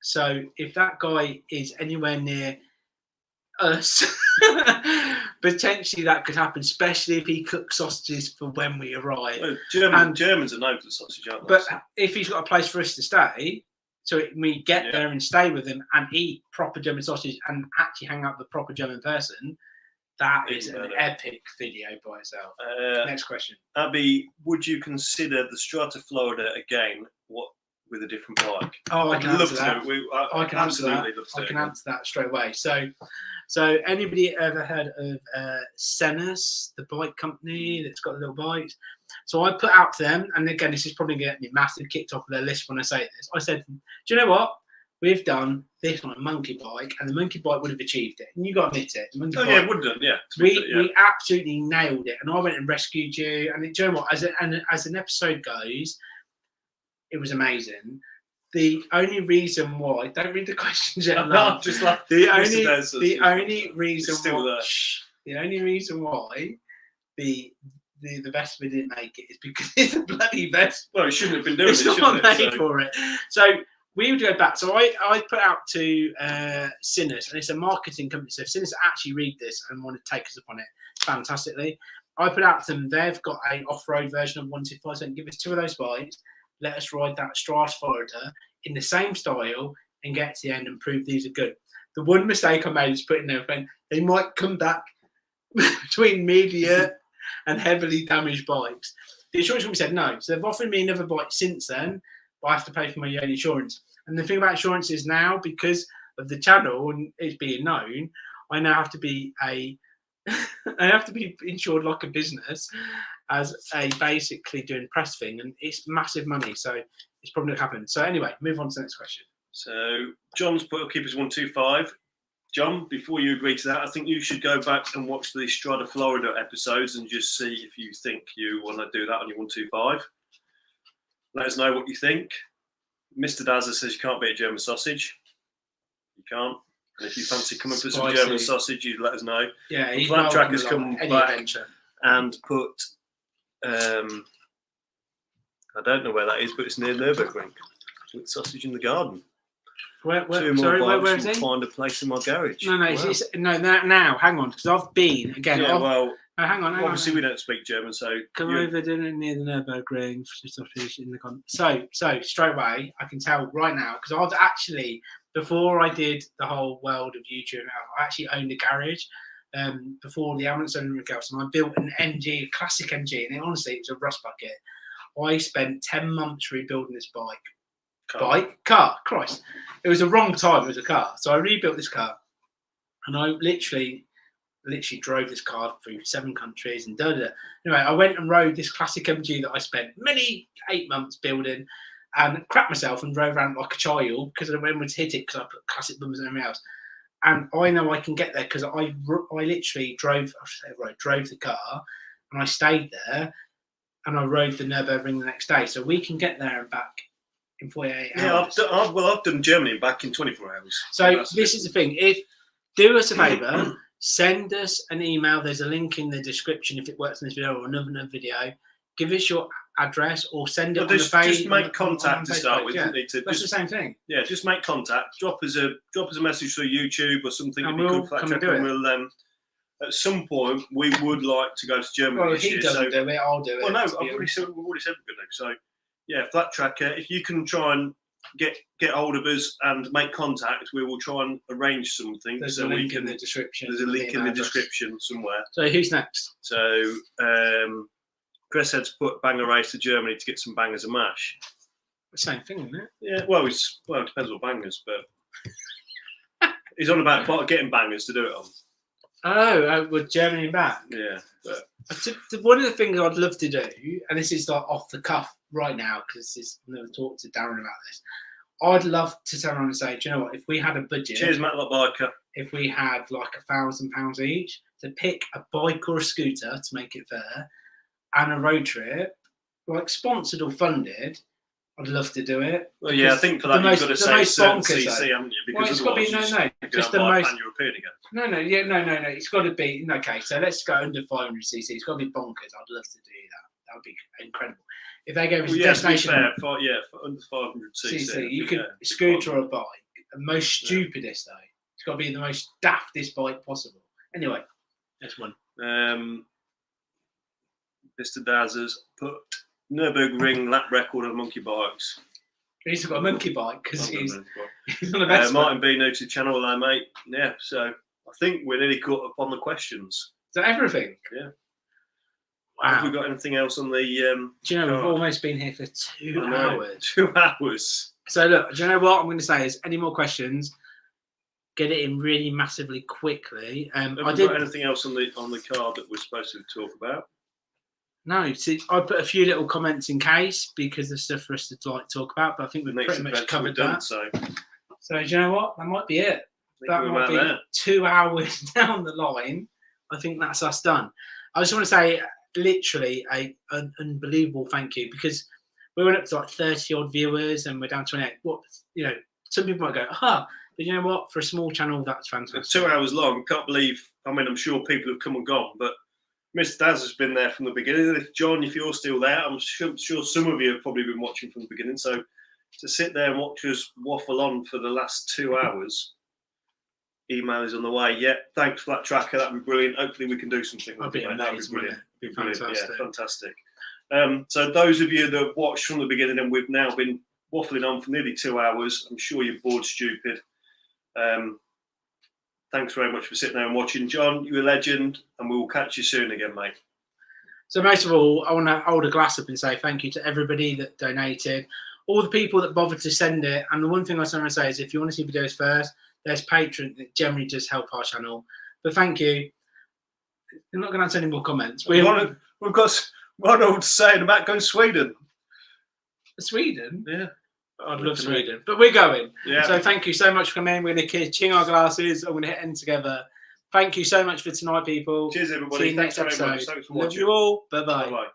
So if that guy is anywhere near us, potentially that could happen, especially if he cooks sausages for when we arrive. Well, Germans are known for the sausage, aren't they? But if he's got a place for us to stay, so we get there and stay with him and eat proper German sausage and actually hang out with a proper German person, that is an epic video by itself. Next question. Abby, would you consider the Strata Florida again? With a different bike? Oh, I can answer that. I can absolutely love to. I can answer that straight away. So anybody ever heard of Senus, the bike company that's got little bikes? So I put out to them, and again, this is probably going to get me massive kicked off of their list when I say this. I said, do you know what? We've done this on a monkey bike, and the monkey bike would have achieved it. And you got to admit it. It would have done, yeah. We absolutely nailed it. And I went and rescued you. And do you know what? As an episode goes, it was amazing. The only reason why, don't read the questions yet. No, just like the only reason why the Vespa didn't make it is because it's a bloody Vespa. Well, it shouldn't have been doing it's not made for it. So we would go back. So I put out to Sinners, and it's a marketing company. So if Sinners actually read this and want to take us upon it fantastically, I put out to them. They've got an off-road version of 125. So give us 2 of those bikes. Let us ride that Strata Florida in the same style and get to the end and prove these are good. The one mistake I made is putting there, they might come back between medium and heavily damaged bikes. The insurance company said no. So they've offered me another bike since then, but I have to pay for my own insurance. And the thing about insurance is now, because of the channel and it's being known, I now have to be insured like a business as a basically doing press thing, and it's massive money, so it's probably not happen. So anyway, move on to the next question. So John's put Keepers 125. John, before you agree to that, I think you should go back and watch the Strada Florida episodes and just see if you think you want to do that on your 125. Let us know what you think. Mr. Dazza says you can't beat a German sausage. You can't. And if you fancy coming for some German sausage, you'd let us know. Yeah, Flat Track has come back and put, I don't know where that is, but it's near Nürburgring. With sausage in the garden. Where is he? Find a place in my garage. No, now, hang on, because I've been, again. Yeah, hang on. Obviously, we don't speak German, so... Come over dinner near the Nürburgring, sausage in the garden. So, straight away, I can tell right now, because I've actually... Before I did the whole world of YouTube, I actually owned a garage before the ambulance and everything else, and I built an MG, a classic MG, and honestly, it was a rust bucket. I spent 10 months rebuilding this car. Christ, it was the wrong time. It was a car, so I rebuilt this car, and I literally drove this car through 7 countries and da. Anyway, I went and rode this classic MG that I spent 8 months building. And crapped myself and drove around like a child because I went to hit it because I put classic bumpers and everything else. And I know I can get there because I literally drove the car and I stayed there and I rode the Nürburgring the next day. So we can get there and back in 48 hours. Yeah, I've done Germany and back in 24 hours. So this is the thing. Do us a favour, send us an email. There's a link in the description if it works in this video or another video. Give us your address or send it on the page. Just make contact to start with. Yeah. That's the same thing. Yeah, just make contact. Drop us a message through YouTube or something. And we'll come and do it. We'll, at some point, we would like to go to Germany. Well, if he doesn't do it, I'll do it. Well, no, we've already said we're going to. So, yeah, Flat Tracker, if you can try and get hold of us and make contact, we will try and arrange something. There's a link in the description. There's a link in the description somewhere. So who's next? So, Chris had to put Banger Race to Germany to get some bangers and mash. The same thing, isn't it? Yeah, well, it depends what bangers, but he's on about getting bangers to do it on. Oh, with Germany back? Yeah. But one of the things I'd love to do, and this is like off the cuff right now, because I've never talked to Darren about this, I'd love to turn around and say, do you know what, if we had a budget... Cheers, Matlock Biker. If we had like £1,000 each to pick a bike or a scooter to make it fair, and a road trip, like sponsored or funded, I'd love to do it. Well, yeah, I think for that you've got to say certain bonkers, CC, haven't you? Because it's got to be just the most Pan-European again. No. It's got to be okay. So let's go under 500 cc. It's got to be bonkers. I'd love to do that. That would be incredible. If they gave us a destination, for under 500 cc, you could scooter or a bike. The most stupidest though. It's got to be the most daftest bike possible. Anyway, that's one. Mr. Daz has put Nürburgring lap record on monkey bikes. He's got a monkey bike because he's on the best. Martin B, new to the channel, hello mate. Yeah, so I think we're nearly caught up on the questions. Is that everything? Yeah. Wow. Have we got anything else on the? Do you know we've almost been here for 2 hours? 2 hours. So look, do you know what I'm going to say? Is any more questions? Get it in really massively quickly. Have we got anything else on the card that we're supposed to talk about? No, see, I put a few little comments in case because there's stuff for us to talk about, but I think we've pretty much covered that. So do you know what? That might be it. That might be 2 hours down the line. I think that's us done. I just want to say literally an unbelievable thank you because we went up to like 30 odd viewers and we're down 28. Some people might go, but you know what? For a small channel, that's fantastic. It's 2 hours long. Can't believe. I mean, I'm sure people have come and gone, but Mr. Daz has been there from the beginning. John, if you're still there, I'm sure some of you have probably been watching from the beginning. So to sit there and watch us waffle on for the last 2 hours, email is on the way. Yeah, thanks for that tracker. That'd be brilliant. Hopefully we can do something with it. That'd be brilliant. Be fantastic. Yeah, fantastic. So those of you that watched from the beginning and we've now been waffling on for nearly 2 hours, I'm sure you're bored stupid. Thanks very much for sitting there and watching. John, you're a legend, and we will catch you soon again, mate. So most of all, I want to hold a glass up and say thank you to everybody that donated, all the people that bothered to send it. And the one thing I was going to say is if you want to see videos first, there's Patreon that generally does help our channel. But thank you. I'm not going to answer any more comments. We've got Ronald saying about going to Sweden. Sweden? Yeah. I'd love Sweden, but we're going. Yeah. So thank you so much for coming. We're going to ching our glasses. I'm going to hit end together. Thank you so much for tonight, people. Cheers, everybody. See you next episode. Thanks for Love watching. you all. Bye-bye. Bye-bye.